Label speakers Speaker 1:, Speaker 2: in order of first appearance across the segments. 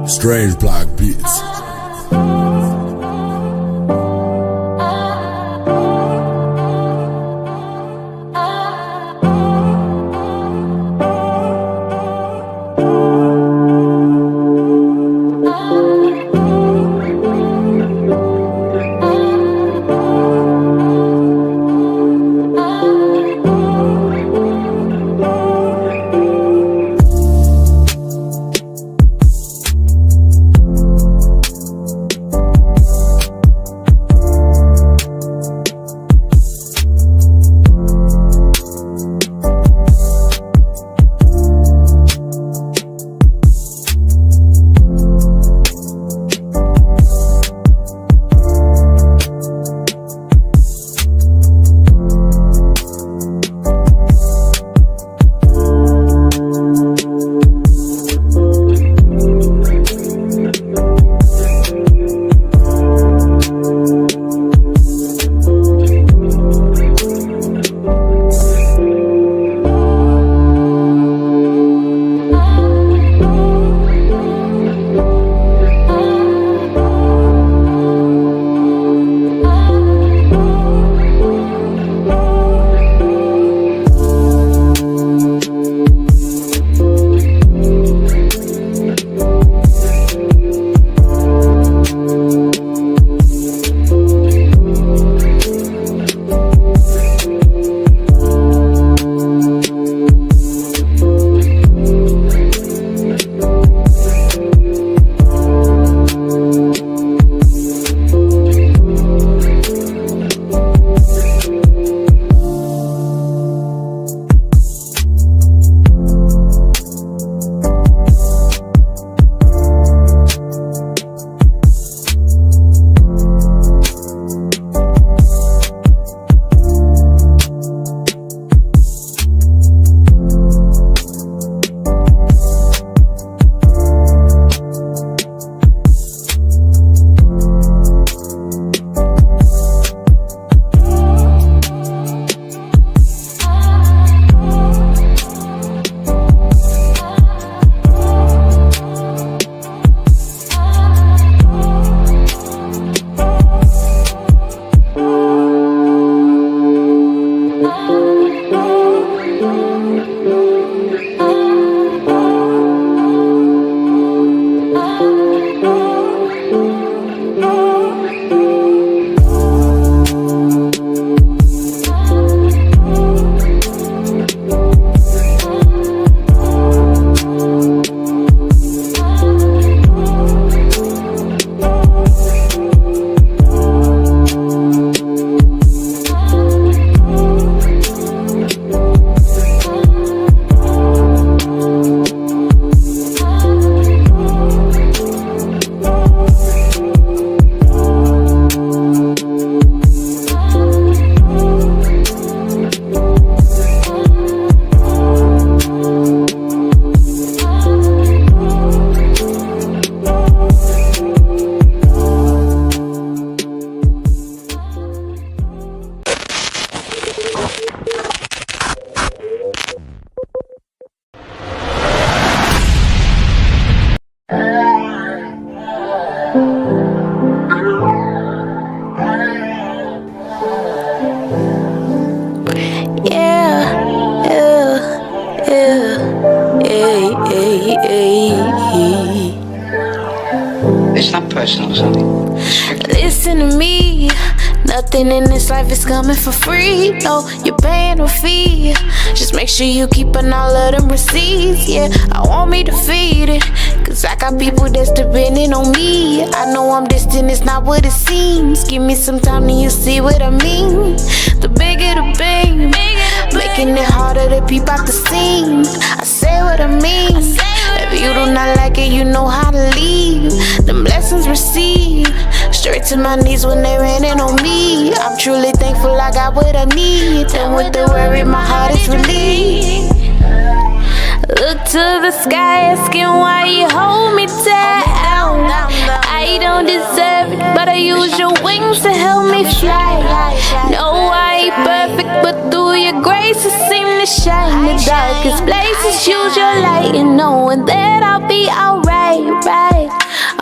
Speaker 1: Strange Black Beats.
Speaker 2: It's not personal, something.
Speaker 3: Listen to me. Nothing in this life is coming for free. No, you're paying a fee. Just make sure you keepin' all of them receipts. Yeah, I want me defeated, cause I got people that's depending on me. I know I'm distant, it's not what it seems. Give me some time and you see what I mean. The bigger the bang, making it harder to peep out the seam. I say what I mean. If you do not like it, you know how to leave. Them blessings received straight to my knees when they raining on me. I'm truly thankful I got what I need. And with the worry, my heart is relieved. Look to the sky, asking why you hold me down. use your wings to help me fly. No, I ain't perfect, but through your grace, it seems to shine the darkest places. Use your light and knowing that I'll be alright, right?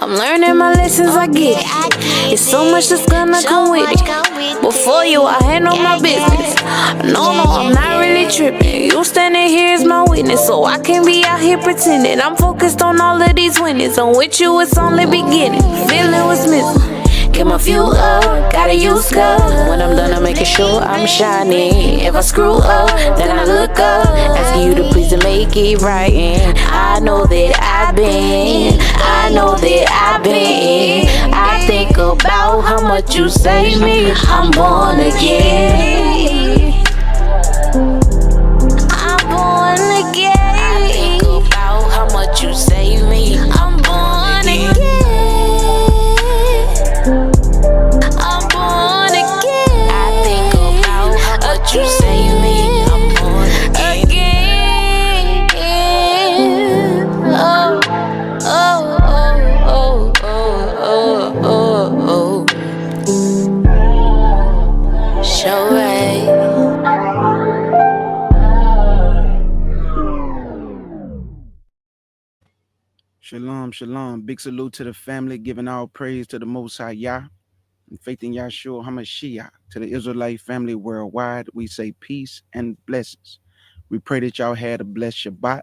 Speaker 3: I'm learning my lessons, I get it. It's so much that's gonna come with it. Before you, I handle my business. No, I'm not really tripping. You standing here is my witness, so I can't be out here pretending. I'm focused on all of these winnings. I'm with you, it's only beginning. Feeling what's missing. Get my fuel up, gotta use cup. When I'm done, I'm making sure I'm shining. If I screw up, then I look up, asking you to please to make it right. And I know that I think about how much you save me. I'm born again. I'm born again. I think about how much you save me. I'm born again. I'm born again. I think about how much you save me. I'm born again. Oh, oh, oh, oh, oh, oh, oh. Show right.
Speaker 4: Shalom, shalom. Big salute to the family, giving all praise to the Most High Yah, and faith in Yahshua HaMashiach. To the Israelite family worldwide, we say peace and blessings. We pray that y'all had a blessed Shabbat.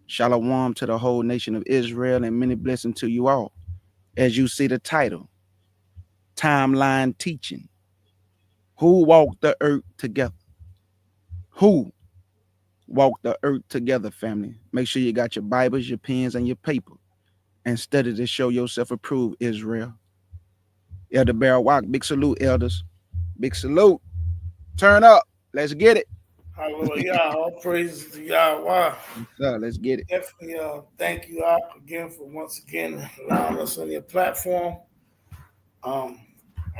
Speaker 4: Shalom to the whole nation of Israel, and many blessings to you all. As you see the title, Timeline Teaching. Who walked the earth together? Who walked the earth together, family? Make sure you got your Bibles, your pens, and your paper, and study to show yourself approved, Israel. Elder Bear Walk, big salute, elders. Big salute. Turn up. Let's get it.
Speaker 5: Hallelujah. All praises to Yahweh.
Speaker 4: Let's get it.
Speaker 5: Definitely thank you all again for once again allowing us on your platform. I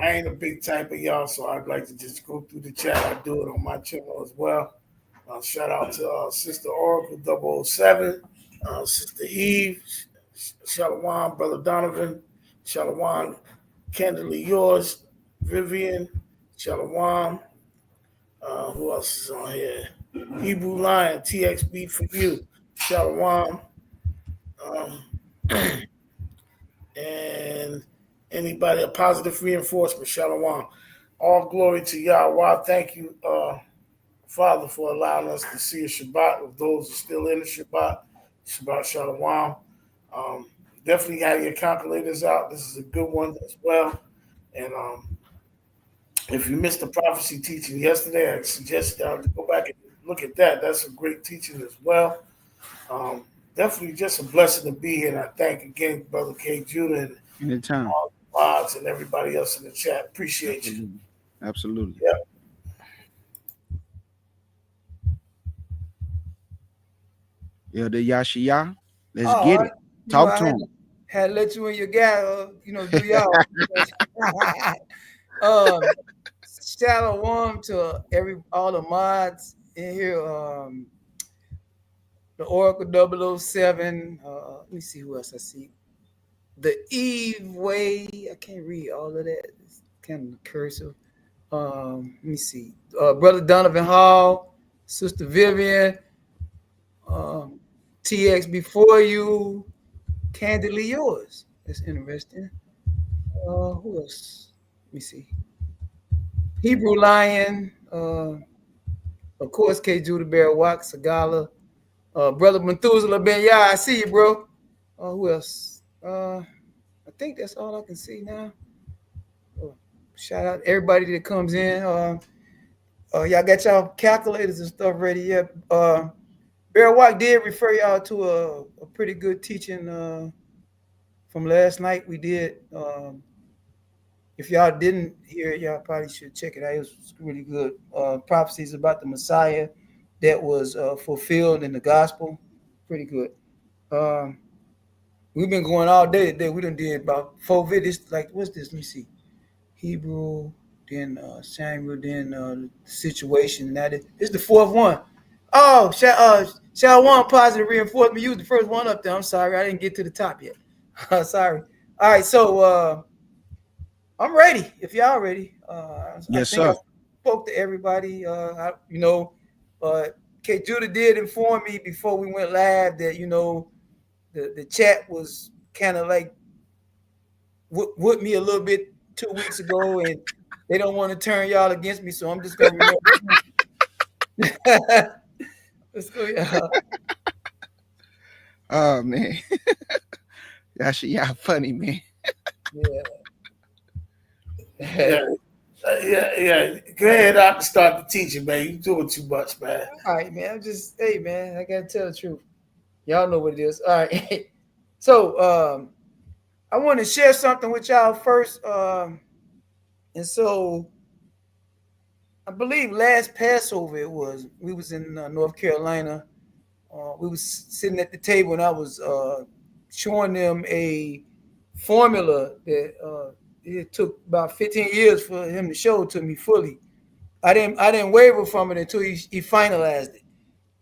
Speaker 5: ain't a big typer, y'all, so I'd like to just go through the chat. I do it on my channel as well. Shout out to Sister Oracle 007, Sister Eve, Shalom, Brother Donovan, Shalom, Candidly Yours, Vivian, Shalom. Who else is on here? Hebrew Lion, TXB for you, Shalom. And anybody, a positive reinforcement, Shalom. All glory to Yahweh. Thank you, Father, for allowing us to see a Shabbat of those who are still in the Shabbat. Shabbat Shalom. Definitely have your calculators out. This is a good one as well. And if you missed the prophecy teaching yesterday, I suggest to go back and look at that. That's a great teaching as well. Definitely just a blessing to be here. And I thank again Brother K. Judah and
Speaker 4: Anytime.
Speaker 5: all the mods and everybody else in the chat. Appreciate you.
Speaker 4: Absolutely.
Speaker 5: Yeah.
Speaker 4: Elder Yashiyah, let's get it. Talk to him.
Speaker 6: Had to let you and your guy, do y'all. Shalom to all the mods in here. The Oracle 007. Let me see who else I see. The Eve Way. I can't read all of that. It's kind of cursive. Let me see. Brother Donovan Hall, Sister Vivian, TX Before You, Candidly Yours. That's interesting. Who else? Let me see. Hebrew Lion, of course, K. Judah Bear Walk, Sagala, Brother Methuselah Ben Yah. I see you, bro. Who else? I think that's all I can see now. Shout out to everybody that comes in. Y'all got y'all calculators and stuff ready yet? Bear Walk did refer y'all to a pretty good teaching from last night. We did. If y'all didn't hear it, y'all probably should check it out. It was really good. Prophecies about the Messiah that was fulfilled in the gospel. Pretty good. We've been going all day today. We done did about 4 videos. Like, what's this? Let me see. Hebrew, then Samuel, then the situation. Now this is the 4th one. Oh, Shalom, positive reinforcement. You was the first one up there. I'm sorry. I didn't get to the top yet. Sorry. All right, so I'm ready. If y'all ready, I
Speaker 4: Yes,
Speaker 6: think I
Speaker 4: sir.
Speaker 6: spoke to everybody. K. Judah did inform me before we went live that the chat was kind of like with me a little bit 2 weeks ago, and they don't want to turn y'all against me, so I'm just gonna remember. Let's go, y'all.
Speaker 4: Oh man, y'all funny, man.
Speaker 6: Yeah.
Speaker 5: Yeah. Yeah. Go ahead out and start the teaching, man. You doing too much, man.
Speaker 6: All right, man. Hey, man. I gotta tell the truth. Y'all know what it is. All right. So, I want to share something with y'all first. And so I believe last Passover we was in North Carolina. We was sitting at the table, and I was showing them a formula that it took about 15 years for him to show it to me fully. I didn't waver from it until he finalized it.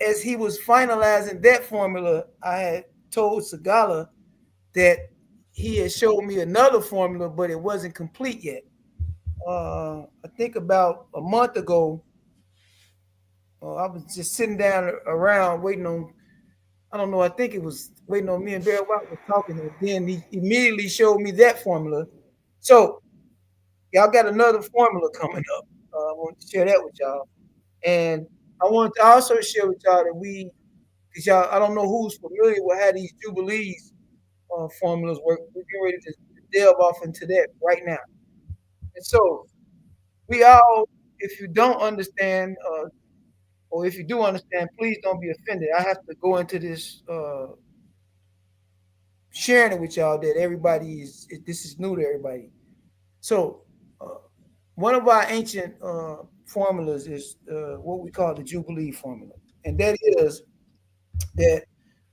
Speaker 6: As he was finalizing that formula, I had told Sagala that he had showed me another formula, but it wasn't complete yet. I think about a month ago, I was just sitting down around waiting on, I don't know, I think it was waiting on me and Barry White was talking, and then he immediately showed me that formula. So y'all got another formula coming up. I want to share that with y'all. And I want to also share with y'all that because y'all, I don't know who's familiar with how these Jubilees formulas work. We're getting ready to delve off into that right now. And so we all, if you don't understand, or if you do understand, please don't be offended. I have to go into this sharing it with y'all that this is new to everybody. So, uh, one of our ancient formulas is what we call the Jubilee formula. And that is that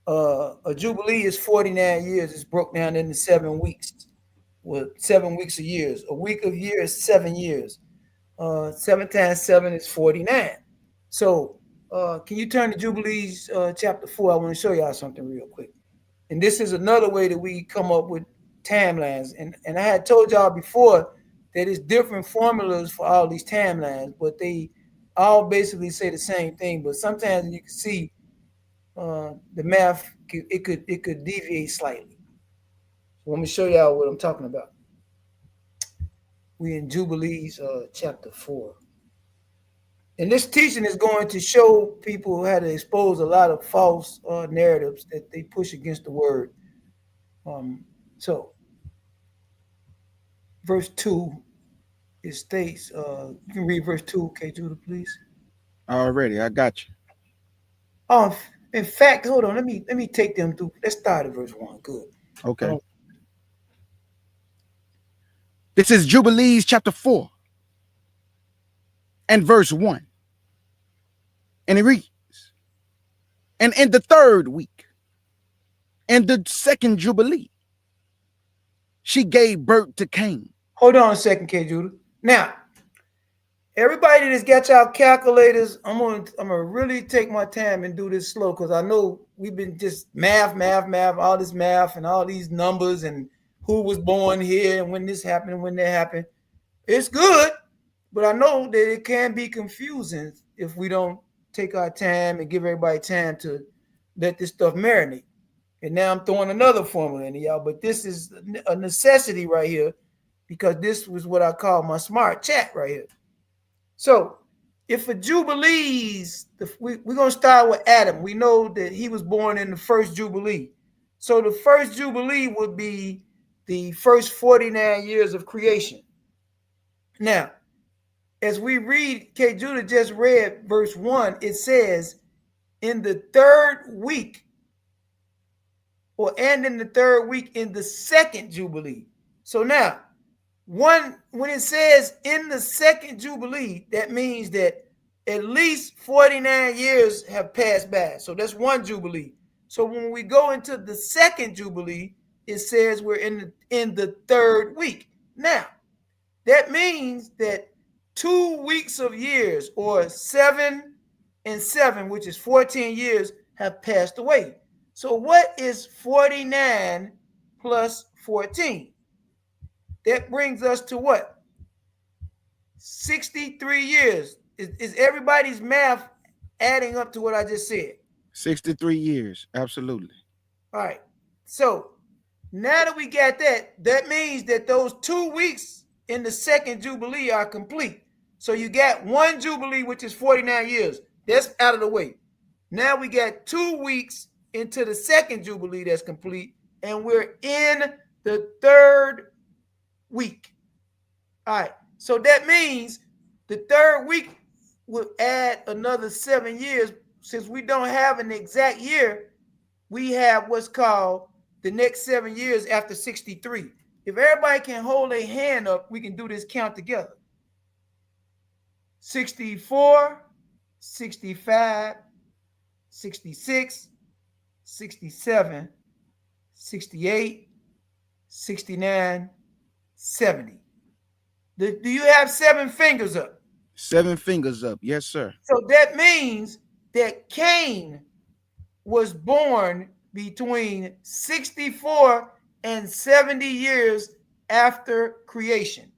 Speaker 6: a Jubilee is 49 years. It's broke down into 7 weeks. Well, 7 weeks a year. A week of year is 7 years. 7 times 7 is 49. So, can you turn to Jubilees chapter 4? I want to show y'all something real quick. And this is another way that we come up with timelines. And I had told y'all before that it's different formulas for all these timelines, but they all basically say the same thing. But sometimes you can see the math it could deviate slightly. So let me show y'all what I'm talking about. We in Jubilees chapter 4. And this teaching is going to show people how to expose a lot of false narratives that they push against the word. So, verse 2, it states, you can read verse 2, okay, Judah, please.
Speaker 4: Already, I got you.
Speaker 6: Oh, in fact, hold on. Let me take them through. Let's start at verse 1. Good.
Speaker 4: Okay. This is Jubilees chapter 4 and verse 1. And it reads, and in the third week, in the second Jubilee, she gave birth to Cain.
Speaker 6: Hold on a second, K. Judah. Now, everybody that's got y'all calculators, I'm gonna really take my time and do this slow because I know we've been just math, all this math and all these numbers and who was born here and when this happened and when that happened. It's good, but I know that it can be confusing if we don't take our time and give everybody time to let this stuff marinate. And now I'm throwing another formula into y'all, but this is a necessity right here because this was what I call my smart chat right here. So if a Jubilees, we're going to start with Adam. We know that he was born in the first Jubilee. So the first Jubilee would be the first 49 years of creation. Now, as we read, K. Judah just read verse 1, it says, in the third week, and in the third week in the second Jubilee. So now, when it says in the second Jubilee, that means that at least 49 years have passed by. So that's one Jubilee. So when we go into the second Jubilee, it says we're in the third week. Now, that means that 2 weeks of years, or 7 and 7, which is 14 years, have passed away. So what is 49 plus 14? That brings us to what? 63 years. Is everybody's math adding up to what I just said?
Speaker 4: 63 years. Absolutely.
Speaker 6: All right. So now that we got that, that means that those 2 weeks in the second Jubilee are complete. So you got one Jubilee, which is 49 years. That's out of the way. Now we got 2 weeks into the second Jubilee that's complete, and we're in the third week. All right. So that means the third week will add another 7 years. Since we don't have an exact year, we have what's called the next 7 years after 63. If everybody can hold a hand up, we can do this count together. 64, 65, 66, 67, 68, 69, 70. Do you have 7 fingers up?
Speaker 4: 7 fingers up. Yes, sir.
Speaker 6: So that means that Cain was born between 64 and 70 years after creation.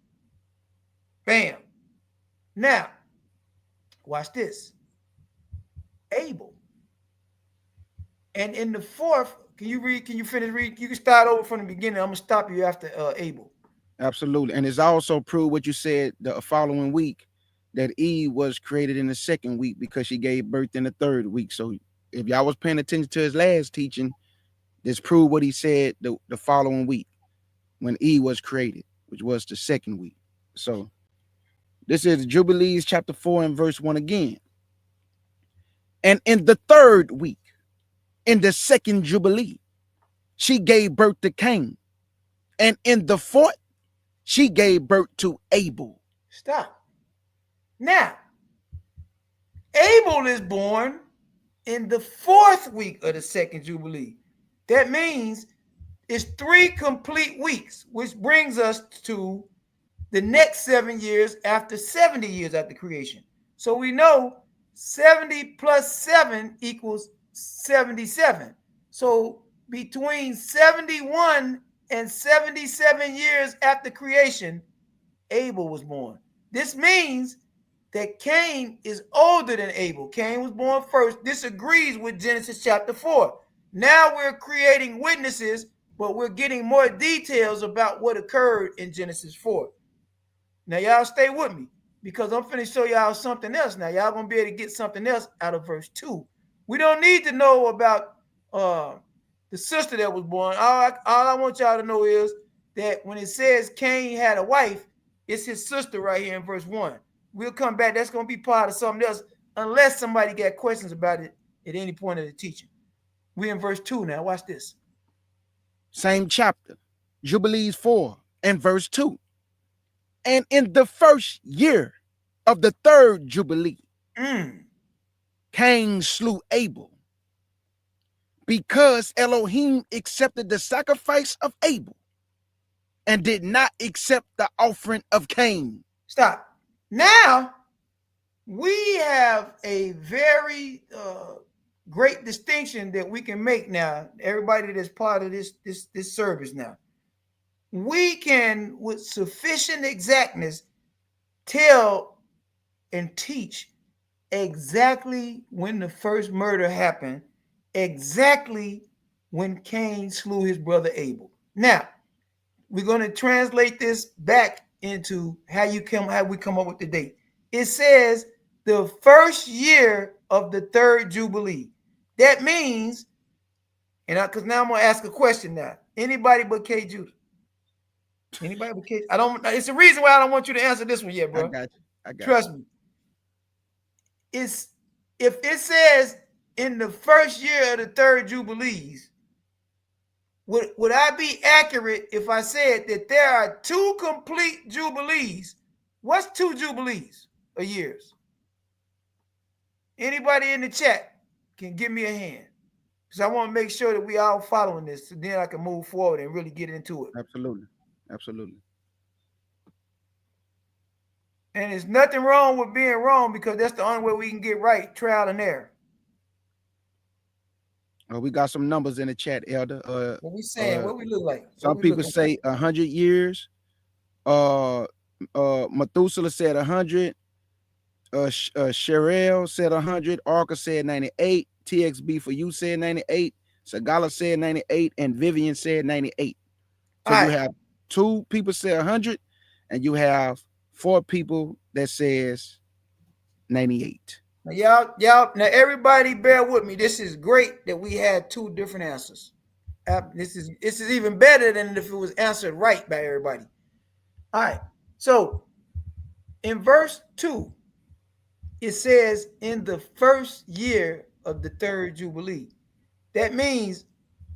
Speaker 6: Bam. Now, watch this. Abel. And in the fourth, can you finish reading? You can start over from the beginning. I'm going to stop you after Abel.
Speaker 4: Absolutely. And it's also proved what you said the following week, that Eve was created in the second week because she gave birth in the third week. So if y'all was paying attention to his last teaching, this proved what he said the following week when Eve was created, which was the second week. So this is Jubilees chapter 4 and verse 1 again. And in the third week, in the second Jubilee, she gave birth to Cain. And in the fourth, she gave birth to Abel.
Speaker 6: Stop. Now, Abel is born in the fourth week of the second Jubilee. That means it's 3 complete weeks, which brings us to the next 7 years after 70 years after creation. So we know 70 plus 7 equals 77. So between 71 and 77 years after creation, Abel was born. This means that Cain is older than Abel. Cain was born first. This agrees with Genesis chapter 4. Now we're creating witnesses, but we're getting more details about what occurred in Genesis 4. Now y'all stay with me, because I'm finna show y'all something else. Now y'all gonna be able to get something else out of verse 2. We don't need to know about the sister that was born. All I want y'all to know is that when it says Cain had a wife, it's his sister right here in verse 1. We'll come back. That's going to be part of something else, unless somebody got questions about it at any point of the teaching. We're in verse 2 now. Watch this.
Speaker 4: Same chapter, Jubilees 4 and verse 2. And in the first year of the third Jubilee, Cain slew Abel, because Elohim accepted the sacrifice of Abel and did not accept the offering of Cain.
Speaker 6: Stop. Now, we have a very great distinction that we can make now. Everybody that's part of this service now. We can, with sufficient exactness, tell and teach exactly when the first murder happened, exactly when Cain slew his brother Abel. Now, we're going to translate this back into how we come up with the date. It says the first year of the third Jubilee. That means, because now I'm going to ask a question now. Anybody but K. Judah? Anybody but K. I don't. It's the reason why I don't want you to answer this one yet, bro.
Speaker 4: I got you.
Speaker 6: Trust me. If it says in the first year of the third Jubilees, would I be accurate if I said that there are 2 complete Jubilees? What's 2 Jubilees a year? Anybody in the chat can give me a hand, because I want to make sure that we all following this, so then I can move forward and really get into it.
Speaker 4: Absolutely. Absolutely.
Speaker 6: And there's nothing wrong with being wrong, because that's the only way we can get right, trial and error.
Speaker 4: We got some numbers in the chat, Elder.
Speaker 6: What we saying? What we look like?
Speaker 4: Some people say 100 years. Methuselah said 100. Sherelle said 100. Arca said 98. TXB for you said 98. Sagala said 98. And Vivian said 98. So
Speaker 6: All
Speaker 4: you
Speaker 6: right.
Speaker 4: have 2 people say 100, and you have 4 people that says 98.
Speaker 6: Now, now everybody bear with me. This is great that we had 2 different answers. This is even better than if it was answered right by everybody. All right. So in verse 2, it says in the first year of the 3rd Jubilee. That means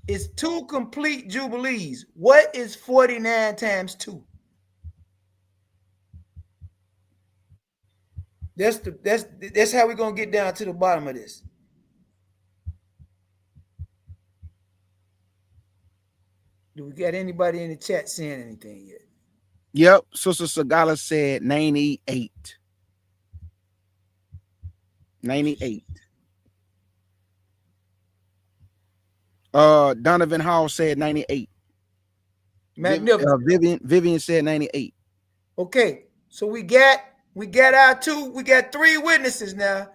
Speaker 6: it's 2 complete Jubilees. What is 49 times 2? That's how we're gonna get down to the bottom of this. Do we got anybody in the chat saying anything yet?
Speaker 4: Yep. Sister Sagala said 98. 98. Donovan Hall said 98.
Speaker 6: Magnificent.
Speaker 4: Vivian said 98.
Speaker 6: Okay, so we got our 2. We got 3 witnesses now.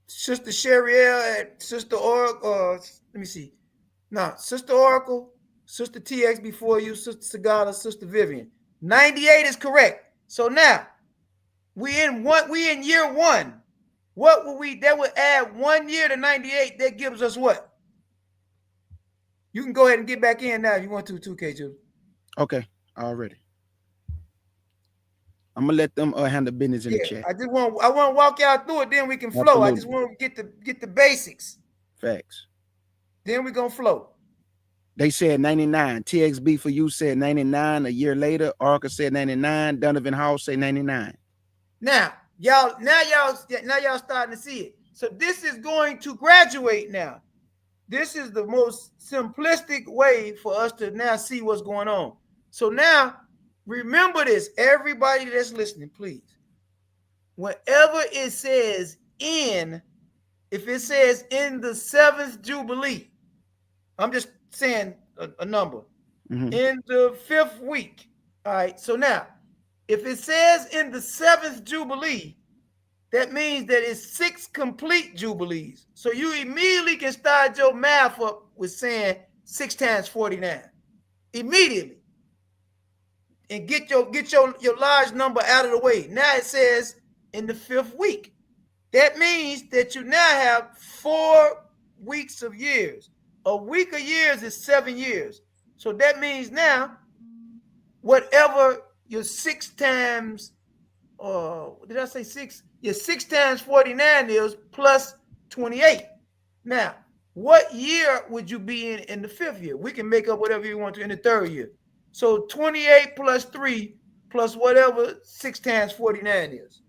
Speaker 6: Sister Sheriel and Sister Oracle. Let me see. Now, Sister Oracle, Sister TX before you, Sister Sagala, Sister Vivian. 98 is correct. So now we in year 1. What would we? That would add 1 year to 98. That gives us what? You can go ahead and get back in now if you want to, 2K2.
Speaker 4: Okay, already. I'm gonna let them handle business in the chat.
Speaker 6: I want to walk y'all through it, then we can flow. Absolutely. I just want to get the basics.
Speaker 4: Facts.
Speaker 6: Then we're gonna flow.
Speaker 4: They said 99. TXB for you said 99 a year later. Arca said 99. Donovan Hall said 99.
Speaker 6: Now y'all starting to see it. So this is going to graduate now. This is the most simplistic way for us to now see what's going on. So now, remember this, everybody that's listening, please. Whenever it says in, if it says in the 7th Jubilee, I'm just saying a number, in the 5th week. All right, so now, if it says in the 7th Jubilee, that means that it's 6 complete Jubilees. So you immediately can start your math up with saying 6 times 49. Immediately. And get your large number out of the way. Now it says in the 5th week. That means that you now have 4 weeks of years. A week of years is 7 years. So that means now, whatever your 6 times, did I say 6? Your 6 times 49 is plus 28. Now, what year would you be in the 5th year? We can make up whatever you want to in the 3rd year. So 28 plus 3 plus whatever 6 times 49 is.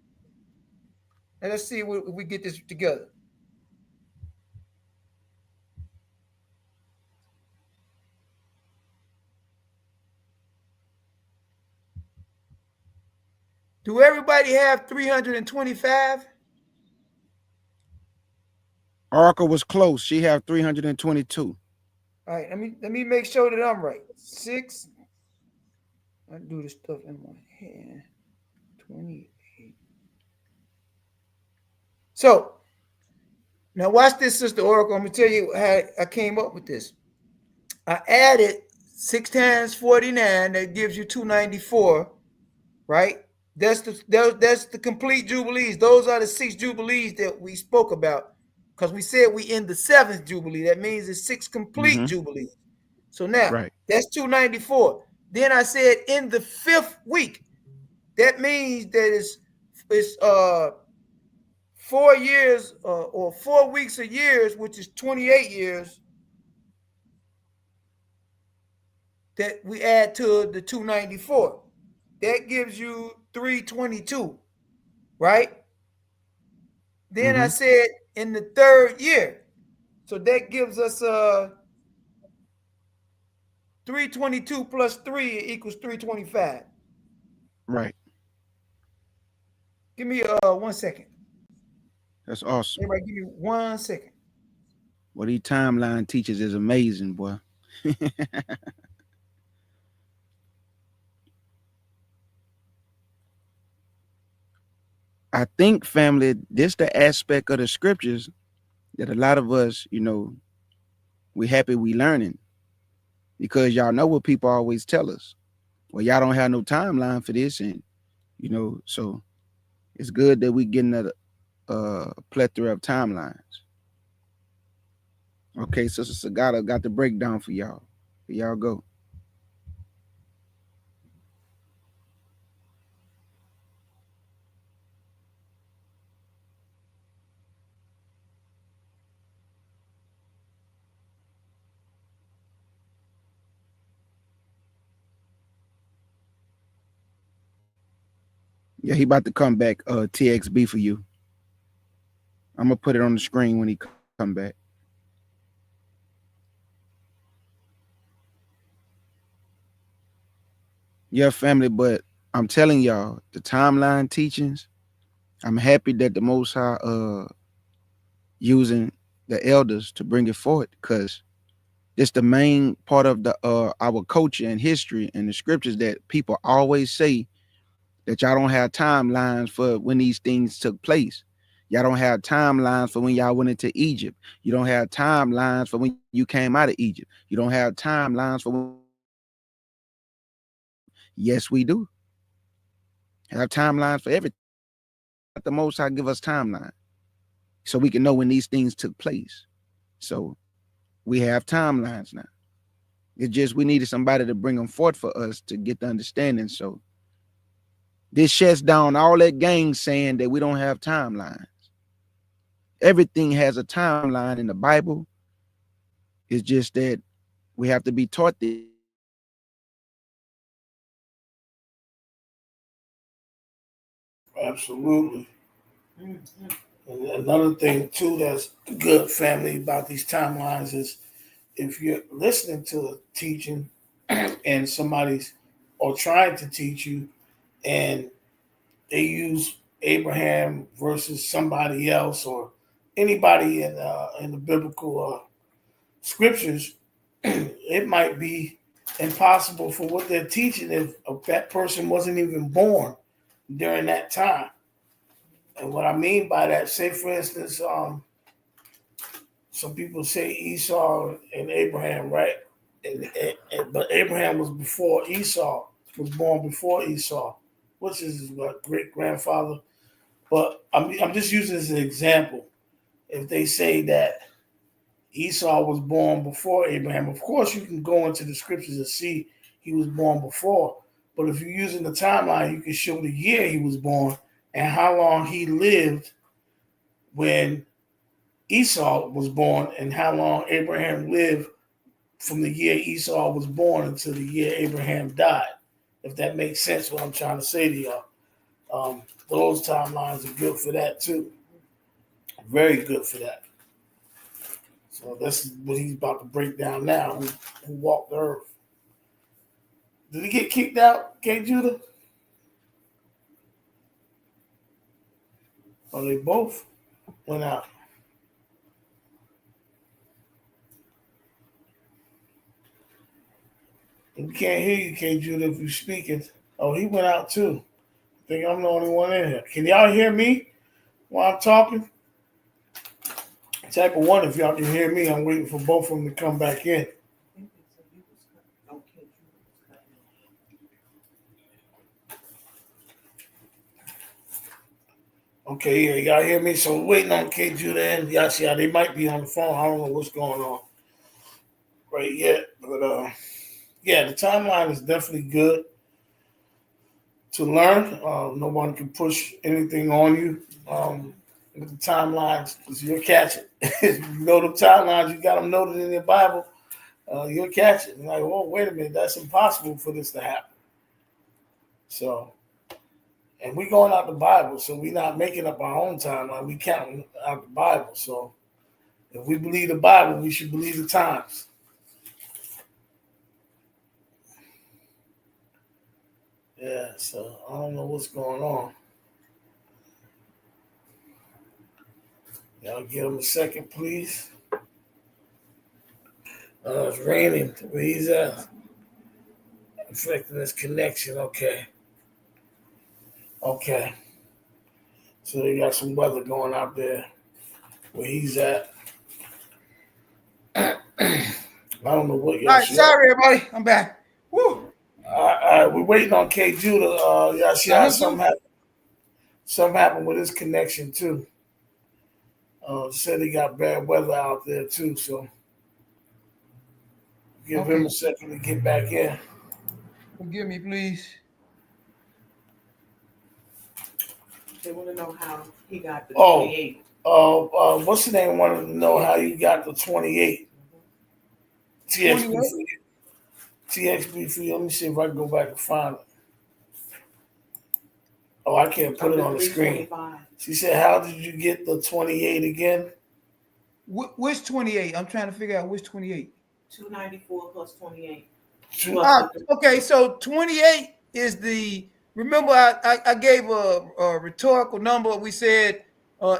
Speaker 6: And let's see if we get this together. Do everybody have 325?
Speaker 4: Arca was close. She had 322.
Speaker 6: All right, let me make sure that I'm right. 6. I do this stuff in my hand. 28. So now watch this, Sister Oracle. I'm gonna tell you how I came up with this. I added 6 times 49. That gives you 294, right? That's the complete Jubilees. Those are the 6 Jubilees that we spoke about. Because we said we in the 7th Jubilee. That means it's 6 complete Jubilees. So now, that's 294. Then I said in the 5th week. That means that it's 4 years or 4 weeks of years, which is 28 years, that we add to the 294. That gives you 322, right? Then I said in the 3rd year. So that gives us 322 plus 3 equals 325.
Speaker 4: Right.
Speaker 6: Give me 1 second.
Speaker 4: That's awesome.
Speaker 6: Everybody give me 1 second.
Speaker 4: What these timeline teachers is amazing, boy. I think, family, this the aspect of the scriptures that a lot of us, we happy we learning, because y'all know what people always tell us. Well, y'all don't have no timeline for this, and so it's good that we getting a plethora of timelines. Okay, Sister Sagata got the breakdown for y'all. Here y'all go. Yeah, he about to come back. TXB for you. I'm gonna put it on the screen when he come back. Yeah, family, but I'm telling y'all, the timeline teachings, I'm happy that the Most High using the elders to bring it forward, because it's the main part of the our culture and history and the scriptures that people always say that y'all don't have timelines for when these things took place. Y'all don't have timelines for when y'all went into Egypt. You don't have timelines for when you came out of Egypt. You don't have timelines for when. Yes, we do have timelines for everything. The Most High give us timeline so we can know when these things took place. So we have timelines now. It's just we needed somebody to bring them forth for us to get the understanding. So this shuts down all that gang saying that we don't have timelines. Everything has a timeline in the Bible. It's just that we have to be taught this.
Speaker 5: Absolutely. And another thing too that's good, family, about these timelines is if you're listening to a teaching and somebody's or trying to teach you and they use Abraham versus somebody else or anybody in the biblical scriptures, it might be impossible for what they're teaching if that person wasn't even born during that time. And what I mean by that, say for instance, some people say Esau and Abraham, right? But Abraham was before Esau, was born before Esau, which is his great grandfather. But I'm just using this as an example. If they say that Esau was born before Abraham, of course you can go into the scriptures and see he was born before. But if you're using the timeline, you can show the year he was born and how long he lived when Esau was born and how long Abraham lived from the year Esau was born until the year Abraham died. If that makes sense, what I'm trying to say to y'all. Those timelines are good for that too. Very good for that. So that's what he's about to break down now. Who walked the earth? Did he get kicked out, K. Judah? Or they both went out? We can't hear you, K. Judah, if you're speaking. Oh, he went out too. I think I'm the only one in here. Can y'all hear me while I'm talking? Type of one if y'all can hear me. I'm waiting for both of them to come back in. Okay, yeah, y'all hear me? So we're waiting on K. Judah and y'all see how they might be on the phone. I don't know what's going on right yet. But yeah, the timeline is definitely good to learn. No one can push anything on you with the timelines because you'll catch it. If you know the timelines, you got them noted in your Bible, you'll catch it. And like, oh, wait a minute, that's impossible for this to happen. So, and we going out the Bible, so we're not making up our own timeline. We counting out the Bible. So if we believe the Bible, we should believe the times. Yeah, so I don't know what's going on. Y'all give him a second, please. It's raining where he's at. Affecting his connection. Okay. So they got some weather going out there where he's at. I don't know what y'all
Speaker 6: All right, sorry everybody, I'm back. Woo.
Speaker 5: All right, we're waiting on K. Judah. Y'all see how something happened with his connection too. Said he got bad weather out there too, so give him a second to get back in.
Speaker 6: Forgive me, please.
Speaker 7: They want to know how he got the 28.
Speaker 5: What's the name? Wanted to know how you got the 28. TXP for you. TXP for you. Let me see if I can go back and find it. Oh, I can't put it on the screen. She said, "How did you get the 28 again?"
Speaker 6: Which 28? I'm trying to figure out which 28.
Speaker 7: 294 plus 28.
Speaker 6: Okay, so 28 is the. Remember, I gave a rhetorical number. We said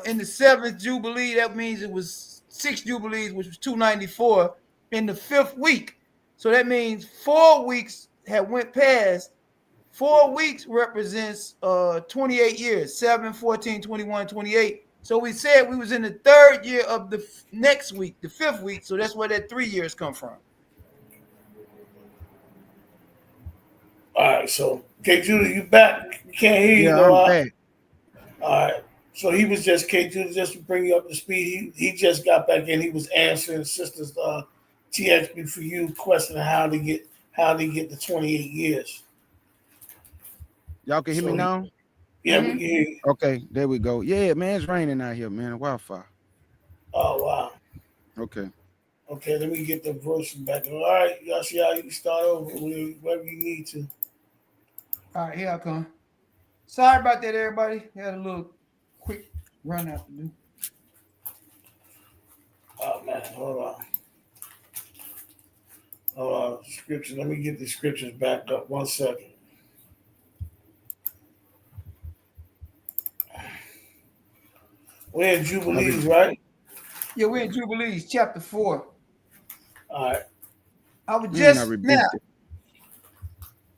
Speaker 6: in the seventh jubilee, that means it was 6 jubilees, which was 294 in the 5th week. So that means 4 weeks have went past. 4 weeks represents 28 years, 7, 14, 21, 28. So we said we was in the 3rd year of the next week, the 5th week. So that's where that 3 years come from.
Speaker 5: All right, so K. Judah, you back? You can't hear you.
Speaker 4: Yeah, I'm back.
Speaker 5: All right. So he was just K. Judah, just to bring you up to speed. He just got back in. He was answering sister's TXP for you question how to get the 28 years.
Speaker 4: Y'all can hear me now?
Speaker 5: Yeah, we can hear you.
Speaker 4: Okay, there we go. Yeah, man, it's raining out here, man. Wildfire.
Speaker 5: Oh wow.
Speaker 4: Okay.
Speaker 5: Okay, let me get the verse back. All right, y'all see how you can start over wherever you need to.
Speaker 6: All right, here I come. Sorry about that, everybody. We had a little quick run out to do.
Speaker 5: Oh man, hold on. Scripture. Let me get the scriptures back up. 1 second. We're in Jubilees, right?
Speaker 6: Yeah, we're in Jubilees, chapter 4.
Speaker 5: All right.
Speaker 6: I was just now.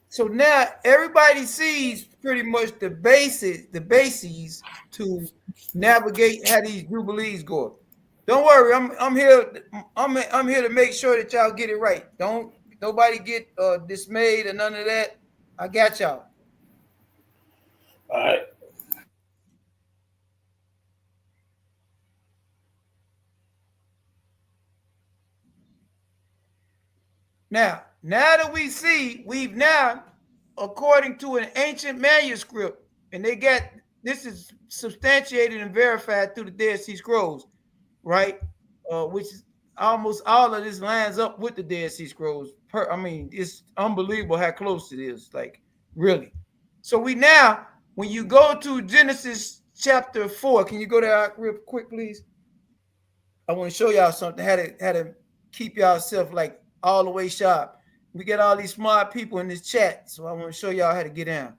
Speaker 6: So now everybody sees pretty much the bases to navigate how these Jubilees go. Don't worry, I'm here. I'm here to make sure that y'all get it right. Don't nobody get dismayed or none of that. I got y'all.
Speaker 5: All right.
Speaker 6: Now that we see, we've now, according to an ancient manuscript, and they got this is substantiated and verified through the Dead Sea Scrolls, right? Which is almost all of this lines up with the Dead Sea Scrolls. I mean, it's unbelievable how close it is. Like, really. So we now, when you go to Genesis chapter 4, can you go there real quick, please? I want to show y'all something, how to keep yourself like all the way sharp. We get all these smart people in this chat, so I want to show y'all how to get down.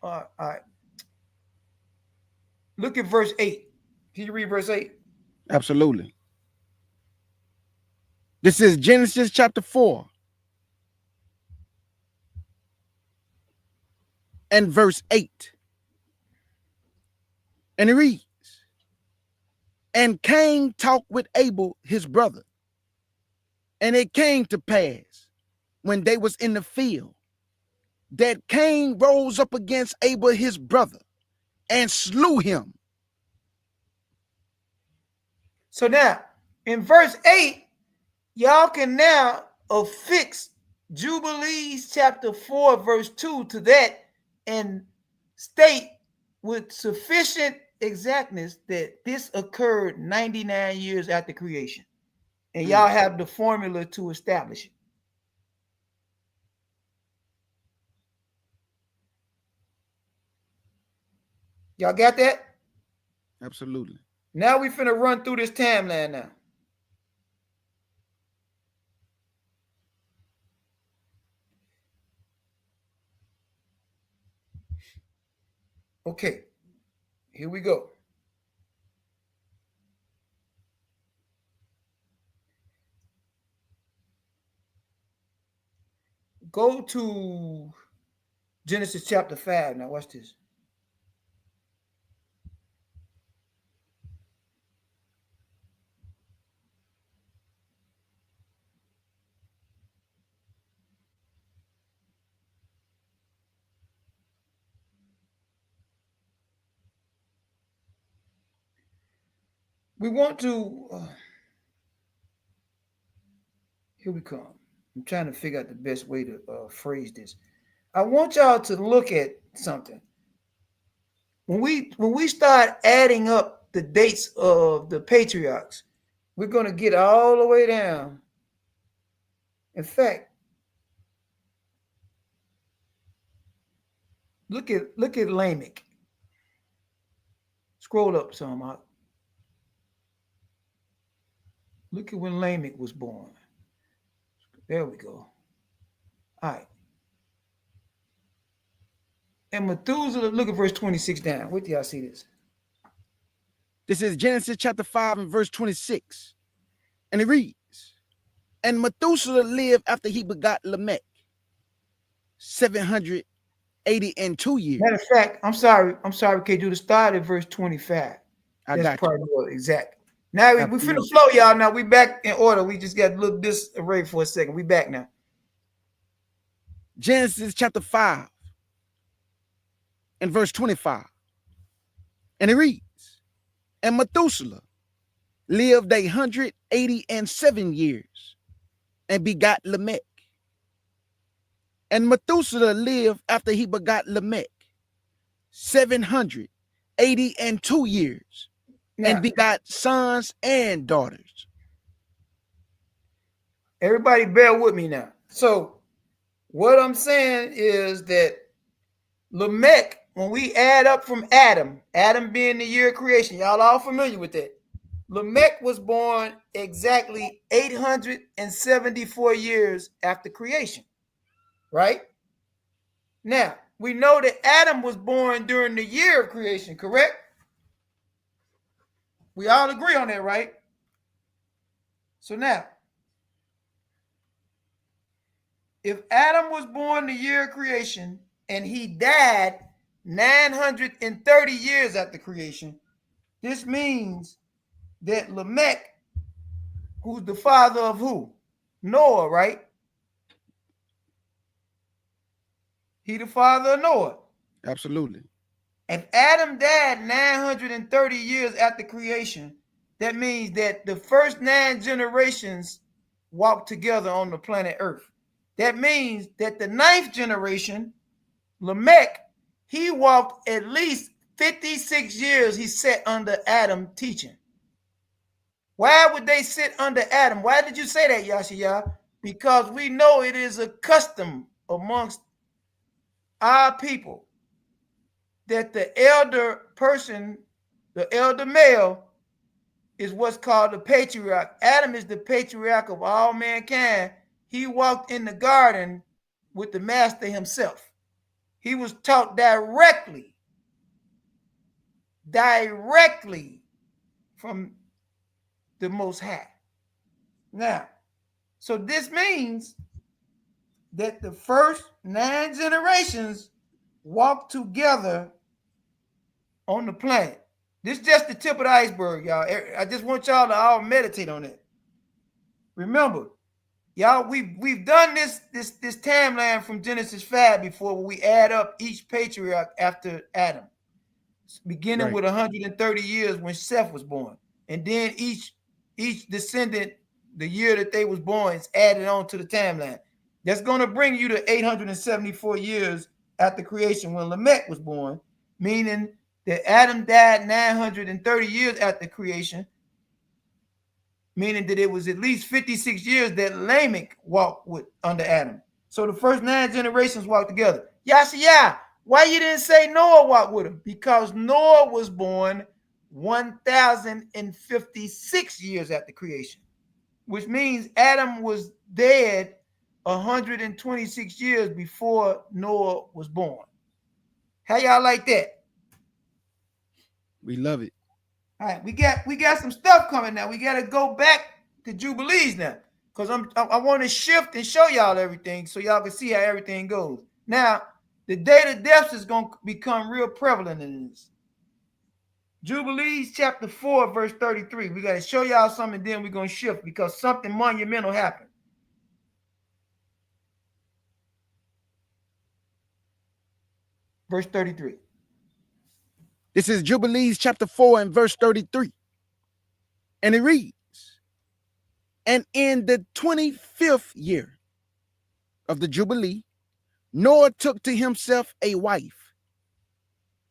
Speaker 6: All right. Look at verse 8. Can you read verse 8?
Speaker 4: Absolutely. This is Genesis chapter 4 and verse 8. And it reads, "And Cain talked with Abel, his brother. And it came to pass, when they was in the field, that Cain rose up against Abel, his brother, and slew him."
Speaker 6: So now, in verse 8, y'all can now affix Jubilees chapter 4, verse 2 to that and state with sufficient exactness that this occurred 99 years after creation. And y'all have the formula to establish it. Y'all got that?
Speaker 4: Absolutely.
Speaker 6: Now we finna run through this timeline now. Okay, here we go. Go to Genesis chapter 5. Now watch this. we want to, here we come. I'm trying to figure out the best way to phrase this. I want y'all to look at something. When we start adding up the dates of the patriarchs, we're going to get all the way down. In fact, look at Lamech. Scroll up some. Look at when Lamech was born. There we go. All right. And Methuselah, look at verse 26 down. Where do y'all see this?
Speaker 4: This is Genesis chapter 5 and verse 26. And it reads, and Methuselah lived after he begot Lamech 782 years.
Speaker 6: Matter of fact, I'm sorry, we can't do the start at verse 25.
Speaker 4: I
Speaker 6: That's
Speaker 4: got
Speaker 6: part of the exact. Now we finna flow, y'all. Now we back in order. We just got to look disarray for a second. We back now.
Speaker 4: Genesis chapter 5 and verse 25. And it reads, and Methuselah lived 187 years and begot Lamech. And Methuselah lived after he begot Lamech 782 years and begot sons and daughters.
Speaker 6: Everybody bear with me now. So what I'm saying is that Lamech, when we add up from Adam being the year of creation, y'all all familiar with that. Lamech was born exactly 874 years after creation, right? Now, we know that Adam was born during the year of creation, correct? We all agree on that, right? So now, if Adam was born the year of creation and he died 930 years after creation, this means that Lamech, who's the father of who? Noah, right? He the father of Noah.
Speaker 4: Absolutely.
Speaker 6: If Adam died 930 years after creation, that means that the first 9 generations walked together on the planet Earth. That means that the 9th generation, Lamech, he walked at least 56 years he sat under Adam teaching. Why would they sit under Adam? Why did you say that, Yashiyah? Because we know it is a custom amongst our people that the elder person, the elder male, is what's called the patriarch. Adam is the patriarch of all mankind. He walked in the garden with the master himself. He was taught directly from the Most High. Now, so this means that the first 9 generations walked together on the planet. This is just the tip of the iceberg, y'all. I just want y'all to all meditate on it. Remember, y'all, we've done this timeline from Genesis 5 before, where we add up each patriarch after Adam, beginning with 130 years when Seth was born, and then each descendant, the year that they was born, is added on to the timeline. That's going to bring you to 874 years after creation when Lamech was born, meaning that Adam died 930 years after creation, meaning that it was at least 56 years that Lamech walked with under Adam. So the first 9 generations walked together. Yashiyah, why you didn't say Noah walked with him? Because Noah was born 1,056 years after creation, which means Adam was dead 126 years before Noah was born. How y'all like that?
Speaker 4: We love it.
Speaker 6: All right, we got some stuff coming now. We got to go back to Jubilees now, because I want to shift and show y'all everything so y'all can see how everything goes. Now, the date of deaths is going to become real prevalent in this. Jubilees chapter 4, verse 33. We got to show y'all something, then we're going to shift because something monumental happened. Verse 33.
Speaker 4: This is Jubilees chapter 4 and verse 33. And it reads, and in the 25th year of the Jubilee, Noah took to himself a wife,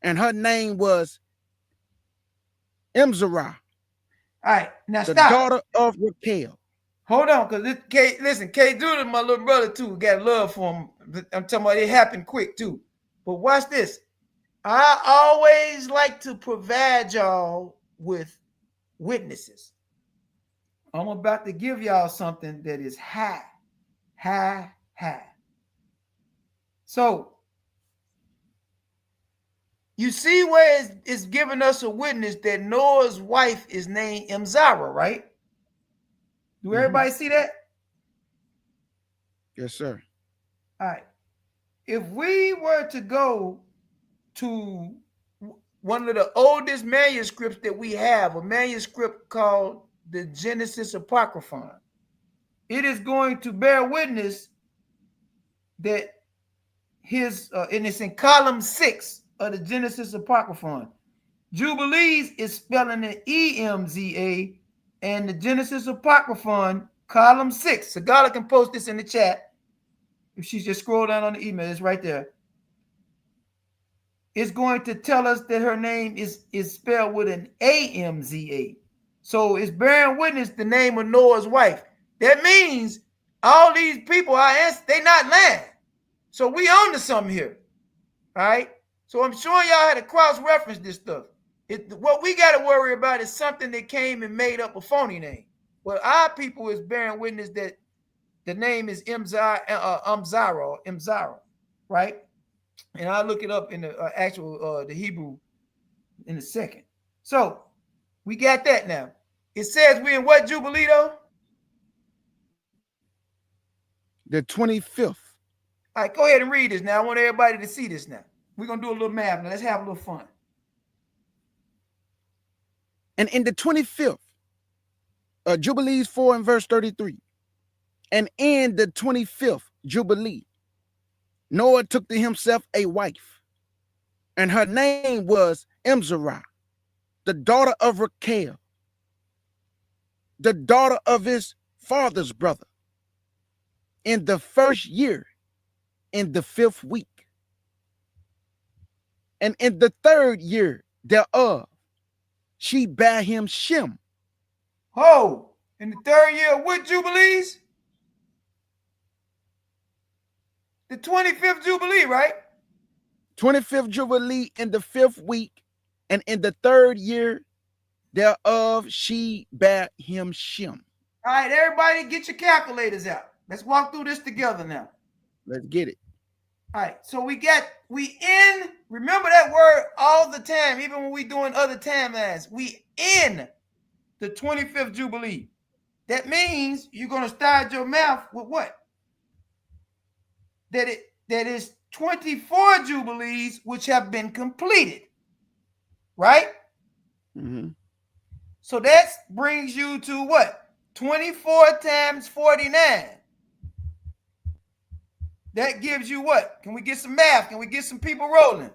Speaker 4: and her name was Imzerah,
Speaker 6: All right, now
Speaker 4: the
Speaker 6: stop.
Speaker 4: daughter of Raquel.
Speaker 6: Hold on, because listen, K. Judah, my little brother too, got love for him. I'm talking about it happened quick too. But watch this. I always like to provide y'all with witnesses. I'm about to give y'all something that is high. So you see where it's giving us a witness that Noah's wife is named Imzara, right? Do everybody see that?
Speaker 4: Yes, sir.
Speaker 6: All right. If we were to go to one of the oldest manuscripts that we have, a manuscript called the Genesis Apocryphon, it is going to bear witness that and it's in column 6 of the Genesis Apocryphon. Jubilees is spelling it EMZA, and the Genesis Apocryphon, column 6. Sagala can post this in the chat. If she just scroll down on the email, it's right there. It's going to tell us that her name is spelled with an AMZA. So it's bearing witness the name of Noah's wife. That means all these people they not lying. So we on to something here. All right. So I'm showing y'all how to cross-reference this stuff. What we got to worry about is something that came and made up a phony name. Well, our people is bearing witness that the name is Imzara, right? And I'll look it up in the actual the Hebrew in a second. So we got that now. It says we in what Jubilee though?
Speaker 4: The 25th.
Speaker 6: All right, go ahead and read this now. I want everybody to see this now. We're going to do a little math now. Let's have a little fun.
Speaker 4: And in the 25th, Jubilees 4 and verse 33. And in the 25th Jubilee, Noah took to himself a wife, and her name was Imzerah, the daughter of Raquel, the daughter of his father's brother, in the first year, in the 5th week. And in the 3rd year thereof, she bare him Shem.
Speaker 6: Oh, in the 3rd year of what Jubilees? The 25th Jubilee, right?
Speaker 4: 25th Jubilee in the 5th week, and in the 3rd year thereof, she bare him Shem.
Speaker 6: All right, everybody get your calculators out. Let's walk through this together now.
Speaker 4: Let's get it.
Speaker 6: All right, so remember that word all the time, even when we doing other timelines. We in the 25th Jubilee. That means you're going to start your math with what? That is 24 Jubilees which have been completed, right?
Speaker 4: Mm-hmm.
Speaker 6: So that brings you to what? 24 times 49. That gives you what? Can we get some math? Can we get some people rolling?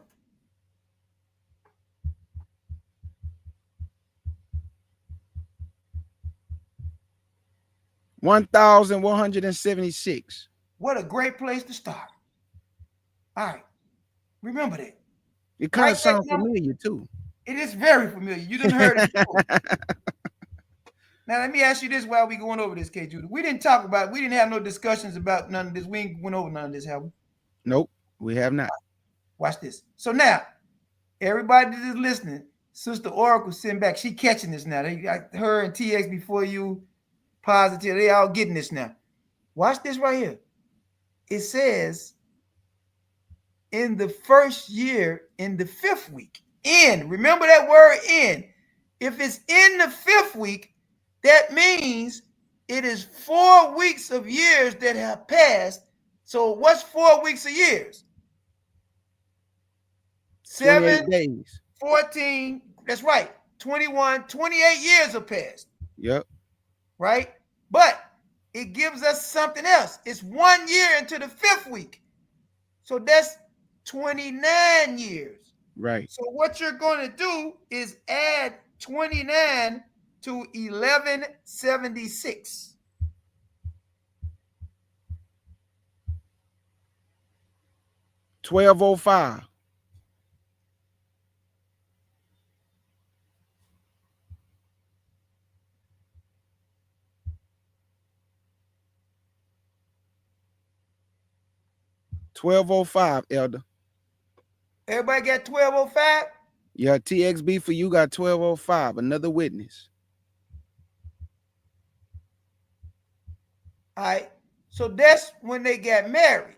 Speaker 4: $1,176.
Speaker 6: What a great place to start. All right. Remember that.
Speaker 4: It kind of sounds familiar too.
Speaker 6: It is very familiar. You didn't heard it before. Now, let me ask you this while we going over this, K. Judah. We didn't have no discussions about none of this. We ain't went over none of this, have we?
Speaker 4: Nope, we have not.
Speaker 6: Watch this. So now, everybody that is listening, Sister Oracle sitting back, she catching this now. Her and TX before you, positive, they all getting this now. Watch this right here. It says, in the first year, in the 5th week, remember that word in. If it's in the 5th week, that means it is 4 weeks of years that have passed. So what's 4 weeks of years? 7
Speaker 4: days.
Speaker 6: 14, that's right. 21, 28 years have passed.
Speaker 4: Yep.
Speaker 6: Right? But it gives us something else. It's 1 year into the 5th week. So that's 29 years.
Speaker 4: Right.
Speaker 6: So what you're going to do is add 29 to 1176.
Speaker 4: $12.05. $12.05, Elder.
Speaker 6: Everybody got 1205?
Speaker 4: Yeah, TXB for you got 12.05. Another witness.
Speaker 6: All right. So that's when they got married.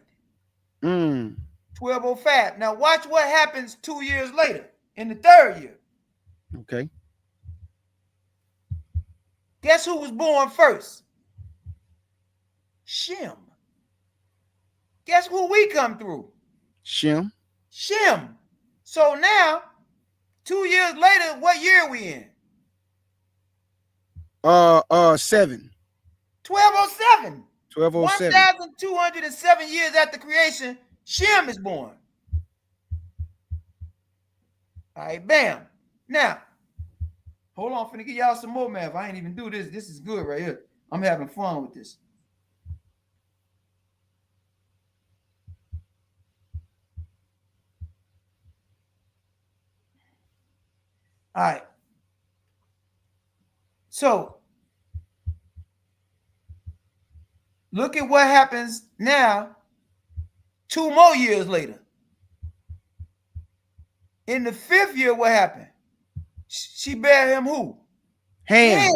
Speaker 6: 1205. Now watch what happens 2 years later in the third year.
Speaker 4: Okay.
Speaker 6: Guess who was born first? Shem. Guess who we come through?
Speaker 4: Shem.
Speaker 6: Shem. So now, 2 years later, what year are we in?
Speaker 4: 7.
Speaker 6: 1207.
Speaker 4: 1207.
Speaker 6: 1,207 years after creation, Shem is born. All right, bam. Now, hold on, I'm finna give y'all some more math. I ain't even do this. This is good right here. I'm having fun with this. All right. So, look at what happens now 2 more years later. In the 5th year, what happened? She bare him who?
Speaker 4: Ham.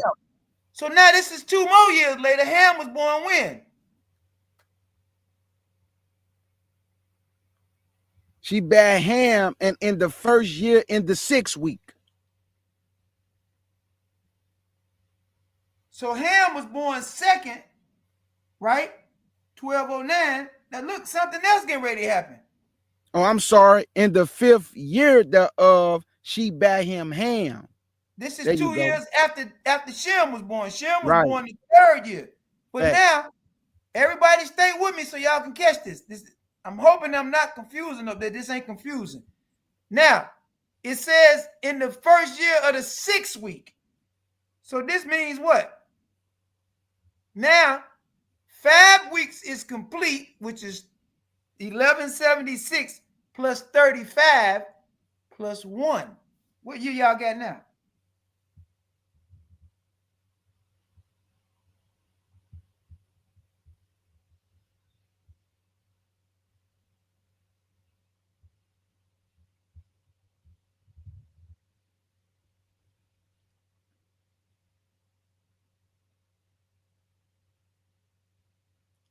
Speaker 6: So now this is 2 more years later. Ham was born when?
Speaker 4: She bare Ham, and in the first year, in the 6th week.
Speaker 6: So Ham was born second, right? 1209. Now look, something else getting ready to happen.
Speaker 4: Oh, I'm sorry. In the 5th year thereof, she bare him Ham.
Speaker 6: This is
Speaker 4: There
Speaker 6: 2
Speaker 4: you go.
Speaker 6: years after Shem was born. Shem was
Speaker 4: Right.
Speaker 6: born the 3rd year. But
Speaker 4: Fact.
Speaker 6: now, everybody stay with me so y'all can catch this. I'm hoping I'm not confusing up there. This ain't confusing. Now, it says in the first year of the 6th week. So this means what? Now, 5 weeks is complete, which is 1176 plus 35 plus 1. What year y'all got now?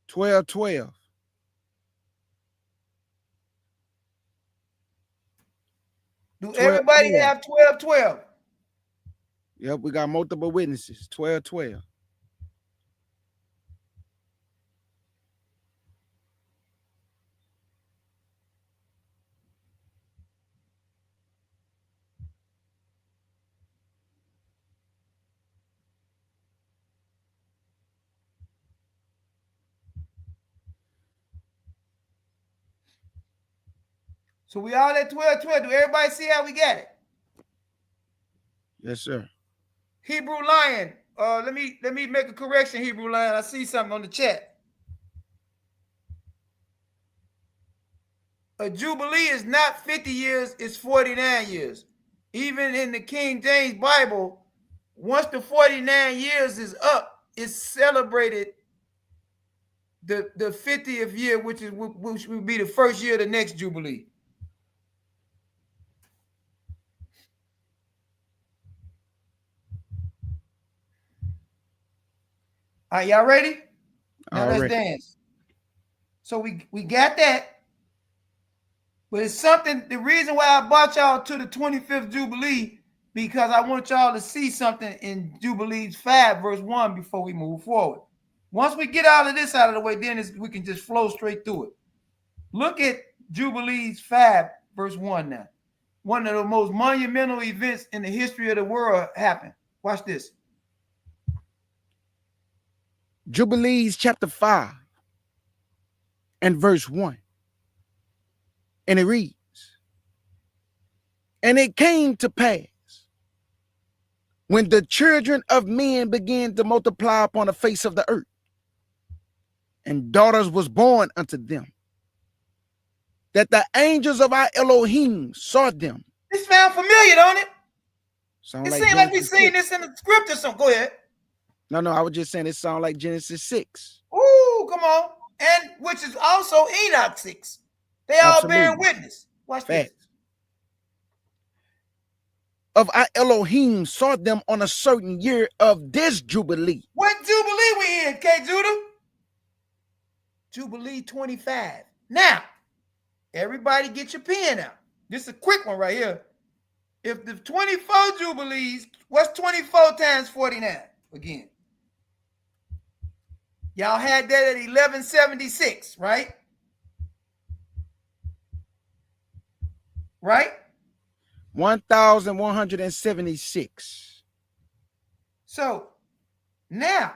Speaker 4: $12.12.
Speaker 6: Do everybody
Speaker 4: 12.
Speaker 6: have 1212?
Speaker 4: Yep, we got multiple witnesses. 12.12.
Speaker 6: So we all at 1212. Do everybody see how we got it?
Speaker 4: Yes, sir.
Speaker 6: Hebrew Lion. Let me make a correction, Hebrew Lion. I see something on the chat. A jubilee is not 50 years, it's 49 years. Even in the King James Bible, once the 49 years is up, it's celebrated the 50th year, which will be the first year of the next jubilee. All right, y'all ready? Now let's dance. So we got that. But it's something, the reason why I brought y'all to the 25th Jubilee, because I want y'all to see something in Jubilees 5, verse 1 before we move forward. Once we get all of this out of the way, then we can just flow straight through it. Look at Jubilees 5, verse 1 now. One of the most monumental events in the history of the world happened. Watch this.
Speaker 4: Jubilees chapter 5 and verse 1. And it reads, and it came to pass when the children of men began to multiply upon the face of the earth, and daughters was born unto them, that the angels of our Elohim saw them.
Speaker 6: This sound familiar, don't it?
Speaker 4: Sound
Speaker 6: It
Speaker 4: like
Speaker 6: seems like we
Speaker 4: Genesis
Speaker 6: seen
Speaker 4: 6.
Speaker 6: this in the scripture. So go ahead.
Speaker 4: No, I was just saying it sound like Genesis 6.
Speaker 6: Ooh, come on. And which is also Enoch 6. They all bearing witness. Watch
Speaker 4: Facts.
Speaker 6: this.
Speaker 4: Of our Elohim saw them on a certain year of this Jubilee.
Speaker 6: What Jubilee we in, K. Judah? Jubilee 25. Now, everybody get your pen out. This is a quick one right here. If the 24 Jubilees, what's 24 times 49 again? Y'all had that at 1176, right? Right?
Speaker 4: 1,176.
Speaker 6: So, now,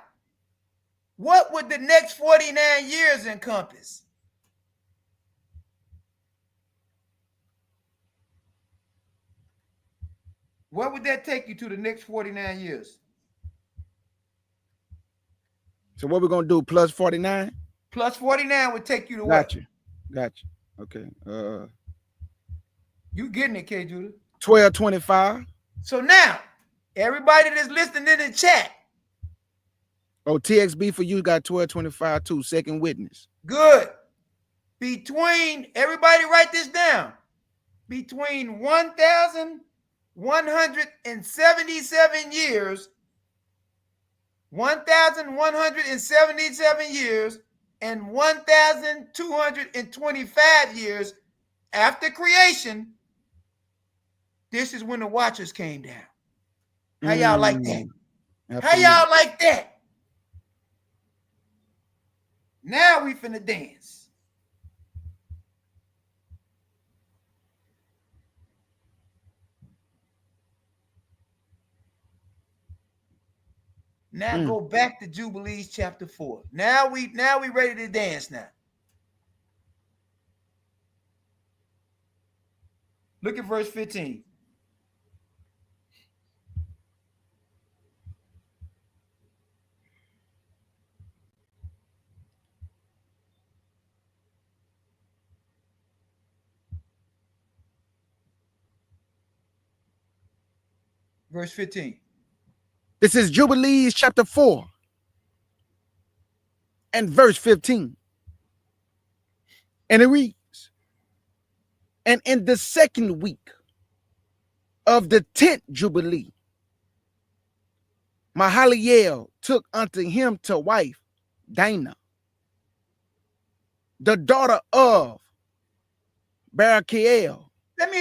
Speaker 6: what would the next 49 years encompass? What would that take you to the next 49 years?
Speaker 4: So what we're going to do, plus 49?
Speaker 6: Plus 49 would take you to what?
Speaker 4: Gotcha. Okay.
Speaker 6: You getting it, K. Judah?
Speaker 4: 1225.
Speaker 6: So now, everybody that's listening in the chat.
Speaker 4: Oh, TXB for you got 1225 too. Second witness.
Speaker 6: Good. Between, everybody write this down. Between 1,177 years, 1,177 years, and 1,225 years after creation, this is when the watchers came down. How y'all like that?
Speaker 4: Absolutely.
Speaker 6: How y'all like that? Now we finna dance. Now go back to Jubilees chapter 4. Now we ready to dance now. Look at verse 15. Verse 15.
Speaker 4: This is Jubilees chapter 4 and verse 15. And it reads, and in the second week of the 10th Jubilee, Mahaliel took unto him to wife Dinah, the daughter of Barachiel.
Speaker 6: Let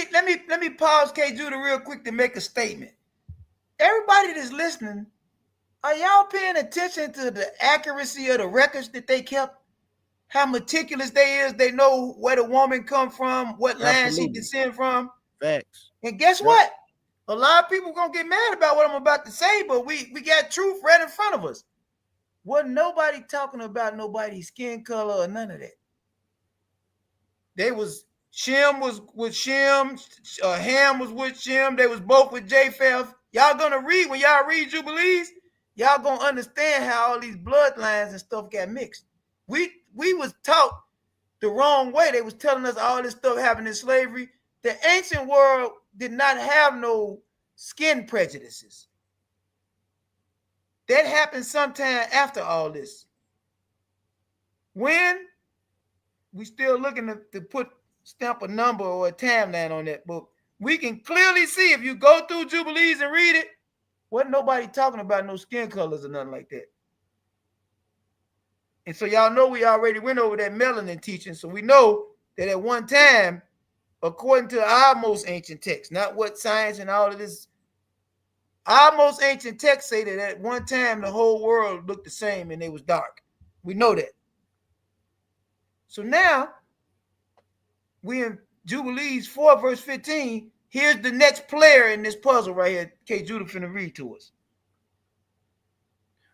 Speaker 6: me pause K. Judah real quick to make a statement. Everybody that's listening, are y'all paying attention to the accuracy of the records that they kept? How meticulous they is? They know where the woman come from, what land she descend from.
Speaker 4: Facts.
Speaker 6: And guess what? A lot of people gonna get mad about what I'm about to say, but we got truth right in front of us. Wasn't nobody talking about nobody's skin color or none of that. They was Shem was with Shem, Ham was with Shem. They was both with Japheth. Y'all gonna read, when y'all read Jubilees, y'all gonna understand how all these bloodlines and stuff got mixed. We was taught the wrong way. They was telling us all this stuff happened in slavery. The ancient world did not have no skin prejudices. That happened sometime after all this. When we still looking to stamp a number or a timeline on that book, we can clearly see if you go through Jubilees and read it, wasn't nobody talking about no skin colors or nothing like that. And so y'all know we already went over that melanin teaching, so we know that at one time, according to our most ancient texts, not what science and all of this, our most ancient texts say that at one time the whole world looked the same and it was dark. We know that. So now, we in Jubilees 4 verse 15. Here's the next player in this puzzle right here. K. Judah finna read to us.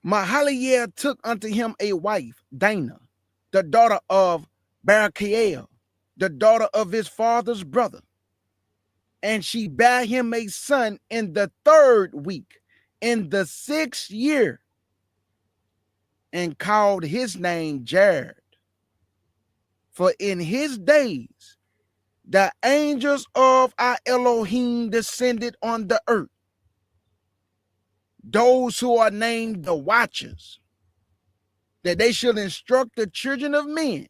Speaker 4: Mahaliel took unto him a wife, Dinah, the daughter of Barachiel, the daughter of his father's brother. And she bare him a son in the 3rd week, in the 6th year, and called his name Jared. For in his days the angels of our Elohim descended on the earth, those who are named the watchers, that they should instruct the children of men,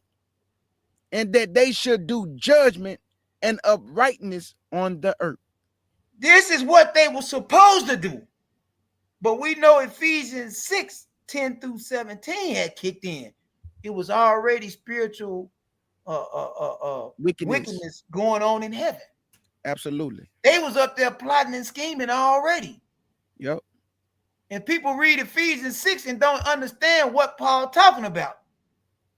Speaker 4: and that they should do judgment and uprightness on the earth.
Speaker 6: This is what they were supposed to do. But we know Ephesians 6:10 through 17 had kicked in. It was already spiritual wickedness going on in heaven.
Speaker 4: Absolutely.
Speaker 6: They was up there plotting and scheming already.
Speaker 4: Yep.
Speaker 6: And people read Ephesians 6 and don't understand what Paul talking about.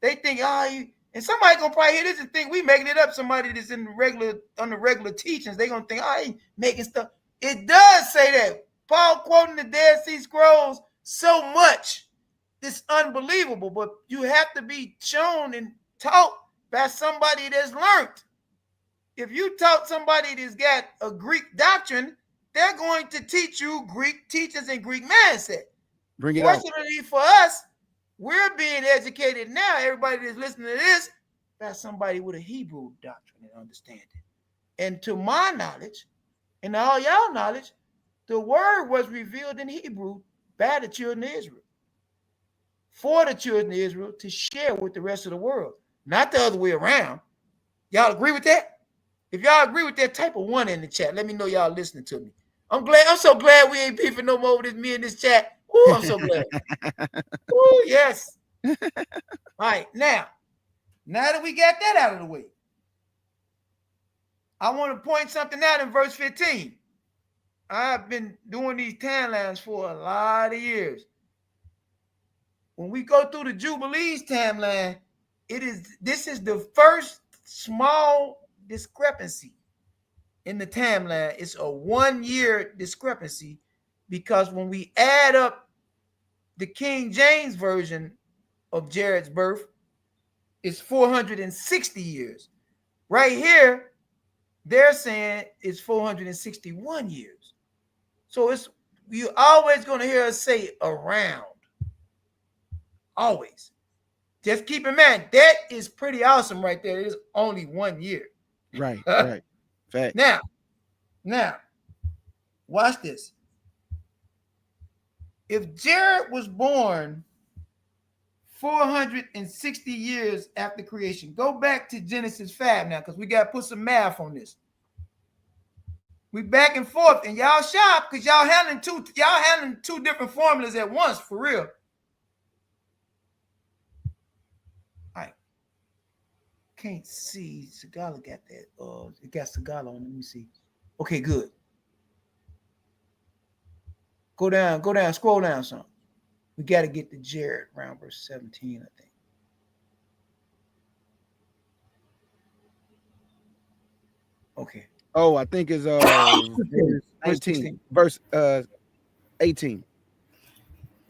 Speaker 6: They think, and somebody gonna probably hear this and think we making it up. Somebody that's in the regular teachings, they gonna think, he making stuff. It does say that. Paul quoting the Dead Sea Scrolls so much. It's unbelievable, but you have to be shown and taught by somebody that's learned. If you taught somebody that's got a Greek doctrine, they're going to teach you Greek teachers and Greek mindset.
Speaker 4: Bring it out.
Speaker 6: Fortunately for us, we're being educated now. Everybody that's listening to this, by somebody with a Hebrew doctrine and understanding. And to my knowledge, and all y'all knowledge, the word was revealed in Hebrew by the children of Israel, for the children of Israel to share with the rest of the world, not the other way around. Y'all agree with that? If y'all agree with that, type of 1 in the chat. Let me know y'all listening to me. I'm so glad we ain't beefing no more with me in this chat. Oh, I'm so glad. Oh, yes. All right, now that we got that out of the way, I want to point something out in verse 15. I've been doing these timelines for a lot of years. When we go through the Jubilees timeline, this is the first small discrepancy in the timeline. It's a 1-year discrepancy, because when we add up the King James version of Jared's birth, it's 460 years. Right here, they're saying it's 461 years. So you're always going to hear us say around. Always. Just keep in mind, that is pretty awesome right there. It is only 1 year.
Speaker 4: Right, right. Fact.
Speaker 6: Now, watch this. If Jared was born 460 years after creation, go back to Genesis 5 now, because we got to put some math on this. We back and forth, and y'all sharp, because y'all handling two different formulas at once, for real. I can't see. Sagala got that. It got Sagala on. Let me see. Okay, good. Go down, scroll down some. We got to get to Jared around verse 17, I think. Okay.
Speaker 4: Oh, I think it's verse 18.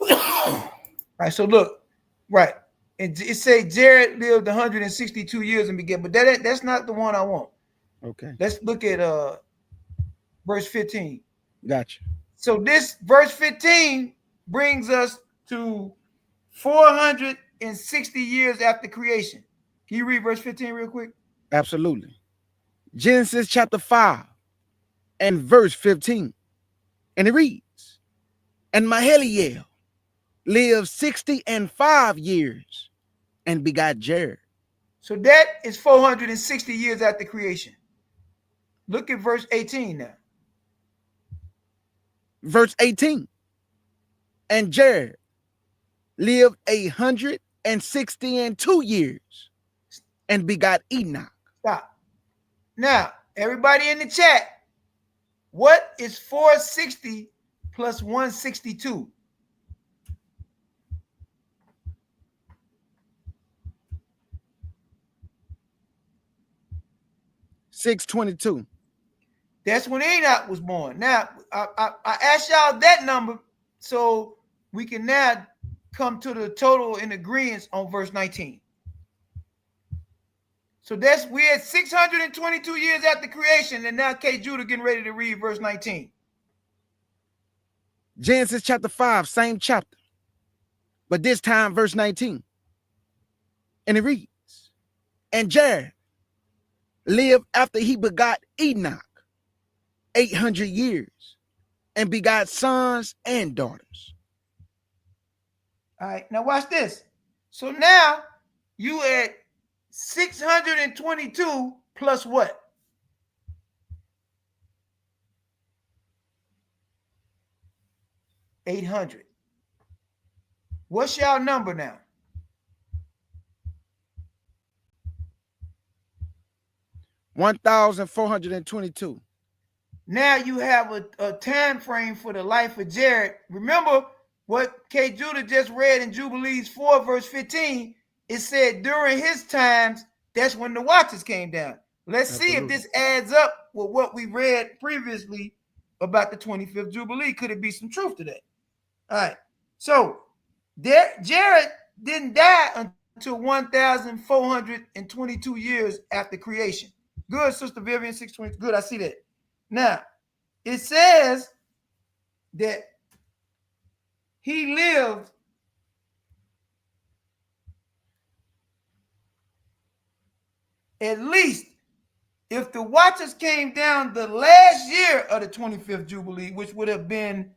Speaker 6: All right, so look, right. It say Jared lived 162 years and began, but that's not the one I want.
Speaker 4: Okay.
Speaker 6: Let's look at verse 15.
Speaker 4: Gotcha.
Speaker 6: So this verse 15 brings us to 460 years after creation. Can you read verse 15 real quick?
Speaker 4: Absolutely. Genesis chapter 5 and verse 15. And it reads, and Mahaliel lived 65 years and begot Jared.
Speaker 6: So that is 460 years after creation. Look at verse 18 now.
Speaker 4: Verse 18. And Jared lived 162 years and begot Enoch.
Speaker 6: Stop. Now, everybody in the chat, what is 460 plus 162?
Speaker 4: $622.
Speaker 6: That's when Enoch was born. Now, I asked y'all that number so we can now come to the total in agreement on verse 19. So we're at 622 years after creation, and now K. Judah getting ready to read verse 19.
Speaker 4: Genesis chapter 5, same chapter, but this time verse 19. And it reads, and Jared lived after he begot Enoch 800 years and begot sons and daughters.
Speaker 6: All right, now watch this. So now you at 622 plus what? 800. What's y'all number now?
Speaker 4: 1,422.
Speaker 6: Now you have a time frame for the life of Jared. Remember what K. Judah just read in Jubilees 4, verse 15. It said during his times, that's when the watches came down. Let's see if this adds up with what we read previously about the 25th Jubilee. Could it be some truth to that? All right. So Jared didn't die until 1,422 years after creation. Good, Sister Vivian, 620. Good, I see that. Now, it says that he lived at least, if the watches came down the last year of the 25th Jubilee, which would have been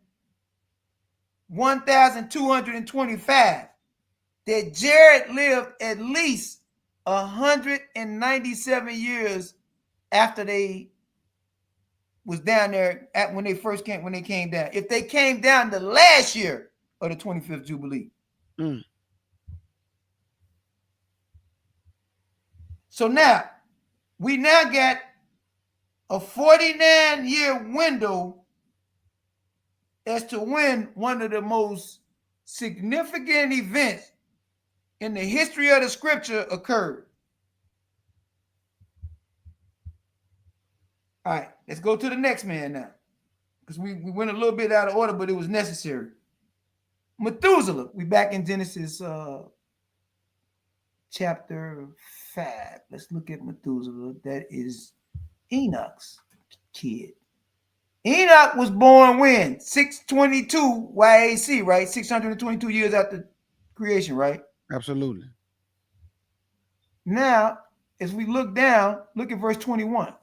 Speaker 6: 1,225, that Jared lived at least 197 years after they was down there when they came down. If they came down the last year of the 25th Jubilee. So now, we now got a 49-year window as to when one of the most significant events in the history of the scripture occurred. All right, let's go to the next man now, because we went a little bit out of order, but it was necessary. Methuselah. We back in Genesis chapter 5. Let's look at Methuselah. That is Enoch's kid. Enoch was born when? 622 YAC, right? 622 years after creation, right?
Speaker 4: Absolutely.
Speaker 6: Now, as we look down, look at verse 21.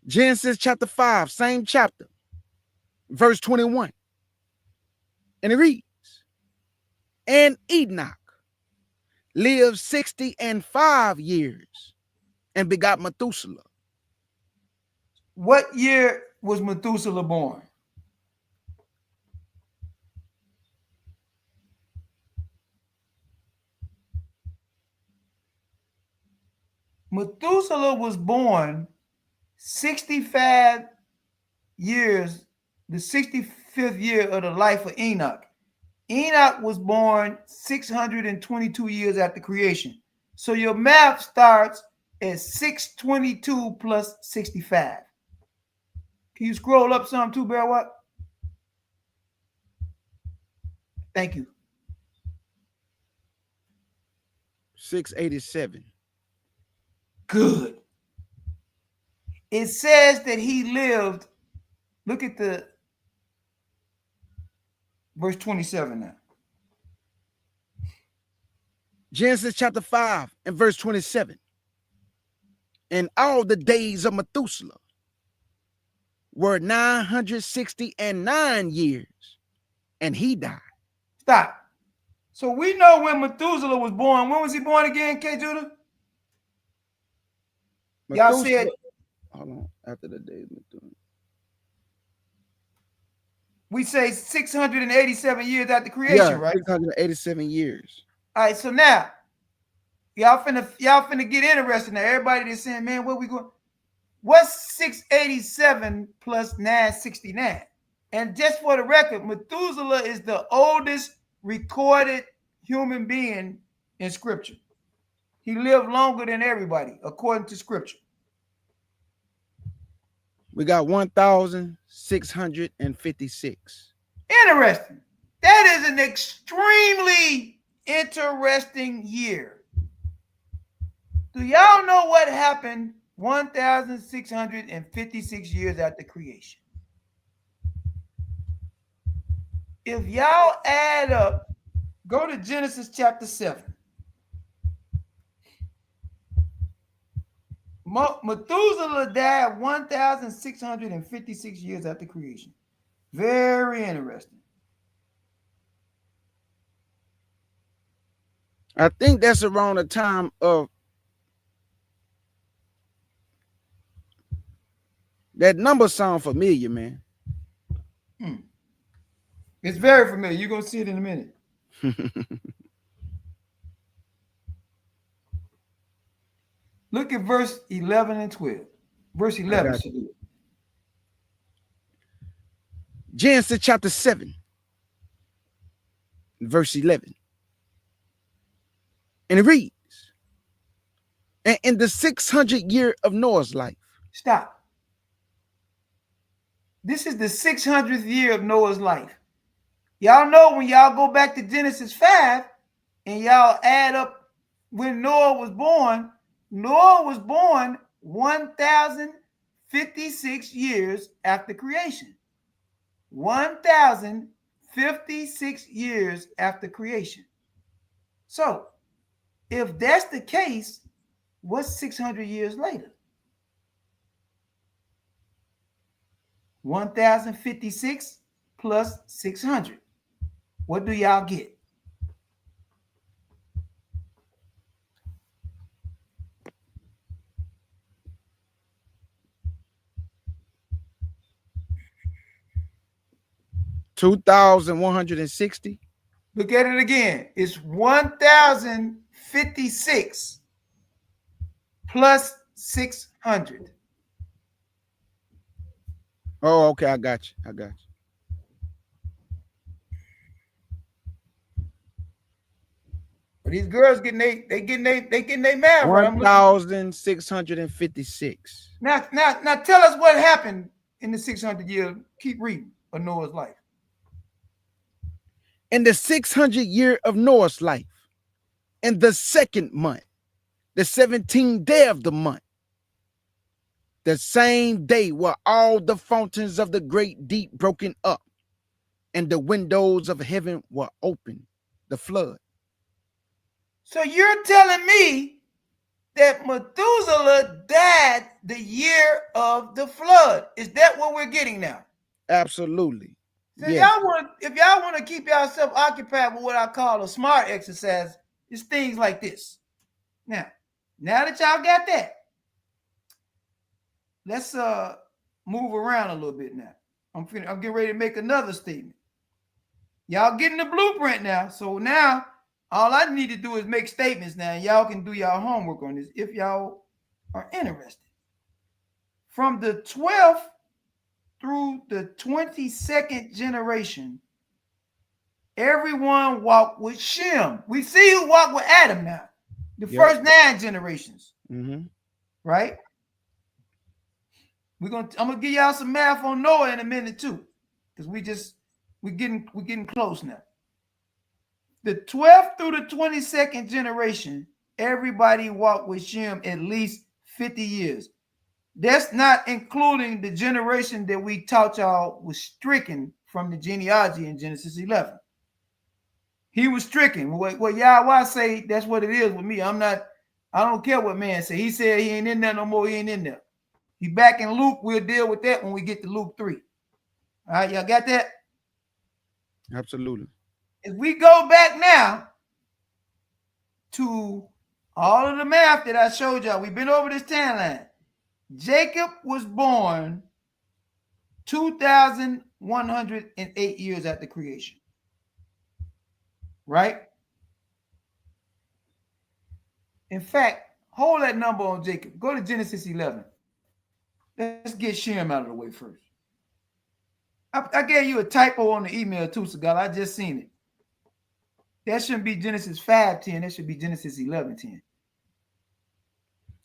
Speaker 4: Genesis chapter 5, same chapter, verse 21. And it reads, and Enoch lived 65 years and begot Methuselah.
Speaker 6: What year was Methuselah born? Methuselah was born 65 years, the 65th year of the life of Enoch. Enoch was born 622 years after creation. So your math starts at 622 plus 65. Can you scroll up some too, Bear What? Thank you.
Speaker 4: 687.
Speaker 6: Good. It says that he lived, look at the verse 27 now.
Speaker 4: Genesis chapter 5 and verse 27. And all the days of Methuselah were 969 years, and he died.
Speaker 6: Stop. So we know when Methuselah was born. When was he born again, K. Judah? Y'all said,
Speaker 4: hold on, after the days of Methuselah.
Speaker 6: We say 687 years after creation, right?
Speaker 4: 687 years.
Speaker 6: All right, so now y'all finna get interested now. Everybody that's saying, man, where we going? What's 687 plus 969? And just for the record, Methuselah is the oldest recorded human being in scripture. He lived longer than everybody, according to scripture.
Speaker 4: We got 1,656.
Speaker 6: Interesting. That is an extremely interesting year. Do y'all know what happened 1,656 years after creation? If y'all add up, go to Genesis chapter 7. Methuselah died 1,656 years after creation. Very interesting.
Speaker 4: I think that's around the time of that number sound familiar, man.
Speaker 6: It's very familiar. You're going to see it in a minute. Look at verse 11 and 12. Verse 11.
Speaker 4: Genesis chapter 7, verse 11. And it reads, and in the 600th year of Noah's life.
Speaker 6: Stop. This is the 600th year of Noah's life. Y'all know when y'all go back to Genesis 5 and y'all add up when Noah was born 1,056 years after creation. 1,056 years after creation. So, if that's the case, what's 600 years later? 1,056 plus 600. What do y'all get?
Speaker 4: $2,160.
Speaker 6: Look at it again. It's 1,056 plus 600.
Speaker 4: Oh, okay. I got you.
Speaker 6: But these girls getting they getting their math right.
Speaker 4: 1,656.
Speaker 6: Now tell us what happened in the 600 year. Keep reading of Noah's life.
Speaker 4: In the 600th year of Noah's life, in the second month, the 17th day of the month, the same day were all the fountains of the great deep broken up, and the windows of heaven were open, the flood.
Speaker 6: So you're telling me that Methuselah died the year of the flood. Is that what we're getting now?
Speaker 4: Absolutely.
Speaker 6: So yes. If y'all want to keep yourself occupied with what I call a smart exercise, it's things like this. Now that y'all got that, let's move around a little bit now. I'm getting ready to make another statement. Y'all getting the blueprint now. So now all I need to do is make statements now. Y'all can do y'all homework on this if y'all are interested. From the 12th through the 22nd generation, everyone walked with Shem. We see who walked with Adam now. The first 9 generations.
Speaker 4: Mm-hmm.
Speaker 6: Right? I'm gonna give y'all some math on Noah in a minute too. Because we're getting close now. The 12th through the 22nd generation, everybody walked with Shem at least 50 years. That's not including the generation that we taught y'all was stricken from the genealogy in Genesis 11. He was stricken. Well, Yahweh say that's what it is with me. I don't care what man say. He said he ain't in there no more. He ain't in there. He back in Luke. We'll deal with that when we get to Luke 3. All right, y'all got that?
Speaker 4: Absolutely.
Speaker 6: If we go back now to all of the math that I showed y'all, we've been over this timeline. Jacob was born 2,108 years after creation. Right? In fact, hold that number on Jacob. Go to Genesis 11. Let's get Shem out of the way first. I gave you a typo on the email too, Segal. I just seen it. That shouldn't be Genesis 5:10. That should be Genesis 11:10.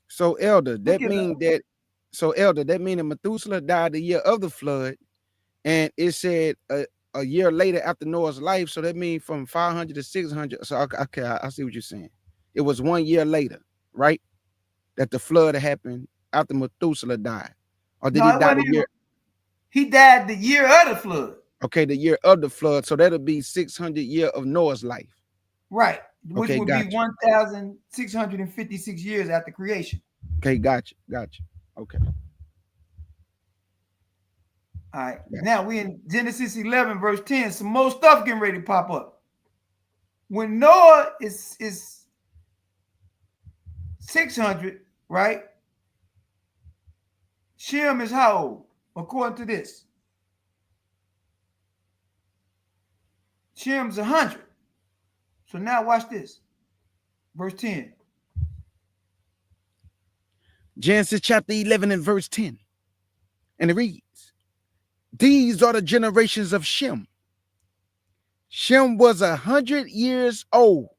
Speaker 4: So, Elder, that means that Methuselah died the year of the flood, and it said a year later after Noah's life. So that means from 500 to 600. So okay, I see what you're saying. It was 1 year later, right? that the flood happened after Methuselah died? Or did
Speaker 6: No,
Speaker 4: he
Speaker 6: it
Speaker 4: die
Speaker 6: wasn't
Speaker 4: the year?
Speaker 6: even. He died the year of the flood.
Speaker 4: Okay, the year of the flood. So that'll be 600 years of Noah's life.
Speaker 6: Right. Which
Speaker 4: Okay,
Speaker 6: would be
Speaker 4: gotcha.
Speaker 6: 1,656 years after creation.
Speaker 4: Okay, gotcha. Okay.
Speaker 6: All right.
Speaker 4: Gotcha.
Speaker 6: Now we in Genesis 11, verse 10. Some more stuff getting ready to pop up. When Noah is 600, right? Shem is how old, according to this? Shem's 100. So now watch this. Verse 10.
Speaker 4: Genesis chapter 11 and verse 10. And it reads, these are the generations of Shem. Shem was 100 years old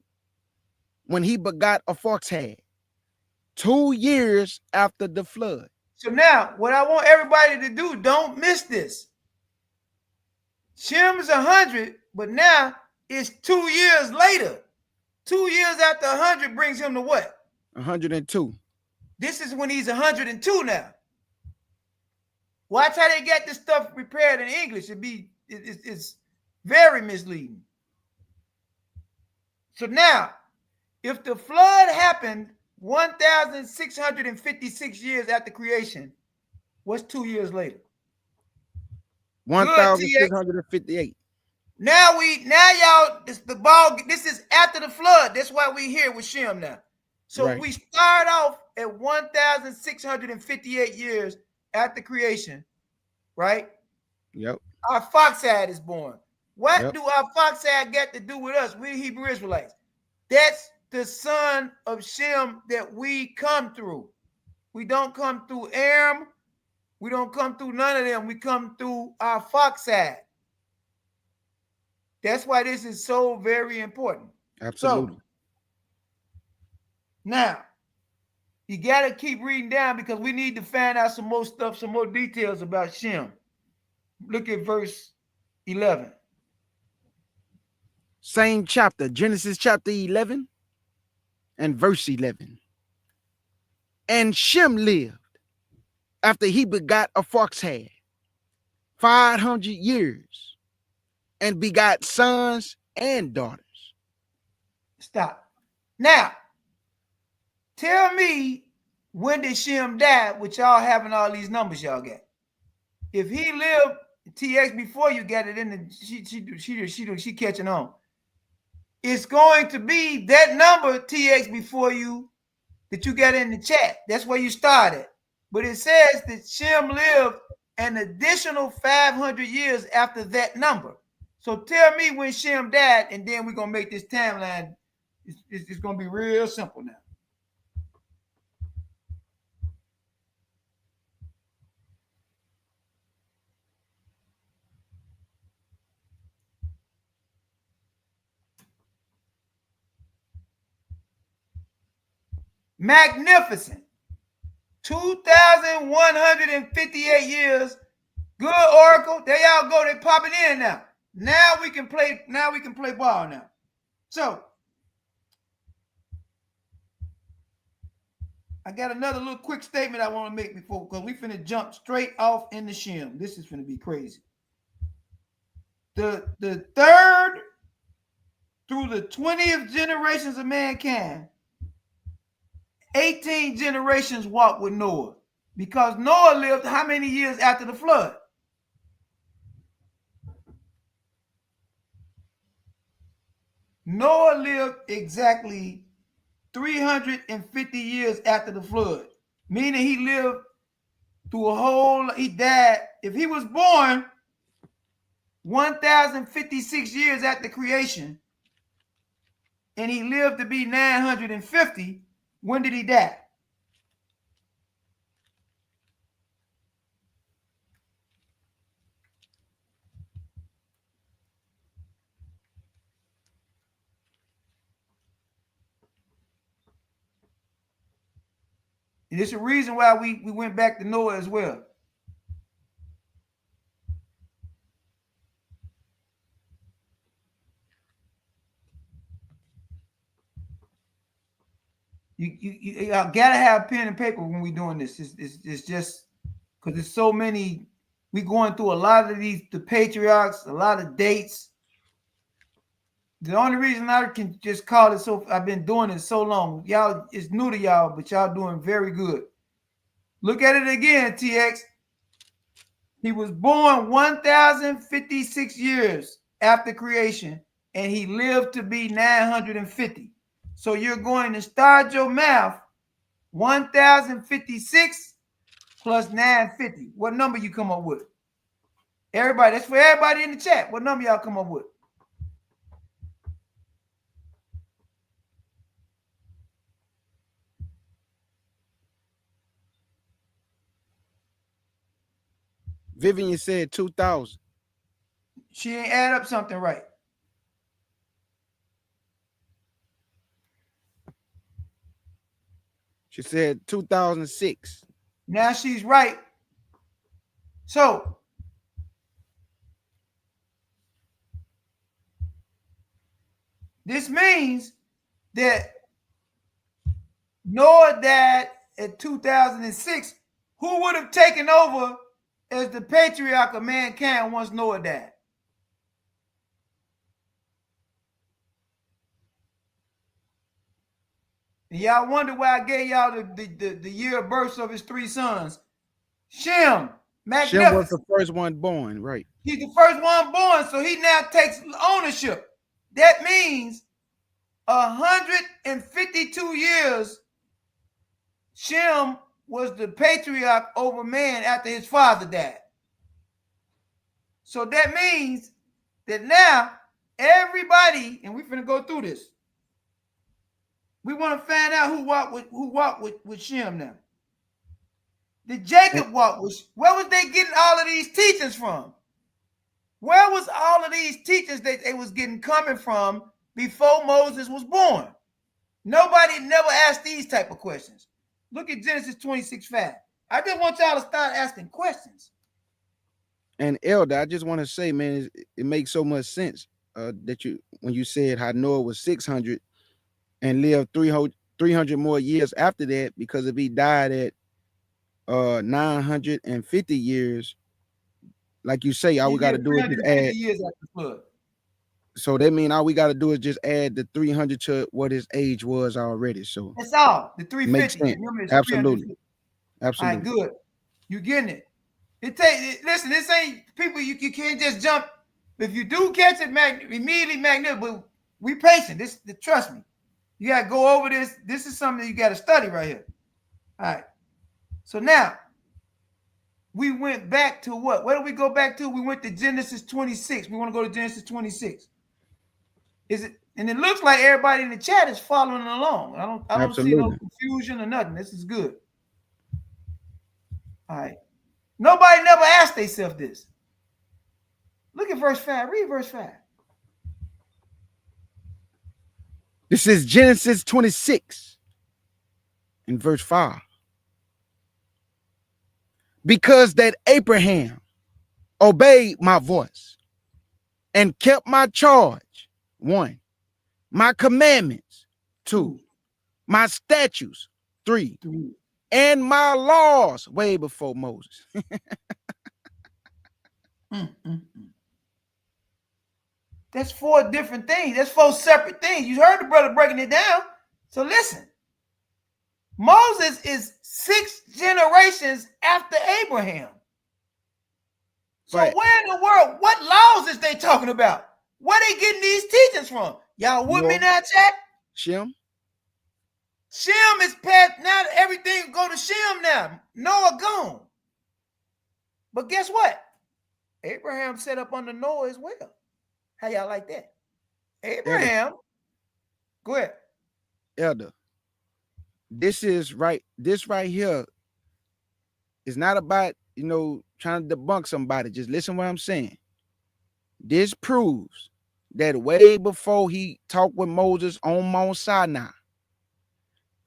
Speaker 4: when he begot a foxhead, 2 years after the flood.
Speaker 6: So now, what I want everybody to do, don't miss this. Shem's 100, but now it's 2 years later. 2 years after 100 brings him to what?
Speaker 4: 102.
Speaker 6: This is when he's 102 now. Watch how they get this stuff prepared in English. It's very misleading. So now, if the flood happened 1,656 years after creation, what's 2 years later?
Speaker 4: 1,658.
Speaker 6: Now y'all, this is after the flood. That's why we here with Shem now. So
Speaker 4: Right.
Speaker 6: we start off at 1,658 years after creation, right?
Speaker 4: Yep.
Speaker 6: Our foxhead is born. What
Speaker 4: Yep.
Speaker 6: do our foxhead get to do with us? We Hebrew Israelites. That's the son of Shem that we come through. We don't come through Aram. We don't come through none of them. We come through our foxhead. That's why this is so very important.
Speaker 4: Absolutely.
Speaker 6: So, now, you got to keep reading down because we need to find out some more stuff, some more details about Shem. Look at verse 11.
Speaker 4: Same chapter, Genesis chapter 11 and verse 11. And Shem lived after he begot a foxhead 500 years and begot sons and daughters.
Speaker 6: Stop. Now, tell me when did Shem die with y'all having all these numbers y'all got? If he lived TX before you got it in the she catching on. It's going to be that number TX before you that you got in the chat. That's where you started. But it says that Shem lived an additional 500 years after that number. So tell me when Shem died, and then we're going to make this timeline. It's going to be real simple now. Magnificent. 2,158 years. Good, Oracle. There y'all go. They popping in now. Now we can play ball now. So I got another little quick statement I want to make before, because we finna jump straight off in the Shem. This is finna be crazy. The third through the 20th generations of mankind, 18 generations walked with Noah, because Noah lived how many years after the flood? Noah lived exactly 350 years after the flood, meaning he lived through he died. If he was born 1,056 years after creation, and he lived to be 950, when did he die? And it's a reason why we went back to Noah as well. You gotta have pen and paper when we doing this. It's just because there's so many. We going through a lot of the patriarchs, a lot of dates. The only reason I can just call it so, I've been doing it so long. Y'all, it's new to y'all, but y'all doing very good. Look at it again, TX. He was born 1,056 years after creation, and he lived to be 950. So you're going to start your math 1,056 plus 950. What number you come up with? Everybody, that's for everybody in the chat. What number y'all come up with?
Speaker 4: Vivian said 2,000.
Speaker 6: She ain't add up something right.
Speaker 4: She said 2006.
Speaker 6: Now she's right. So this means that Noah died in 2006. Who would have taken over as the patriarch of mankind once Noah died? And y'all wonder why I gave y'all the year of birth of his three sons. Shem, magnificent.
Speaker 4: Shem was the first one born, right?
Speaker 6: He's the first one born, so he now takes ownership. That means 152 years Shem was the patriarch over man after his father died. So that means that now everybody, and we're going to go through this. We want to find out who walked with Shem now. Did Jacob walk with? Where was they getting all of these teachings from? Where was all of these teachings that they was getting coming from before Moses was born? Nobody never asked these type of questions. Look at Genesis 26:5. I just want y'all to start asking questions.
Speaker 4: And Elder, I just want to say, man, it makes so much sense that when you said how Noah was 600 and lived 300 more years after that, because if he died at 950 years, like you say, all we got to do is just add
Speaker 6: years after the flood.
Speaker 4: So that means all we got to do is just add the 300 to what his age was already. So
Speaker 6: that's all. The 350.
Speaker 4: Makes sense. Absolutely. Absolutely.
Speaker 6: All right, good. You getting it? Listen, this ain't people. You can't just jump. If you do catch it, immediately magnificent. But we patient. Trust me. You got to go over this. This is something that you got to study right here. All right. So now we went back to what? Where did we go back to? We went to Genesis 26. We want to go to Genesis 26. Is it? And it looks like everybody in the chat is following along. I don't see no confusion or nothing. This is good. All right. Nobody never asked themselves this. Look at verse 5. Read verse 5.
Speaker 4: This is Genesis 26 in verse 5. Because that Abraham obeyed my voice and kept my charge, 1, my commandments, 2, my statutes, 3, and my laws, way before Moses.
Speaker 6: That's 4 different things. That's 4 separate things. You heard the brother breaking it down. So listen. Moses is 6 generations after Abraham. So
Speaker 4: Right.
Speaker 6: where in the world, what laws is they talking about? Where they getting these teachings from? Y'all with me now, chat?
Speaker 4: Shem?
Speaker 6: Shem is past, now everything go to Shem now. Noah gone. But guess what? Abraham set up under Noah as well. How y'all like that? Abraham. Go ahead.
Speaker 4: Elder. This right here is not about, trying to debunk somebody. Just listen what I'm saying. This proves that way before he talked with Moses on Mount Sinai,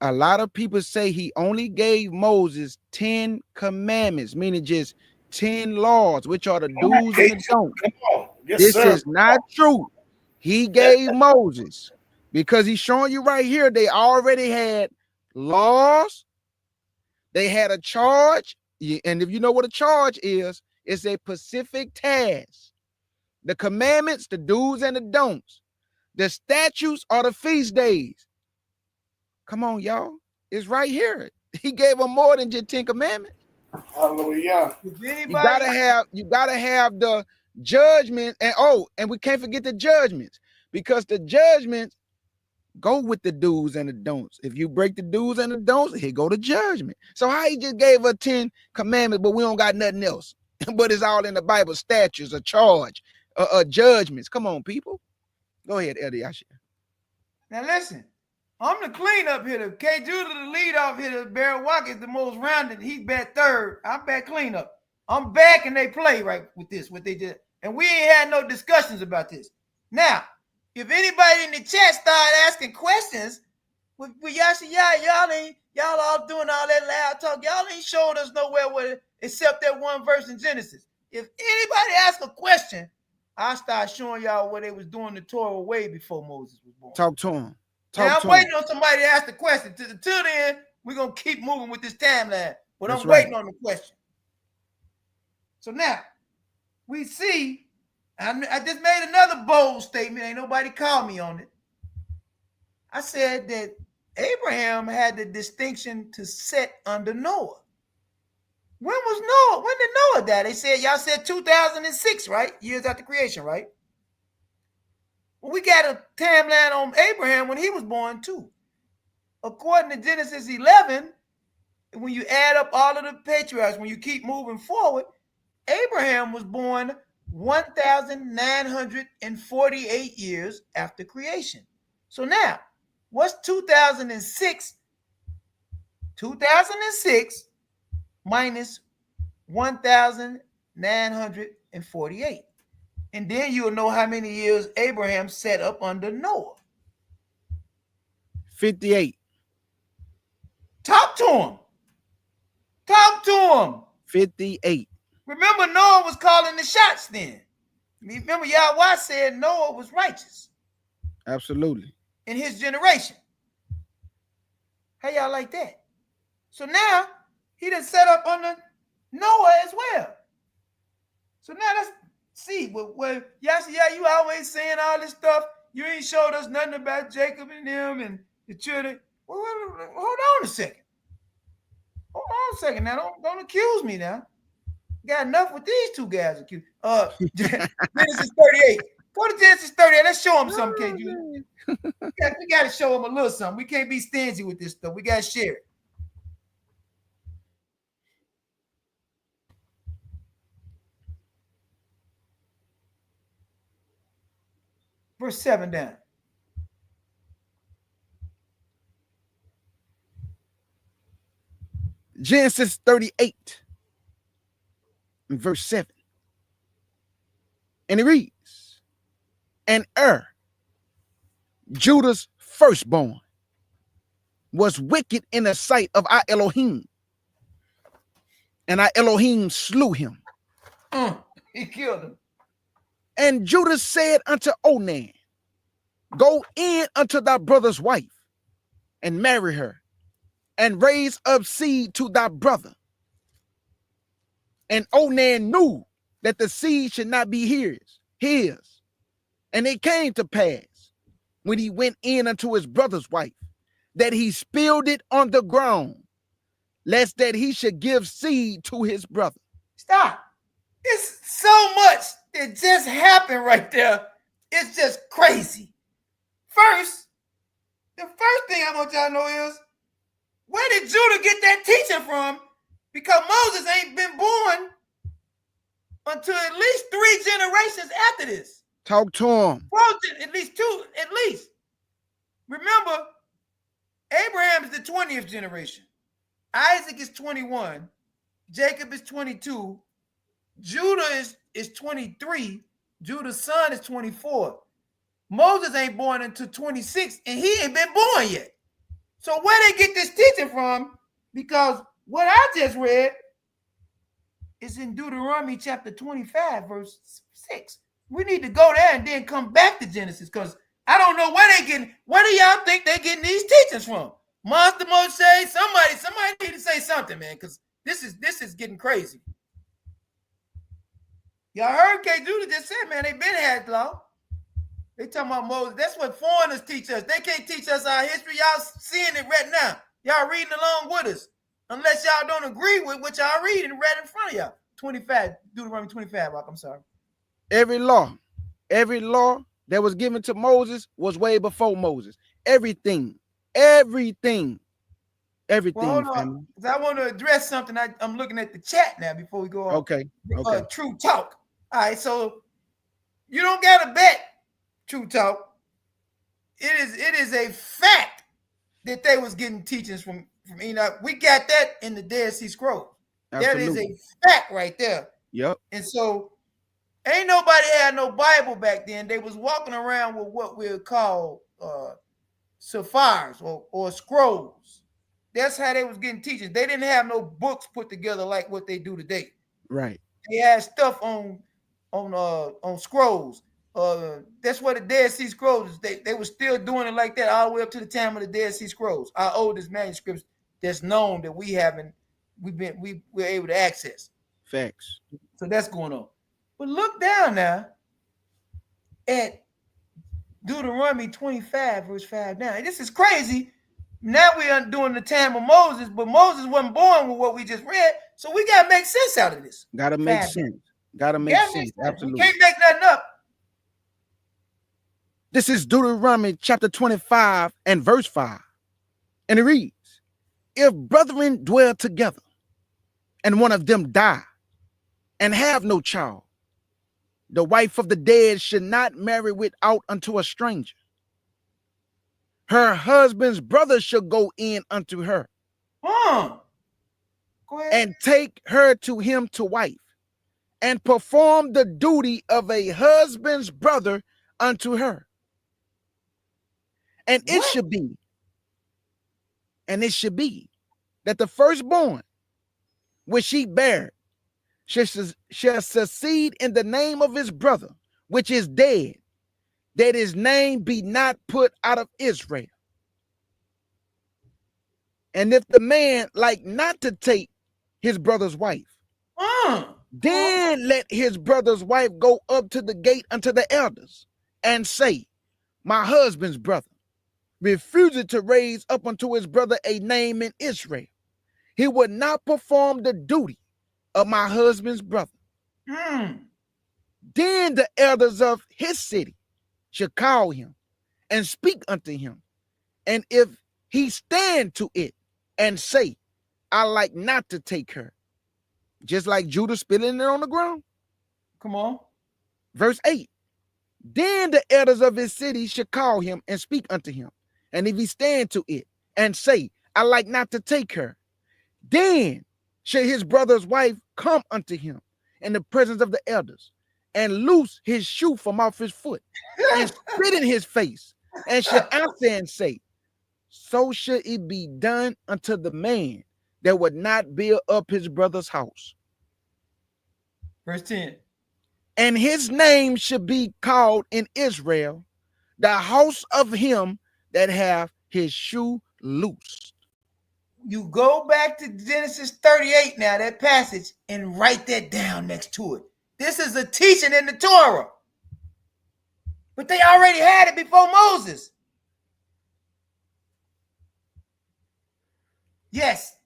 Speaker 4: a lot of people say he only gave Moses 10 commandments, meaning just 10 laws, which are the do's and the don'ts. This is not true. He gave Moses, because he's showing you right here, they already had laws. They had a charge. And if you know what a charge is, it's a specific task. The commandments, the do's and the don'ts, the statutes or the feast days. Come on, y'all. It's right here. He gave them more than just 10 commandments.
Speaker 5: Hallelujah.
Speaker 4: You gotta have the judgment, and we can't forget the judgments, because the judgments go with the do's and the don'ts. If you break the do's and the don'ts, here go the judgment. So how he just gave us 10 commandments, but we don't got nothing else? But it's all in the Bible: statutes, a charge, judgments. Come on, people. Go ahead, Eddie.
Speaker 6: Now listen, I'm the cleanup hitter. K. Judah, the lead off hitter. Barry Walker is the most rounded. He's bat third. I'm bat cleanup. I'm back and they play right with this, what they did. And we ain't had no discussions about this. Now, if anybody in the chat start asking questions, with y'all all doing all that loud talk. Y'all ain't showed us nowhere with it except that one verse in Genesis. If anybody asks a question, I'll start showing y'all what they was doing the Torah way before Moses was born.
Speaker 4: Talk to him.
Speaker 6: I'm waiting on somebody to ask the question. Till then, we're going to keep moving with this timeline. But
Speaker 4: That's
Speaker 6: I'm waiting on the question. So now, we see, I just made another bold statement. Ain't nobody called me on it. I said that Abraham had the distinction to set under Noah. When was Noah? When did Noah die? They said, y'all said 2006, right? Years after creation, right? Well, we got a timeline on Abraham when he was born too. According to Genesis 11, when you add up all of the patriarchs, when you keep moving forward, Abraham was born 1,948 years after creation. So now, what's 2006? 2006 minus 1,948. And then you'll know how many years Abraham set up under Noah.
Speaker 4: 58.
Speaker 6: Talk to him. Talk to him.
Speaker 4: 58.
Speaker 6: Remember, Noah was calling the shots then. Remember, Yahweh said Noah was righteous.
Speaker 4: Absolutely.
Speaker 6: In his generation. How y'all like that? So now, he done set up under Noah as well. So now let's see. Well, Yasha, you always saying all this stuff. You ain't showed us nothing about Jacob and them and the children. Well, hold on a second. Hold on a second now. Don't accuse me now. Got enough with these two guys accused. Genesis 38. Go to Genesis 38. Let's show them something, KG. We got to show them a little something. We can't be stingy with this stuff. We got to share it. Verse 7 down.
Speaker 4: Genesis 38 and verse 7. And it reads, and Judah's firstborn, was wicked in the sight of our Elohim, and our Elohim slew him.
Speaker 6: He killed him.
Speaker 4: And Judah said unto Onan, go in unto thy brother's wife, and marry her, and raise up seed to thy brother. And Onan knew that the seed should not be his. And it came to pass, when he went in unto his brother's wife, that he spilled it on the ground, lest that he should give seed to his brother.
Speaker 6: Stop. It's so much that just happened right there. It's just crazy. First, the first thing I want y'all to know is, where did Judah get that teaching from? Because Moses ain't been born until at least 3 generations after this.
Speaker 4: Talk to him.
Speaker 6: At least 2, at least. Remember, Abraham is the 20th generation. Isaac is 21. Jacob is 22. Judah is 23. Judah's son is 24. Moses ain't born until 26, and he ain't been born yet. So where they get this teaching from? Because what I just read is in Deuteronomy chapter 25, verse 6. We need to go there and then come back to Genesis, because I don't know where do y'all think they're getting these teachings from? Monster Moshe, somebody need to say something, man, because this is getting crazy. Y'all heard K. Judah just said, man, they been had law. They talking about Moses. That's what foreigners teach us. They can't teach us our history. Y'all seeing it right now. Y'all reading along with us. Unless y'all don't agree with what y'all reading right in front of y'all. 25, Deuteronomy 25, I'm sorry.
Speaker 4: Every law that was given to Moses was way before Moses. Everything.
Speaker 6: Well, hold on,
Speaker 4: family.
Speaker 6: because I want to address something. I'm looking at the chat now before we go on.
Speaker 4: Okay.
Speaker 6: True Talk. All right, so you don't got to bet, True Talk. It is a fact that they was getting teachings from Enoch. We got that in the Dead Sea Scrolls. Absolutely. That is a fact right there.
Speaker 4: Yep.
Speaker 6: And so ain't nobody had no Bible back then. They was walking around with what we'll call sapphires or scrolls. That's how they was getting teachings. They didn't have no books put together like what they do today.
Speaker 4: Right.
Speaker 6: They had stuff on scrolls. That's what the Dead Sea Scrolls is. They were still doing it like that all the way up to the time of the Dead Sea Scrolls, our oldest manuscripts that's known that we were able to access.
Speaker 4: Facts.
Speaker 6: So that's going on. But look down now at Deuteronomy 25, verse 5 now. And this is crazy. Now we are doing the time of Moses, but Moses wasn't born with what we just read. So we got to make sense out of this.
Speaker 4: Got to make sense. Absolutely.
Speaker 6: We can't make nothing up.
Speaker 4: This is Deuteronomy chapter 25 and verse 5. And it reads, if brethren dwell together and one of them die and have no child, the wife of the dead should not marry without unto a stranger. Her husband's brother shall go in unto her
Speaker 6: Go ahead.
Speaker 4: and take her to him to wife and perform the duty of a husband's brother unto her. And it should be that the firstborn which she bare shall succeed in the name of his brother, which is dead, that his name be not put out of Israel. And if the man like not to take his brother's wife, then let his brother's wife go up to the gate unto the elders and say, my husband's brother refused to raise up unto his brother a name in Israel. He would not perform the duty of my husband's brother. Then the elders of his city shall call him and speak unto him. And if he stand to it and say, I like not to take her, just like Judah spilling it on the ground.
Speaker 6: Come on.
Speaker 4: Verse 8. Then the elders of his city shall call him and speak unto him. And if he stand to it and say, I like not to take her, then shall his brother's wife come unto him in the presence of the elders and loose his shoe from off his foot and spit in his face and shall answer and say, so should it be done unto the man that would not build up his brother's house.
Speaker 6: Verse 10.
Speaker 4: And his name should be called in Israel, the house of him that have his shoe loose.
Speaker 6: You go back to Genesis 38 now, that passage, and write that down next to it. This is a teaching in the Torah. But they already had it before Moses. Yes,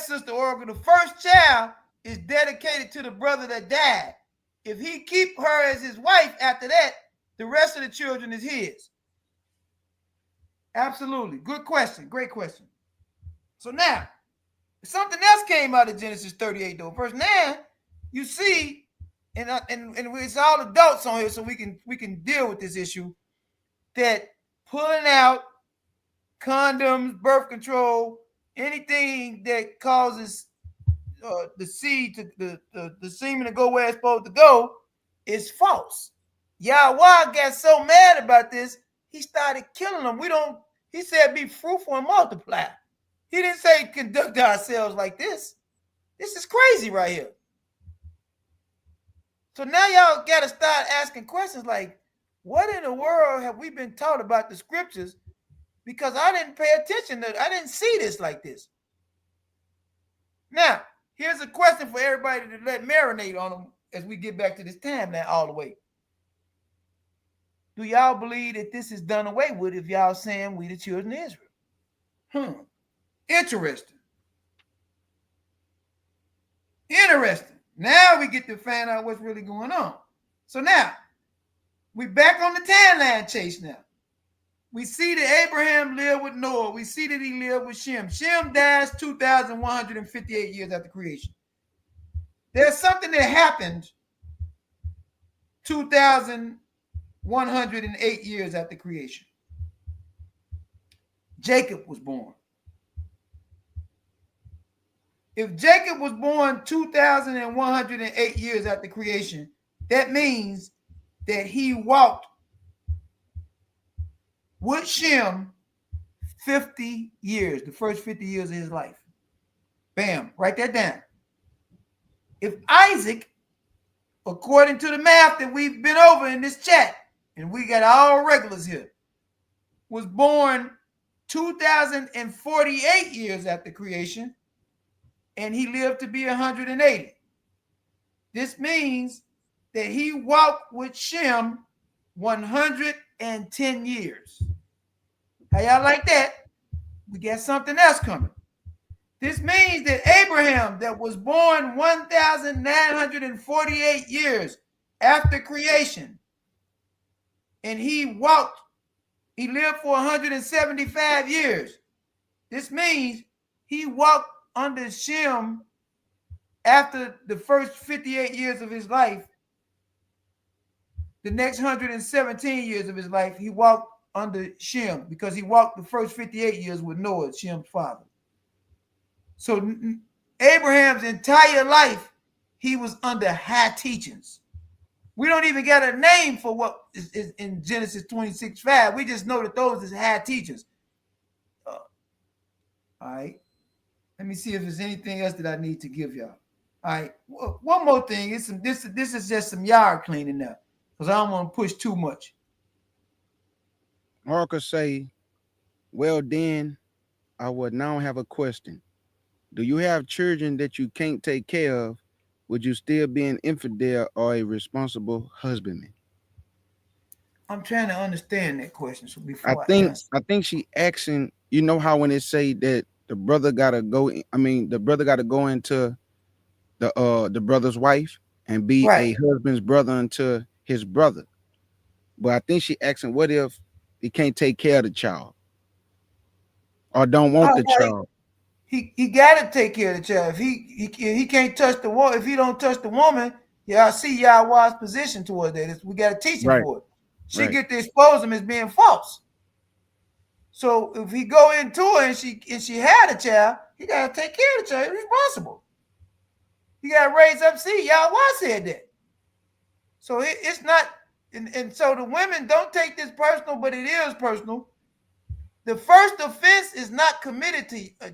Speaker 6: Sister Oracle, the first child is dedicated to the brother that died. If he keep her as his wife after that, the rest of the children is his. Absolutely. Good question. Great question. So now, something else came out of Genesis 38, though. Verse 9, you see, and it's all adults on here, so we can deal with this issue, that pulling out condoms, birth control, anything that causes the seed to the semen to go where it's supposed to go is false. Yahweh got so mad about this, he started killing them. He said, be fruitful and multiply. He didn't say conduct ourselves like this. This is crazy right here. So now y'all got to start asking questions like, what in the world have we been taught about the scriptures because I didn't pay attention to it. I didn't see this like this. Now, here's a question for everybody to let marinate on them as we get back to this timeline all the way. Do y'all believe that this is done away with if y'all saying we the children of Israel? Interesting. Interesting. Now we get to find out what's really going on. So now, we back on the timeline chase now. We see that Abraham lived with Noah. We see that he lived with Shem. Shem dies 2,158 years after creation. There's something that happened 2,108 years after creation. Jacob was born. If Jacob was born 2,108 years after creation, that means that he walked with Shem 50 years, the first 50 years of his life. Bam, write that down. If Isaac, according to the math that we've been over in this chat, and we got all regulars here, was born 2,048 years after creation, and he lived to be 180. This means that he walked with Shem 110 years. How y'all like that? We got something else coming. This means that Abraham, that was born 1,948 years after creation, and he lived for 175 years. This means he walked under Shem after the first 58 years of his life. The next 117 years of his life, he walked under Shem because he walked the first 58 years with Noah, Shem's father. So Abraham's entire life, he was under high teachings. We don't even get a name for what is in Genesis 26:5. We just know that those is high teachers. All right. Let me see if there's anything else that I need to give y'all. All right. One more thing. This is just some yard cleaning now because I don't want to push too much.
Speaker 4: Marcus say, well, then I would now have a question. Do you have children that you can't take care of? Would you still be an infidel or a responsible husbandman?
Speaker 6: I'm trying to understand that question. So before
Speaker 4: I think she asking, you know how when they say that the brother gotta go, the brother gotta go into the brother's wife and be a husband's brother unto his brother. But I think she asking, what if he can't take care of the child or don't want the child?
Speaker 6: He got to take care of the child. If he can't touch the woman, if he don't touch the woman, I see Yahweh's position towards that. We got to teach him for it. She get to expose him as being false. So if he go into her and she had a child, he got to take care of the child. He's responsible. He got to raise up seed. Yahweh said that. So it's not, and so the women don't take this personal, but it is personal. The first offense is not committed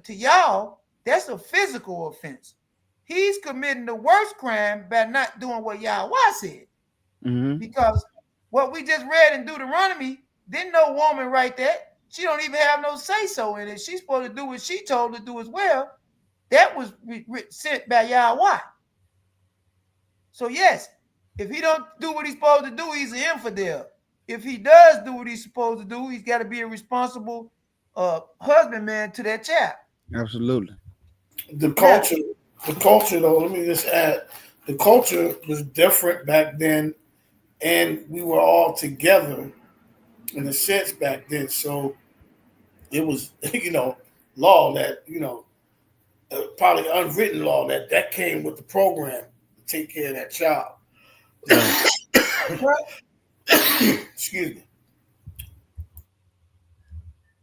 Speaker 6: to y'all. That's a physical offense. He's committing the worst crime by not doing what Yahweh said. Mm-hmm. Because what we just read in Deuteronomy, didn't no woman write that. She don't even have no say-so in it. She's supposed to do what she told to do as well. That was sent by Yahweh. So yes, if he don't do what he's supposed to do, he's an infidel. If he does do what he's supposed to do, he's got to be a responsible husbandman to that child.
Speaker 4: Absolutely.
Speaker 5: The culture though, let me just add, the culture was different back then, and we were all together in a sense back then. So it was, law that, probably unwritten law that came with the program to take care of that child. Excuse me.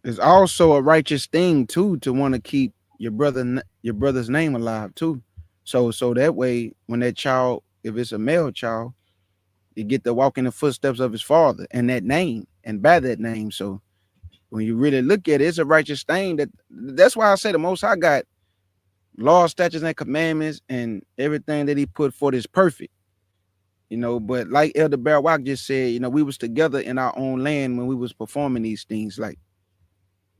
Speaker 4: It's also a righteous thing too to want to keep your brother's name alive too. So that way, when that child, if it's a male child, you get to walk in the footsteps of his father and that name and by that name. So when you really look at it, it's a righteous thing. That's why I say the Most High got law, statutes, and commandments, and everything that he put forth is perfect. But like Elder Barawak just said, we was together in our own land when we was performing these things. Like,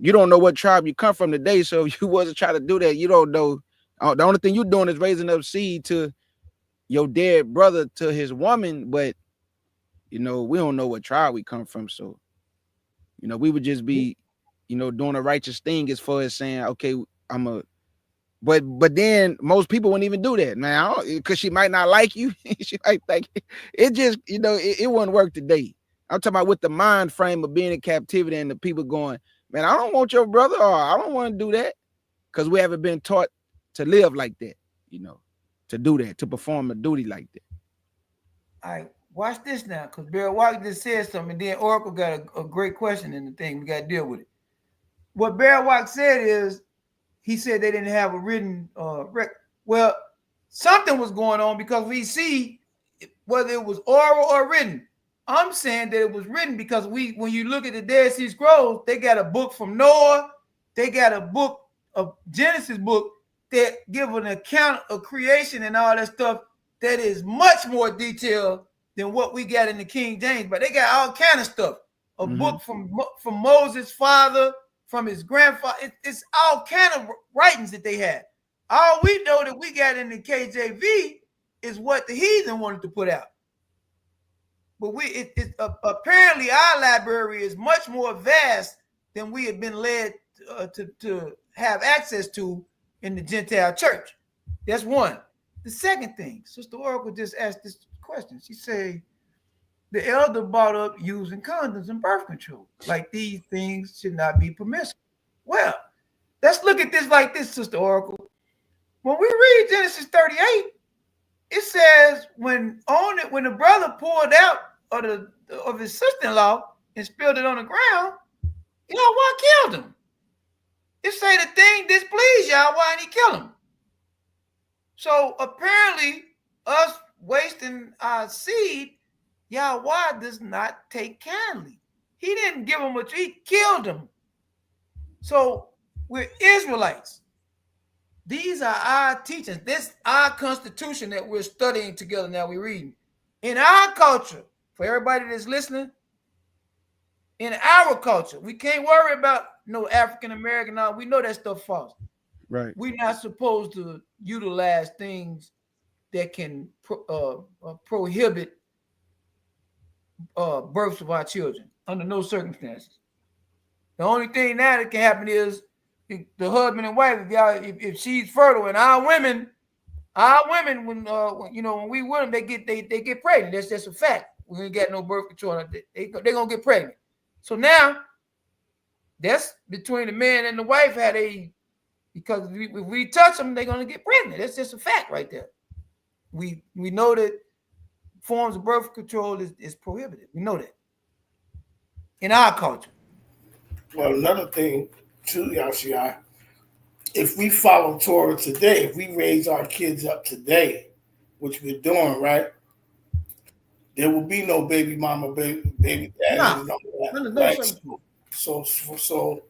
Speaker 4: you don't know what tribe you come from today. So if you wasn't trying to do that, you don't know. The only thing you're doing is raising up seed to your dead brother, to his woman. But, we don't know what tribe we come from. So, we would just be, doing a righteous thing as far as saying, okay, but then most people wouldn't even do that, man, because she might not like you. She might think it just, it wouldn't work today. I'm talking about with the mind frame of being in captivity and the people going, man, I don't want your brother, or I don't want to do that, because we haven't been taught to live like that, to do that, to perform a duty like that.
Speaker 6: All right, watch this now, because Barry White just said something, and then Oracle got a great question in the thing. We got to deal with it. What Barry White said is, he said they didn't have a written record. Well, something was going on, because we see whether it was oral or written. I'm saying that it was written because when you look at the Dead Sea Scrolls, they got a book from Noah, they got a book of Genesis book that give an account of creation and all that stuff that is much more detailed than what we got in the King James. But they got all kind of stuff. A book from Moses' father, from his grandfather. It's all kind of writings that they had. All we know that we got in the KJV is what the heathen wanted to put out. But apparently our library is much more vast than we have been led to have access to in the Gentile church. That's one. The second thing, Sister Oracle just asked this question. She said, the elder brought up using condoms and birth control. Like these things should not be permissible. Well, let's look at this like this, Sister Oracle. When we read Genesis 38, it says when the brother poured out of his sister-in-law and spilled it on the ground, Yahweh killed him. It say the thing displeased Yahweh and he killed him. So apparently, us wasting our seed, Yahweh does not take kindly. He didn't give him he killed him. So we're Israelites. These are our teachings. This our constitution that we're studying together now. We're reading. In our culture, for everybody that's listening, in our culture, we can't worry about no African American. We know that stuff false.
Speaker 4: Right.
Speaker 6: We're not supposed to utilize things that can prohibit births of our children under no circumstances. The only thing now that can happen is the husband and wife, if she's fertile, and our women, when we with them, they get pregnant. That's just a fact. We ain't got no birth control. They're gonna get pregnant. So now that's between the man and the wife. Because if we touch them, they're gonna get pregnant. That's just a fact right there. We know that forms of birth control is prohibited. We know that in our culture.
Speaker 5: Well, another thing too, Yashai, if we follow Torah today, if we raise our kids up today, which we're doing, right, there will be no baby mama, baby daddy.
Speaker 6: No,
Speaker 5: right? So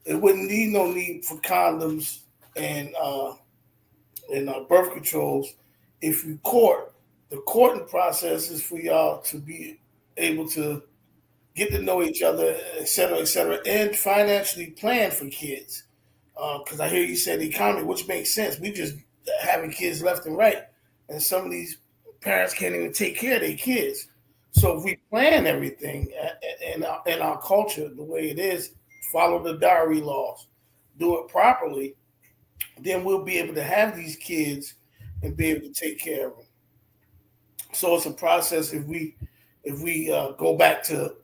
Speaker 5: it wouldn't need no need for condoms and birth controls if you court. The courting process is for y'all to be able to get to know each other, et cetera, and financially plan for kids. Because I hear you say the economy, which makes sense. We just having kids left and right. And some of these parents can't even take care of their kids. So if we plan everything in our culture the way it is, follow the dowry laws, do it properly, then we'll be able to have these kids and be able to take care of them. So it's a process. If we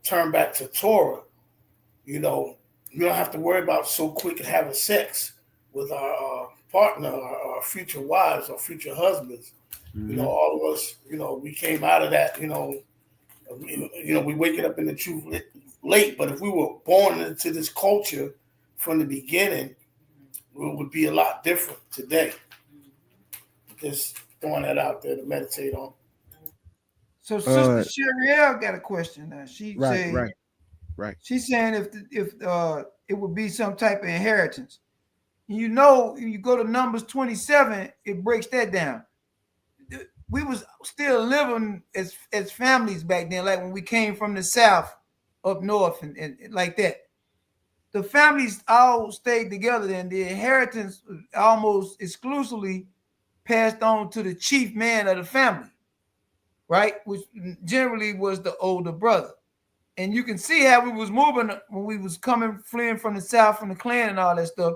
Speaker 5: turn back to Torah, we don't have to worry about so quick having sex with our partner, our future wives, our future husbands. Mm-hmm. All of us, we came out of that. We waking up in the truth late. But if we were born into this culture from the beginning, it would be a lot different today. Just throwing that out there to meditate on.
Speaker 6: So Sister Sheriel got a question now.
Speaker 4: Right.
Speaker 6: She's saying if it would be some type of inheritance. You go to Numbers 27, it breaks that down. We was still living as families back then, like when we came from the south up north and like that. the families all stayed together, and the inheritance almost exclusively passed on to the chief man of the family, right? Which generally was the older brother. And you can see how we was moving when we was fleeing from the south, from the clan and all that stuff.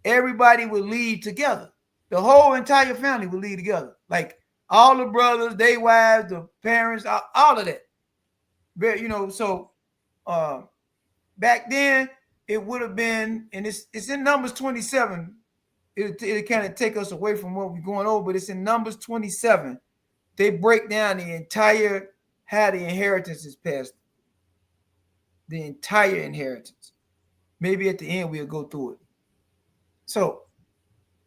Speaker 6: Everybody would lead together. The whole entire family would lead together. Like all the brothers, their wives, the parents, all of that. So back then it would have been, and it's in Numbers 27. It kind of take us away from what we're going over, but it's in Numbers 27. They break down the entire how the inheritance is passed. The entire inheritance. Maybe at the end we'll go through it. So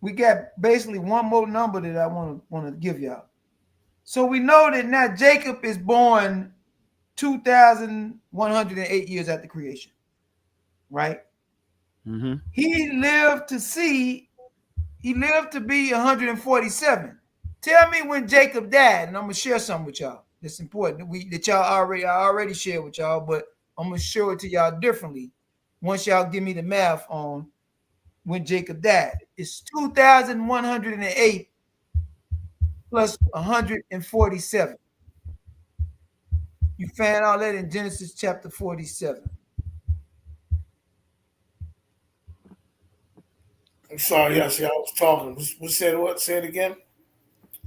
Speaker 6: we got basically one more number that I want to give y'all. So we know that now Jacob is born 2,108 years after creation, right?
Speaker 4: Mm-hmm.
Speaker 6: He lived to be 147. Tell me when Jacob died, and I'm gonna share something with y'all. That's important. I already shared with y'all, but I'm gonna show it to y'all differently once y'all give me the math on when Jacob died. It's 2,108 plus 147. You find all that in Genesis chapter 47.
Speaker 5: I'm sorry, I was talking. Say it again.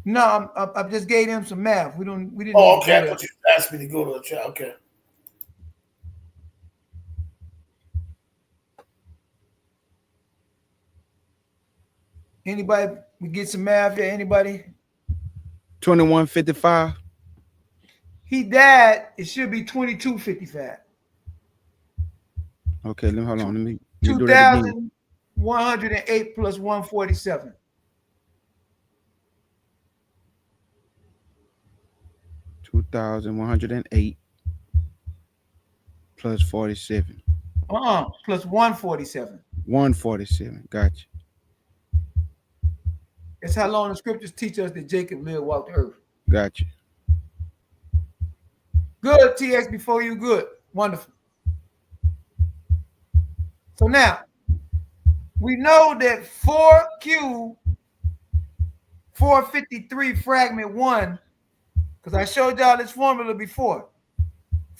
Speaker 6: No, I just gave him some math. We didn't.
Speaker 5: Oh, okay. I thought you asked me to go to the chat. Okay.
Speaker 6: Anybody? We get some math here. Anybody?
Speaker 4: 2155.
Speaker 6: He died. It should be 2255.
Speaker 4: Okay, hold on. Let me do that again.
Speaker 6: 2,108 plus 147.
Speaker 4: 2,108 plus 47.
Speaker 6: Plus 147.
Speaker 4: 147. Gotcha.
Speaker 6: That's how long the scriptures teach us that Jacob lived, walked the earth.
Speaker 4: Gotcha.
Speaker 6: Good, TX, before you. Good. Wonderful. So now, we know that 4Q 453 fragment 1, because I showed y'all this formula before.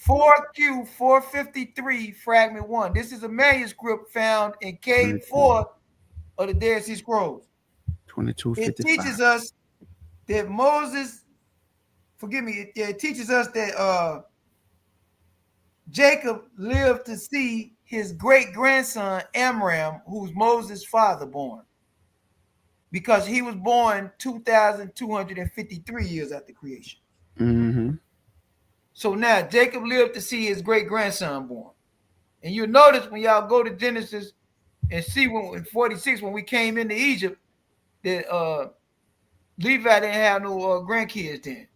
Speaker 6: 4Q 453 fragment 1. This is a manuscript found in cave 4 of the Dead Sea Scrolls.
Speaker 4: 2255.
Speaker 6: It teaches us that Moses, it teaches us that Jacob lived to see his great-grandson Amram, who's Moses' father, born. Because he was born 2,253 years after creation.
Speaker 4: Mm-hmm.
Speaker 6: So now Jacob lived to see his great-grandson born. And you'll notice when y'all go to Genesis and see when in 46, when we came into Egypt, that Levi didn't have no grandkids then.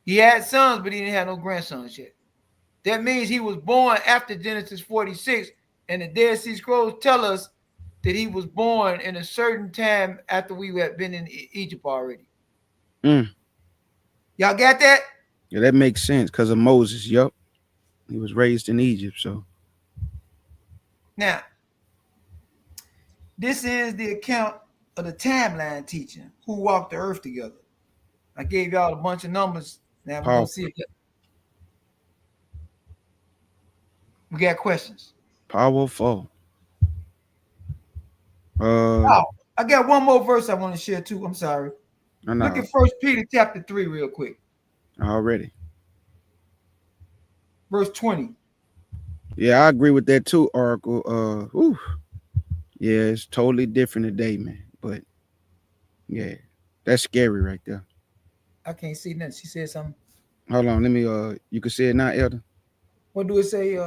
Speaker 6: He had sons, but he didn't have no grandsons yet. That means he was born after Genesis 46, and the Dead Sea Scrolls tell us that he was born in a certain time after we had been in Egypt already. Y'all got that?
Speaker 4: Yeah, that makes sense because of Moses. Yup. He was raised in Egypt, so.
Speaker 6: Now, this is the account of the timeline teaching, who walked the earth together. I gave y'all a bunch of numbers. Now we're going to see it. We got questions.
Speaker 4: Powerful.
Speaker 6: I got one more verse I want to share too. I'm sorry. Look at 1 Peter chapter 3 real quick.
Speaker 4: Already.
Speaker 6: Verse 20.
Speaker 4: Yeah, I agree with that too, Oracle. Yeah, it's totally different today, man. But yeah, that's scary right there.
Speaker 6: I can't see nothing. She said something.
Speaker 4: Hold on, let me you can see it now, Elder.
Speaker 6: What do it say?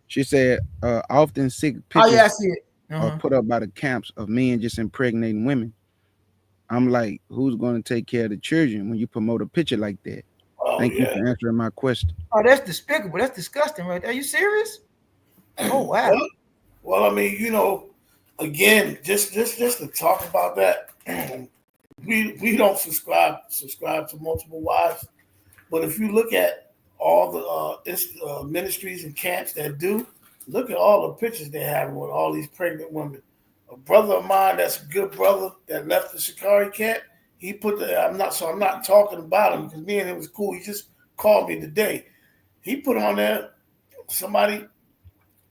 Speaker 4: She said often sick pictures
Speaker 6: I see it.
Speaker 4: are put up by the camps of men just impregnating women. I'm like, who's going to take care of the children when you promote a picture like that? Thank you for answering my question.
Speaker 6: Oh, that's despicable. That's disgusting right there. Are you serious? Oh, wow.
Speaker 5: Well, I mean, again, just to talk about that, we don't subscribe to multiple wives, but if you look at all the ministries and camps that do, Look at all the pictures they have with all these pregnant women. A brother of mine that's a good brother that left the Shikari camp, he put the I'm not talking about him because me and him was cool. He just called me today. He put on there somebody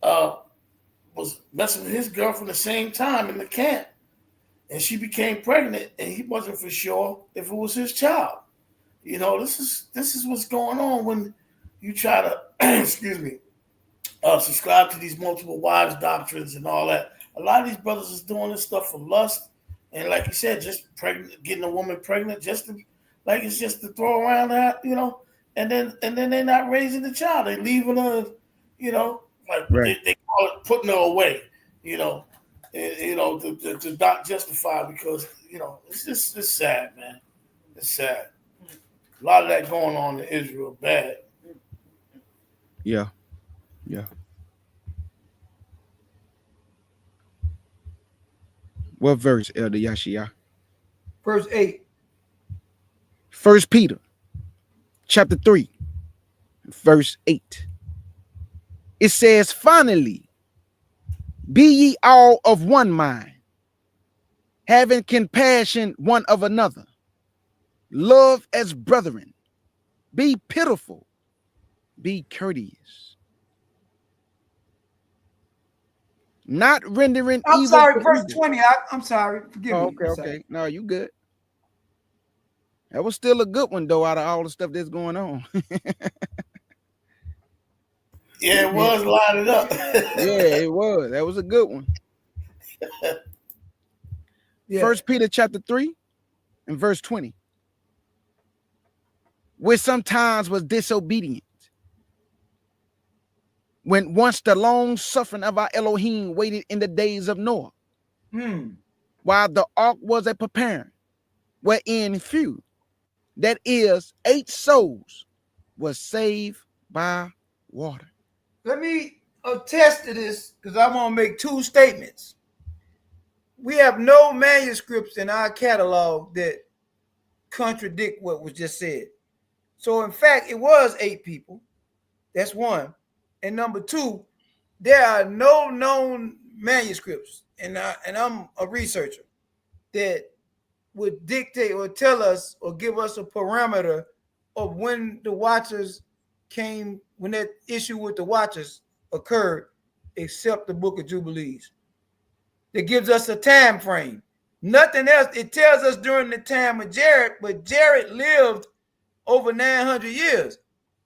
Speaker 5: was messing with his girlfriend the same time in the camp. And she became pregnant and he wasn't for sure if it was his child. You know, this is what's going on when you try to excuse me, subscribe to these multiple wives doctrines and all that. A lot of these brothers is doing this stuff for lust, and like you said, just pregnant, getting a woman pregnant, just to, like it's just to throw around that, you know. And then they're not raising the child; they're leaving her, you know, like
Speaker 4: Right.
Speaker 5: they call it putting her away, you know, to not justify because you know it's sad, man. It's sad. A lot of that going on in Israel, bad.
Speaker 4: Yeah. Yeah. What verse, Elder Yashia?
Speaker 6: Verse 8.
Speaker 4: 1 Peter chapter 3, verse 8. It says, finally, be ye all of one mind, having compassion one of another, love as brethren, be pitiful, be courteous, not rendering
Speaker 6: I'm
Speaker 4: evil
Speaker 6: sorry,
Speaker 4: for
Speaker 6: verse
Speaker 4: evil.
Speaker 6: 20. I'm sorry. Forgive me.
Speaker 4: Okay, okay. No, you good. That was still a good one, though, out of all the stuff that's going on.
Speaker 5: Yeah, it was lining up.
Speaker 4: Yeah, it was. That was a good one.
Speaker 6: Yeah.
Speaker 4: 1 Peter chapter 3 and verse 20. Which sometimes was disobedient, when once the long suffering of our Elohim waited in the days of Noah, while the ark was a preparing, wherein few, that is 8 souls, was saved by water.
Speaker 6: Let me attest to this because I want to make two statements. We have no manuscripts in our catalog that contradict what was just said. So, in fact, it was 8 people. That's one. And number 2, there are no known manuscripts, and I'm a researcher, that would dictate or tell us or give us a parameter of when the Watchers came, when that issue with the Watchers occurred, except the Book of Jubilees. That gives us a time frame. Nothing else. It tells us during the time of Jared, but Jared lived over 900 years.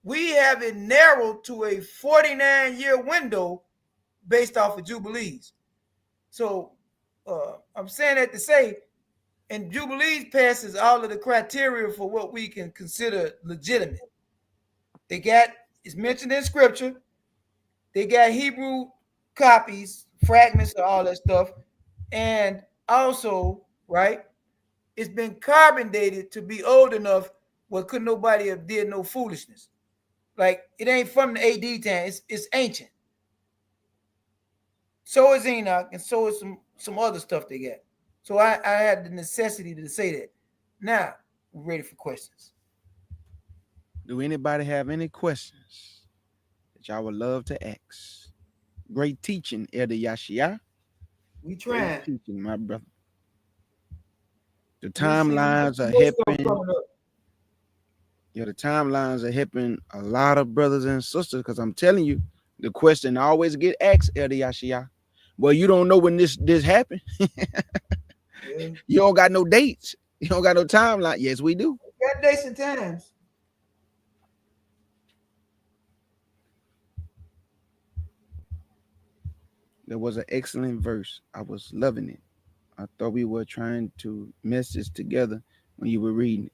Speaker 6: We have it narrowed to a 49-year window based off of Jubilees. So I'm saying that to say, and Jubilees passes all of the criteria for what we can consider legitimate. They got, it's mentioned in scripture, they got Hebrew copies, fragments of all that stuff, and also, right, it's been carbon dated to be old enough where could nobody have did no foolishness. Like, it ain't from the AD time, it's ancient. So is Enoch, and so is some other stuff they got. So I had the necessity to say that. Now, we're ready for questions.
Speaker 4: Do anybody have any questions that y'all would love to ask? Great teaching, Elder Yashia.
Speaker 6: We trying.
Speaker 4: Great teaching, my brother. The timelines are helping. Yeah, the timelines are helping a lot of brothers and sisters, because I'm telling you, the question always get asked, Elder Yashia. Well, you don't know when this happened.
Speaker 6: Yeah.
Speaker 4: You don't got no dates. You don't got no timeline. Yes, we do.
Speaker 6: We got dates and times.
Speaker 4: There was an excellent verse. I was loving it. I thought we were trying to message together when you were reading it.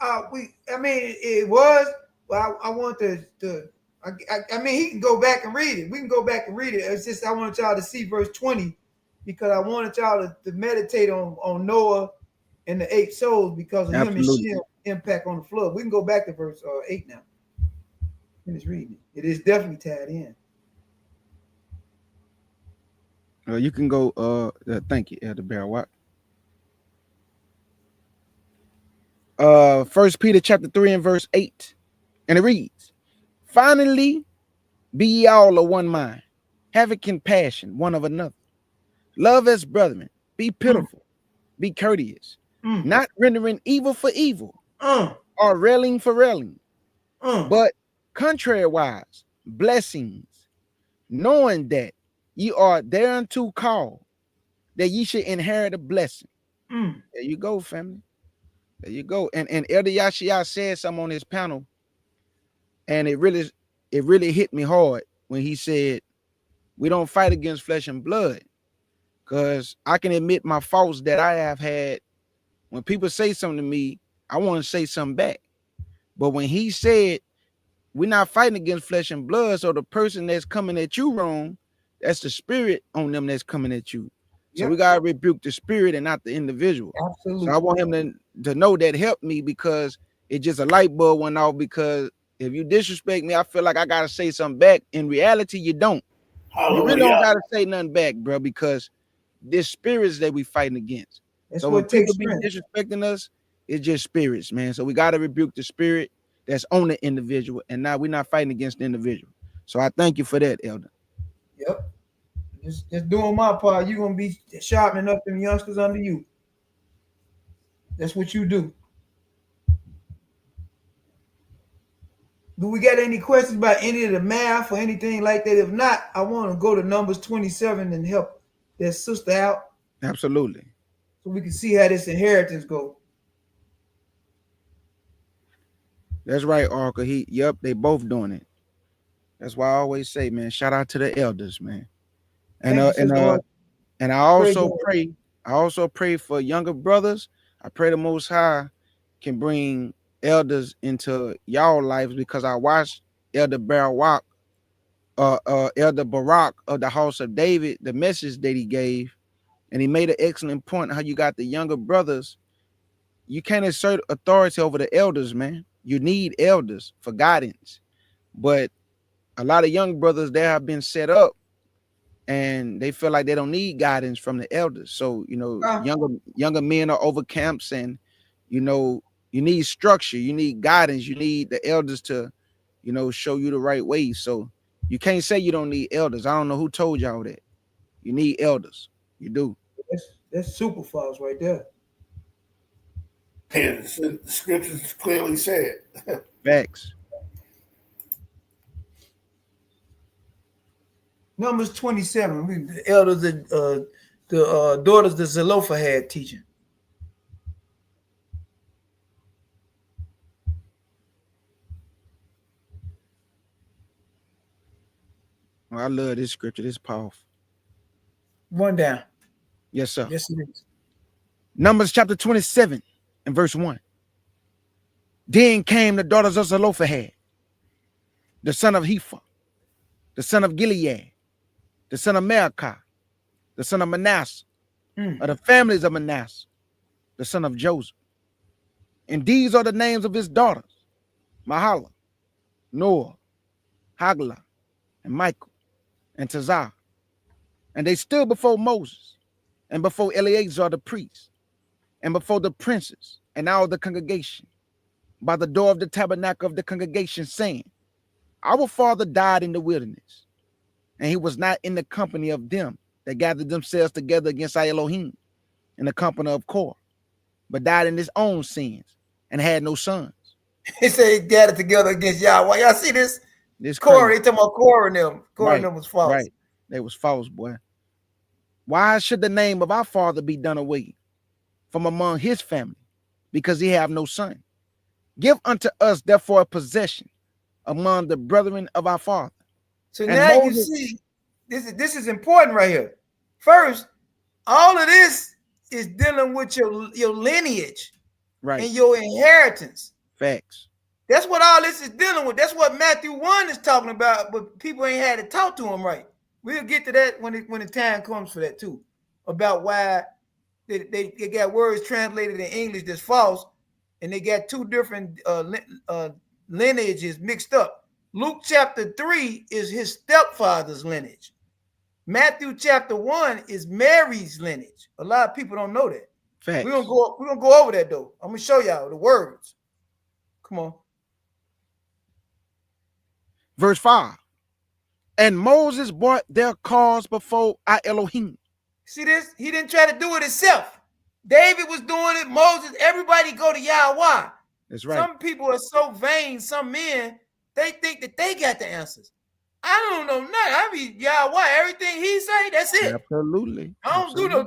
Speaker 6: I mean, it was, but I want I mean, he can go back and read it. We can go back and read it. It's just I wanted y'all to see verse 20 because I wanted y'all to meditate on Noah and the 8 souls because of
Speaker 4: Absolutely.
Speaker 6: him and Shem impact on the flood. We can go back to verse 8 now. Finish reading it. It is definitely tied in.
Speaker 4: You can go. Thank you, Elder Barawak. 1 Peter chapter 3 and verse 8, and it reads, finally, be ye all of one mind, having compassion one of another. Love as brethren. Be pitiful. Be courteous. Not rendering evil for evil or railing for railing, but contrariwise, blessings, knowing that ye are thereunto called, that ye should inherit a blessing. There you go, family. There you go. And Elder Yashia said something on his panel, and it really hit me hard when he said, we don't fight against flesh and blood. Because I can admit my faults that I have had. When people say something to me, I want to say something back. But when he said, we're not fighting against flesh and blood, so the person that's coming at you wrong, that's the spirit on them that's coming at you. So we got to rebuke the spirit and not the individual.
Speaker 6: Absolutely.
Speaker 4: So I want him to know that helped me, because it just a light bulb went off. Because if you disrespect me, I feel like I got to say something back. In reality, you don't.
Speaker 5: Hallelujah.
Speaker 4: You really don't got to say nothing back, bro, because there's spirits that we fighting against.
Speaker 6: That's
Speaker 4: so
Speaker 6: what
Speaker 4: when people
Speaker 6: takes
Speaker 4: be disrespecting us, it's just spirits, man. So we got to rebuke the spirit that's on the individual, and now we're not fighting against the individual. So I thank you for that, Elder.
Speaker 6: Yep. Just doing my part. You're gonna be sharpening up them youngsters under you. That's what you do. Do we got any questions about any of the math or anything like that? If not, I want to go to Numbers 27 and help that sister out.
Speaker 4: Absolutely.
Speaker 6: So we can see how this inheritance go.
Speaker 4: That's right, Arca. Yep, they both doing it. That's why I always say, man, shout out to the elders, man. And I also pray for younger brothers. I pray the Most High can bring elders into y'all lives, because I watched Elder Barak of the house of David, the message that he gave, and he made an excellent point how you got the younger brothers. You can't assert authority over the elders, man. You need elders for guidance, but a lot of young brothers there have been set up, and they feel like they don't need guidance from the elders. So younger men are over camps, and you need structure, you need guidance, you need the elders to show you the right way. So you can't say you don't need elders. I don't know who told y'all that. You need elders. You do.
Speaker 6: That's super false right there.
Speaker 5: Yeah, the scriptures clearly said.
Speaker 4: Facts.
Speaker 6: Numbers 27. The elders, the daughters of Zelophehad teaching.
Speaker 4: Well, I love this scripture. This is powerful.
Speaker 6: One down.
Speaker 4: Yes, sir.
Speaker 6: Yes, it is.
Speaker 4: Numbers chapter 27 and verse 1. Then came the daughters of Zelophehad, the son of Hepher, the son of Gilead, the son of Maachah, the son of Manasseh, of the families of Manasseh, the son of Joseph. And these are the names of his daughters: Mahalah, Noah, Haglah, and Michael, and Tazah. And they stood before Moses, and before Eleazar the priest, and before the princes, and all the congregation, by the door of the tabernacle of the congregation, saying, our father died in the wilderness, and he was not in the company of them that gathered themselves together against our Elohim in the company of Korah, but died in his own sins and had no sons.
Speaker 6: He said he gathered together against Yahweh. Y'all see this? Korah, they talking about Korah and them. Korah and them was false.
Speaker 4: Right. They was false, boy. Why should the name of our father be done away from among his family, because he have no son? Give unto us therefore a possession among the brethren of our father.
Speaker 6: So and now Moses, you see, this is important right here. First, all of this is dealing with your lineage,
Speaker 4: right,
Speaker 6: and your inheritance.
Speaker 4: Facts.
Speaker 6: That's what all this is dealing with. That's what Matthew 1 is talking about, but people ain't had to talk to him right. We'll get to that when the time comes for that too, about why they got words translated in English that's false, and they got two different lineages mixed up. Luke chapter 3 is his stepfather's lineage. Matthew chapter 1 is Mary's lineage. A lot of people don't know that.
Speaker 4: Facts.
Speaker 6: We're gonna go over that though. I'm gonna show y'all the words. Come on.
Speaker 4: Verse 5. And Moses brought their cause before our Elohim.
Speaker 6: See this? He didn't try to do it himself. David was doing it. Moses, everybody go to Yahweh.
Speaker 4: That's right.
Speaker 6: Some people are so vain, some men, they think that they got the answers. I don't know nothing. I mean, Yahweh, everything he say, that's it.
Speaker 4: Absolutely.
Speaker 6: I don't do no.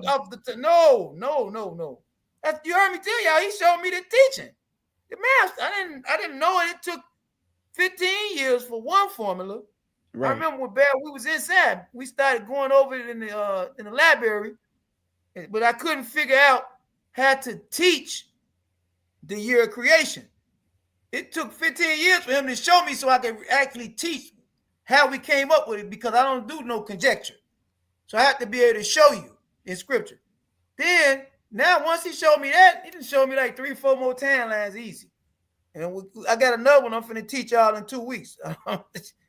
Speaker 6: That's, you heard me tell y'all, he showed me the teaching. The math, I didn't know it. It took 15 years for one formula. Right. I remember when we was inside, we started going over it in the library, but I couldn't figure out how to teach the year of creation. It took 15 years for him to show me so I could actually teach how we came up with it, because I don't do no conjecture. So I have to be able to show you in scripture. Then, now once he showed me that, he didn't show me like 3-4 more timelines easy. And I got another one I'm finna teach y'all in 2 weeks.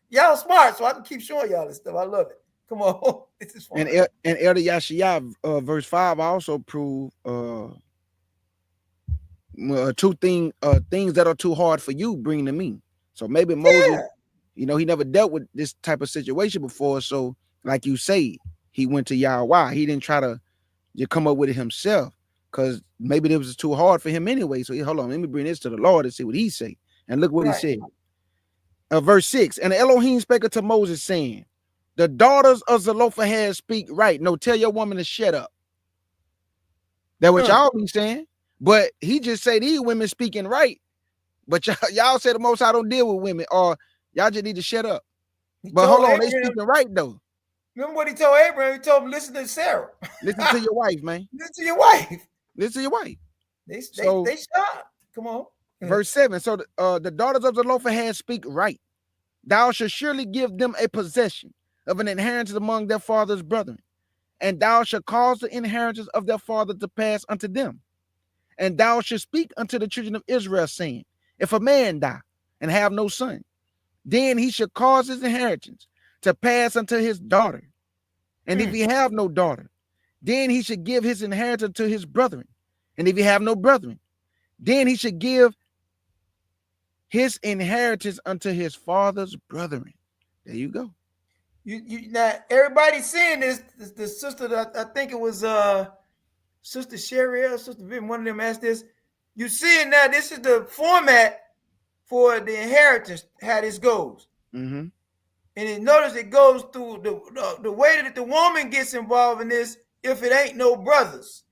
Speaker 6: Y'all smart, so I can keep showing y'all this stuff. I love it. Come on. This is fun.
Speaker 4: And Elder Yashiyah, verse 5 also prove two things that are too hard for you, bring to me. So maybe Moses, he never dealt with this type of situation before. So like you say, he went to Yahweh. He didn't try to come up with it himself, because maybe it was too hard for him anyway. So hold on, let me bring this to the Lord and see what he say. And look what he said. Verse 6, and Elohim spake unto Moses, saying, the daughters of Zelophehad speak right. No, tell your woman to shut up. That what y'all be saying. But he just say these women speaking right. But y'all say the Most High don't deal with women, or y'all just need to shut up. But hold on, they speaking right though.
Speaker 6: Remember what he told Abraham? He told him, listen to Sarah.
Speaker 4: Listen to your wife, man.
Speaker 6: Listen to your wife.
Speaker 4: Listen to your wife.
Speaker 6: They stop. Come on.
Speaker 4: Verse 7. So the daughters of Zelophehad speak right. Thou shalt surely give them a possession of an inheritance among their father's brethren, and thou shalt cause the inheritance of their father to pass unto them. And thou shalt speak unto the children of Israel, saying, if a man die and have no son, then he shall cause his inheritance to pass unto his daughter. And if he have no daughter, then he should give his inheritance to his brethren. And if he have no brethren, then he should give his inheritance unto his father's brethren. There you go.
Speaker 6: You now everybody's seeing this. The sister that I think it was Sister Sherry or Sister Vivian, one of them asked this. You seeing now, this is the format for the inheritance, how this goes.
Speaker 4: Mm-hmm.
Speaker 6: And it notice it goes through the way that the woman gets involved in this. If it ain't no brothers,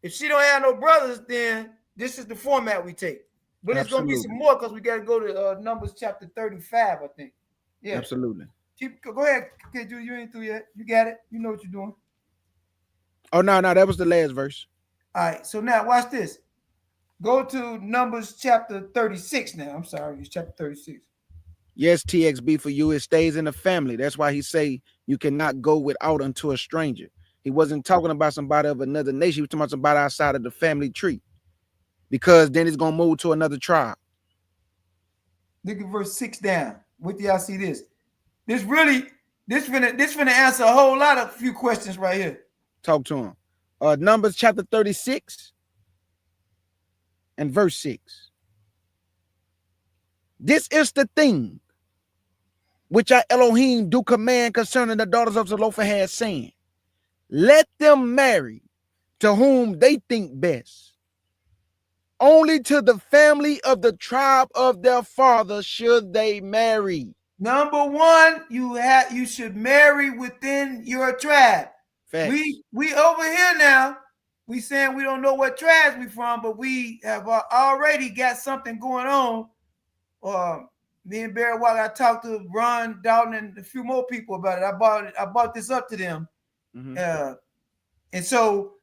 Speaker 6: if she don't have no brothers, then this is the format we take. But it's gonna be some more, because we got to go to Numbers chapter 35, I think. Yeah,
Speaker 4: absolutely.
Speaker 6: Go ahead, kid. You ain't through yet. You got it. You know what you're doing.
Speaker 4: Oh no, that was the last verse.
Speaker 6: All right. So now watch this. Go to Numbers chapter 36 now. I'm sorry, it's chapter 36.
Speaker 4: Yes, TXB for you, it stays in the family. That's why he say you cannot go without unto a stranger. He wasn't talking about somebody of another nation. He was talking about somebody outside of the family tree, because then it's gonna move to another tribe.
Speaker 6: Look at verse 6 down. What do y'all see this? This finna answer a whole lot of few questions right here.
Speaker 4: Talk to him. Numbers chapter 36 and verse 6. This is the thing which I Elohim do command concerning the daughters of Zelophehad, saying, let them marry to whom they think best. Only to the family of the tribe of their father should they marry.
Speaker 6: Number one, you should marry within your tribe.
Speaker 4: Facts.
Speaker 6: We over here now. We saying we don't know what tribes we from, but we have already got something going on. Me and Barry White, I talked to Ron Dalton and a few more people about it. I brought this up to them. Mm-hmm. And so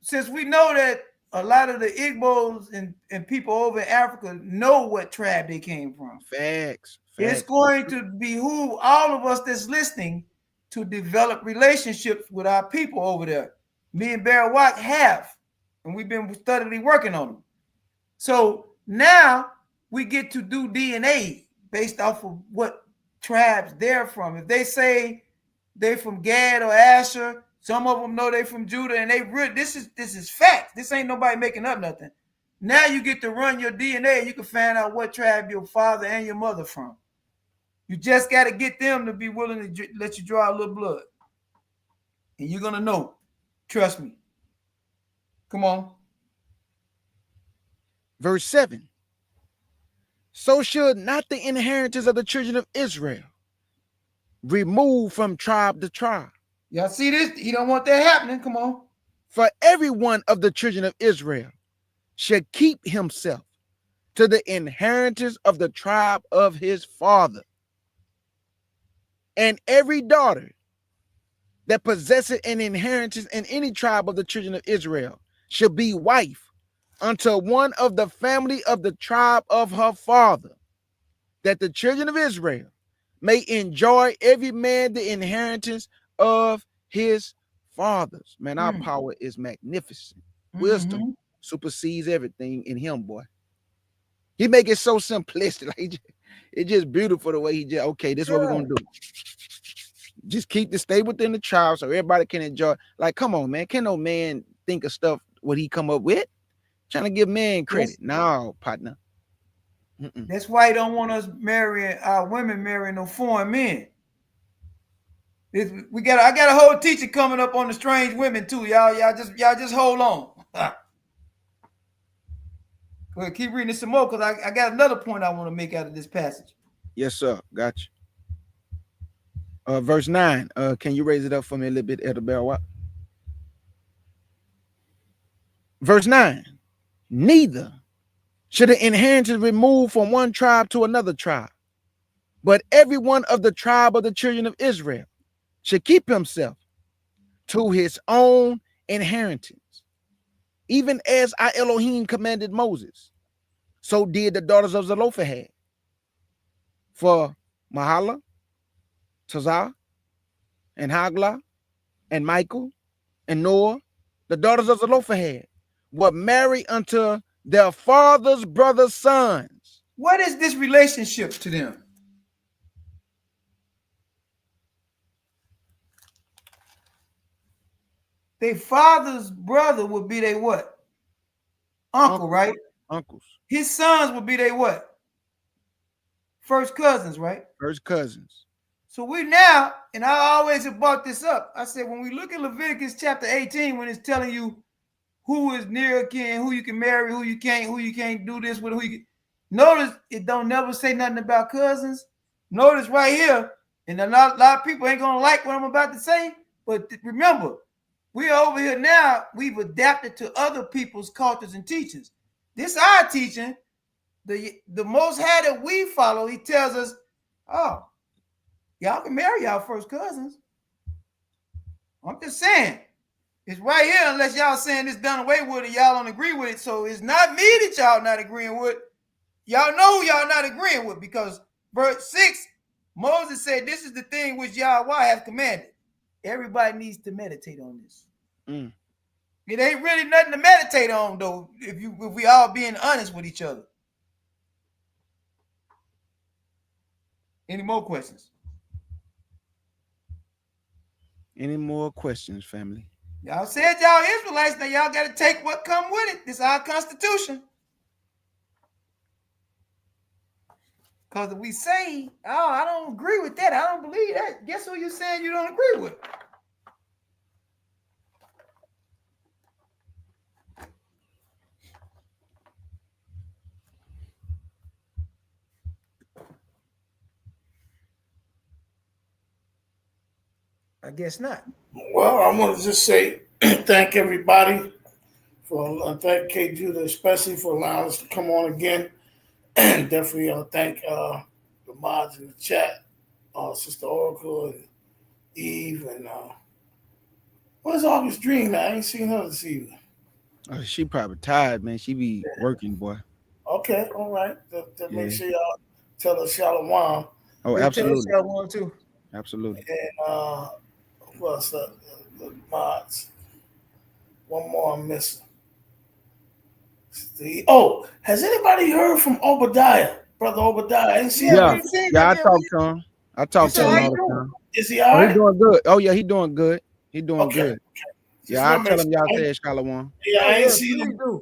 Speaker 6: since we know that a lot of the Igbos and people over in Africa know what tribe they came from.
Speaker 4: Facts.
Speaker 6: It's going to behoove all of us that's listening to develop relationships with our people over there. Me and Barry White have, and we've been steadily working on them. So now we get to do DNA based off of what tribes they're from. If they say they're from Gad or Asher, some of them know they're from Judah, and this is fact. This ain't nobody making up nothing. Now you get to run your DNA, and you can find out what tribe your father and your mother from. You just got to get them to be willing to let you draw a little blood. And you're going to know. Trust me. Come on.
Speaker 4: Verse 7. So should not the inheritance of the children of Israel remove from tribe to tribe.
Speaker 6: Y'all see this? He don't want that happening. Come on.
Speaker 4: For every one of the children of Israel shall keep himself to the inheritance of the tribe of his father. And every daughter that possesseth an inheritance in any tribe of the children of Israel shall be wife unto one of the family of the tribe of her father, that the children of Israel may enjoy every man the inheritance of his fathers. Man, our power is magnificent. Wisdom supersedes everything in him, boy. He make it so simplistic. Like, it's just beautiful the way he just, okay, this is what we're going to do. Just stay within the tribe so everybody can enjoy. Like, come on, man. Can no man think of stuff what he come up with? Trying to give man credit. No, partner.
Speaker 6: That's why he don't want us marrying our women marrying no foreign men. I got a whole teacher coming up on the strange women too. Y'all just hold on. Go ahead, keep reading some more because I got another point I want to make out of this passage.
Speaker 4: Yes, sir. Gotcha. Verse 9. Can you raise it up for me a little bit, Elder Bell? Verse 9. Neither should the inheritance remove from one tribe to another tribe, but every one of the tribe of the children of Israel should keep himself to his own inheritance, even as our Elohim commanded Moses. So did the daughters of Zelophehad. For Mahala, Tazah, and Hagla, and Michael, and Noah, the daughters of Zelophehad, were married unto their father's brother's sons.
Speaker 6: What is this relationship to them? Their father's brother would be their what? Uncle, right?
Speaker 4: Uncles.
Speaker 6: His sons would be their what? First cousins, right?
Speaker 4: First cousins.
Speaker 6: So we now, and I always have brought this up. I said, when we look at Leviticus chapter 18, when it's telling you who is near kin, who you can marry, who you can't do this with, notice it don't never say nothing about cousins. Notice right here, and a lot of people ain't gonna like what I'm about to say, but remember, we are over here now, we've adapted to other people's cultures and teachings. This is our teaching. The Most High that we follow, he tells us, oh, y'all can marry y'all first cousins. I'm just saying. It's right here, unless y'all saying it's done away with it, y'all don't agree with it. So it's not me that y'all not agreeing with. Y'all know who y'all not agreeing with, because verse 6, Moses said, this is the thing which Yahweh have commanded. Everybody needs to meditate on this. It ain't really nothing to meditate on, though, if we all being honest with each other. Any more questions?
Speaker 4: Any more questions, family?
Speaker 6: Y'all said y'all Israelites, now y'all got to take what come with it. This is our Constitution. Because if we say, oh, I don't agree with that, I don't believe that, guess who you saying you don't agree with? I guess not.
Speaker 5: Well, I want to just say thank everybody thank K. Judah especially for allowing us to come on again. And definitely thank the mods in the chat, Sister Oracle and Eve, and where's August Dream at? I ain't seen her this evening.
Speaker 4: Oh, she probably tired, man. She be working, boy.
Speaker 5: Okay, all right. Make sure y'all tell us Shalom.
Speaker 4: Oh, absolutely.
Speaker 6: Tell us Shalom too.
Speaker 4: Absolutely.
Speaker 5: And who else? The mods. One more I'm missing. Has anybody heard from Obadiah? Brother Obadiah? I ain't seen him.
Speaker 4: I talked to him. I talk to him all the time.
Speaker 5: Is he all right?
Speaker 4: He doing good. Oh, yeah, he doing good. He doing good.
Speaker 5: Okay.
Speaker 4: Yeah, I tell him y'all said Shalom.
Speaker 5: Yeah, I ain't seen him.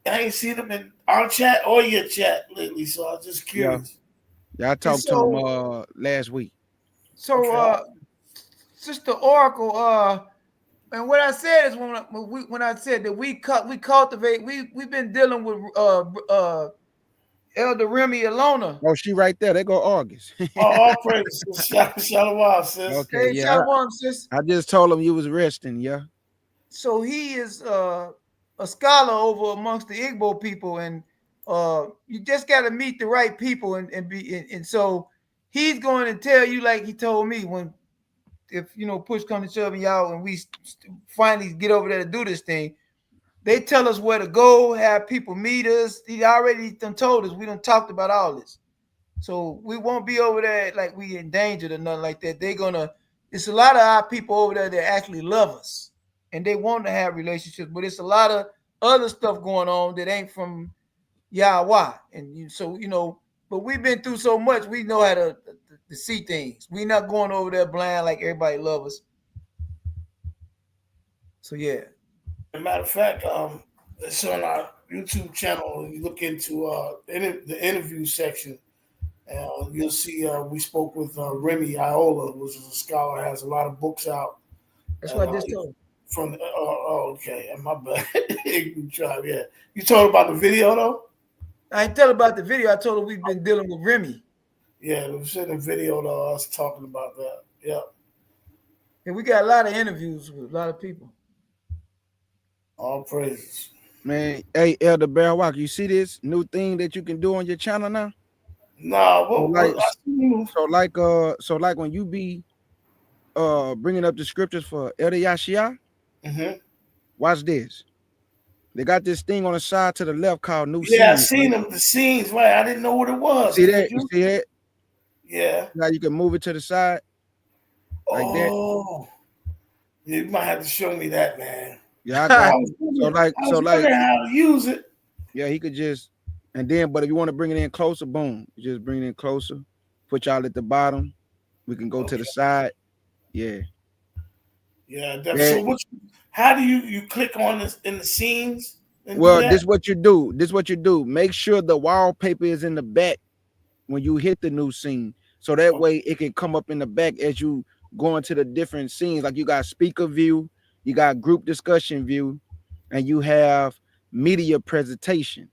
Speaker 5: I ain't seen him in our chat or your chat lately, so I was just curious.
Speaker 4: Yeah, I talked to him last week.
Speaker 6: So Sister Oracle, and what I said is when I said that we cultivate, we've been dealing with Elder Remy Alona.
Speaker 4: Oh, she right there. They go August.
Speaker 5: All praise. Shalom, sis.
Speaker 4: Okay,
Speaker 6: Hey,
Speaker 4: yeah.
Speaker 6: Shalom, sis.
Speaker 4: I just told him you was resting, yeah.
Speaker 6: So he is a scholar over amongst the Igbo people, and you just got to meet the right people and so he's going to tell you, like he told me, if push comes to shove and y'all, and we finally get over there to do this thing, they tell us where to go, have people meet us. He already done told us. We done talked about all this, so we won't be over there like we endangered or nothing like that. It's a lot of our people over there that actually love us and they want to have relationships, but it's a lot of other stuff going on that ain't from Yahweh. And so, but we've been through so much, we know how to see things. We're not going over there blind like everybody loves us. So, yeah.
Speaker 5: As a matter of fact, it's on our YouTube channel. You look into the interview section, you'll see we spoke with Remy Iola, who's a scholar, has a lot of books out.
Speaker 6: That's what I just told him.
Speaker 5: From okay, my bad. Yeah, you told about the video though.
Speaker 6: I ain't tell about the video. I told her we've been dealing with Remy.
Speaker 5: Yeah, we sent a video to us talking about that. Yeah,
Speaker 6: and we got a lot of interviews with a lot of people.
Speaker 5: All praises,
Speaker 4: man. Hey, Elder Bear Walker, you see this new thing that you can do on your channel now?
Speaker 5: Nah,
Speaker 4: so like when you be bringing up the scriptures for Elder Yashia, watch this. They got this thing on the side to the left called New Scenes.
Speaker 5: Yeah, I seen them. The scenes, right? I didn't know what it was.
Speaker 4: See that? You see that?
Speaker 5: Yeah.
Speaker 4: Now you can move it to the side. Like that.
Speaker 5: Yeah, you might have to show me that, man.
Speaker 4: Yeah, I got so like
Speaker 5: how to use it.
Speaker 4: Yeah, he could just, and then, but if you want to bring it in closer, boom, you just bring it in closer. Put y'all at the bottom. We can go to the side. Yeah.
Speaker 5: Yeah, definitely. So how do you click on this in the scenes?
Speaker 4: Well, this is what you do. Make sure the wallpaper is in the back when you hit the new scene. So that way it can come up in the back as you go into the different scenes. Like you got speaker view, you got group discussion view, and you have media presentation.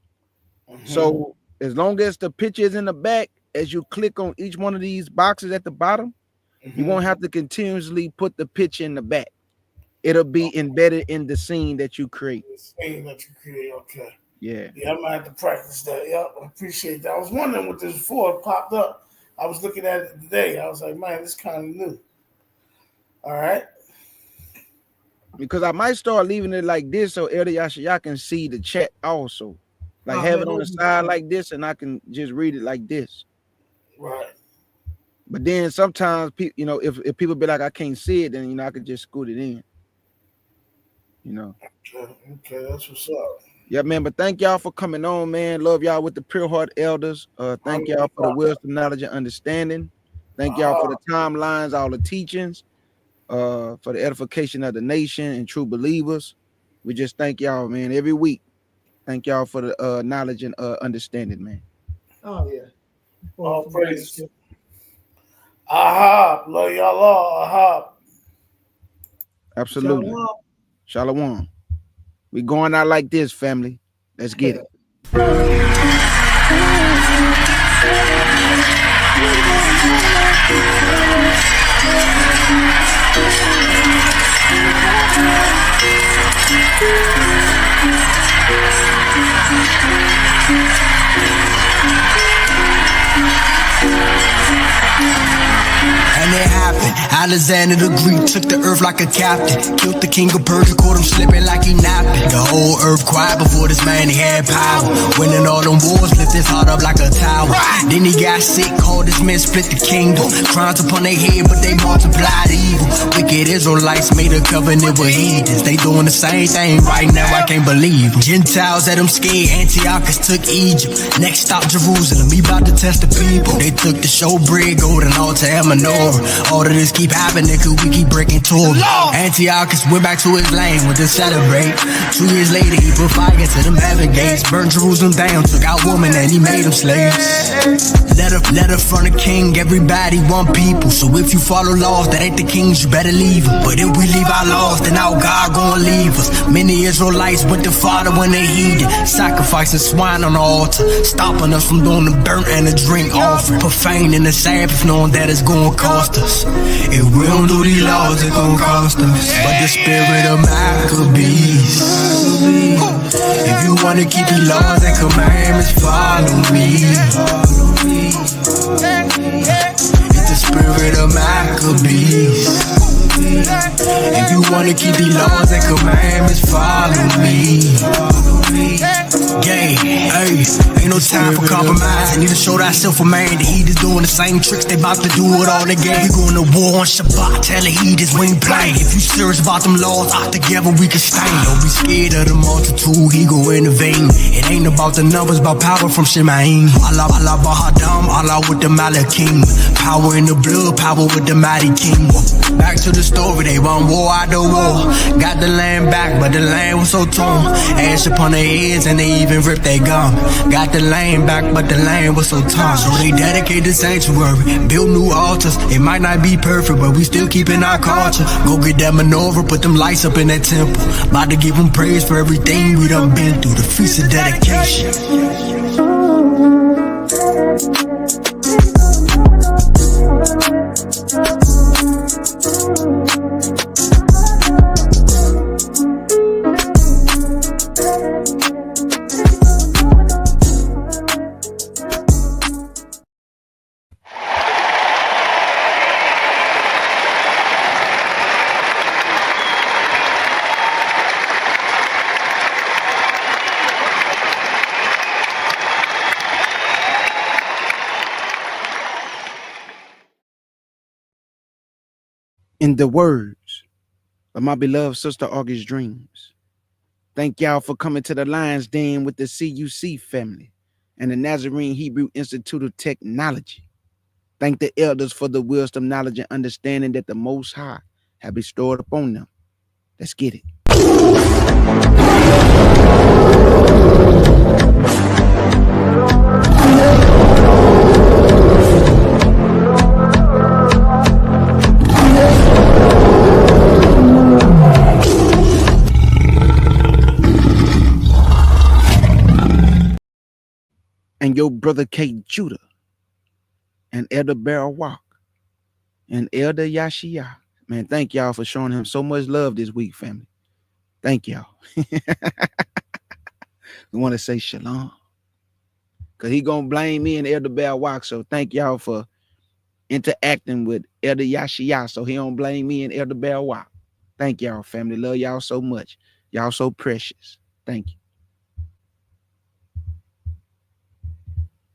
Speaker 4: So as long as the picture is in the back, as you click on each one of these boxes at the bottom, you won't have to continuously put the picture in the back. It'll be embedded in the scene that you create.
Speaker 5: Okay.
Speaker 4: Yeah.
Speaker 5: Yeah, I might have to practice that. Yeah, I appreciate that. I was wondering what this was for. It popped up. I was looking at it today. I was like, man, this is kind of new. All right.
Speaker 4: Because I might start leaving it like this so Elder Yashia can see the chat also. Like have it on the side like this, and I can just read it like this.
Speaker 5: Right.
Speaker 4: But then sometimes people, if people be like, I can't see it, then I could just scoot it in.
Speaker 5: Okay, that's what's up.
Speaker 4: Yeah, man. But thank y'all for coming on, man. Love y'all with the pure heart elders. Thank y'all for the wisdom, knowledge, and understanding. Thank y'all for the timelines, all the teachings, for the edification of the nation and true believers. We just thank y'all, man, every week. Thank y'all for the knowledge and understanding, man.
Speaker 6: Oh yeah.
Speaker 5: All praise. Ahab, love y'all all. Ahab.
Speaker 4: Absolutely. Shalom. We going out like this, family. Let's get it.
Speaker 8: And it happened. Alexander the Greek took the earth like a captain. Killed the king of Persia, caught him slipping like he napping. The whole earth quiet before this man, he had power. Winning all them wars, lift his heart up like a tower. Then he got sick, called his men, split the kingdom. Crimes upon their head, but they multiplied evil. Wicked Israelites made a covenant with heathens. They doing the same thing right now, I can't believe them. Gentiles had them scared, Antiochus took Egypt. Next stop Jerusalem, he about to test the people. They took the showbread, golden altar, and menorah. All of this keep keep happening, cause we keep breaking tools. Antiochus went back to his lane, went to celebrate. 2 years later, he put fire to them heaven gates. Burned Jerusalem down, took out women, and he made them slaves. Letter from the king, everybody want people. So if you follow laws that ain't the king's, you better leave them. But if we leave our laws, then our God gon' leave us. Many Israelites went to Father when they heeded, sacrificing swine on the altar, stopping us from doing the burnt and the drink offering, profaning the Sabbath, knowing that it's gonna cost us. If we don't do these laws, it's gonna cost us. But the spirit of Maccabees, if you wanna keep the laws and commandments, follow me. It's the spirit of Maccabees. If you wanna keep the laws and commandments, follow me. Gang, hey, ain't no time for compromise. I need to show thyself a man. The heat is doing the same tricks, they about to do it all again. We going to war on Shabbat, tell the heaters we ain't playing. If you serious about them laws, out together we can stay. Don't be scared of the multitude, he go intervene. It ain't about the numbers, about power from Shemaim. Allah, Allah, Bahadam, Allah with the Malakim. Power in the blood, power with the mighty king. Back to the story, they want war out the war. Got the land back, but the land was so torn. Ash upon their heads and they even ripped their gum. Got the land back, but the land was so torn. So they dedicated the sanctuary, built new altars. It might not be perfect, but we still keeping our culture. Go get that menorah, put them lights up in that temple. About to give them praise for everything we done been through. The feast of dedication.
Speaker 4: In the words of my beloved sister August Dreams, thank y'all for coming to the Lion's Den with the CUC family and the Nazarene Hebrew Institute of Technology. Thank the elders for the wisdom, knowledge, and understanding that the Most High have bestowed upon them. Let's get it. And your brother K. Judah, and Elder Barrel Walk, and Elder Yashia. Man, thank y'all for showing him so much love this week, family. Thank y'all. We want to say shalom, because he going to blame me and Elder Barrel Walk, so thank y'all for interacting with Elder Yashia, so he don't blame me and Elder Barrel Walk. Thank y'all, family. Love y'all so much. Y'all so precious. Thank you.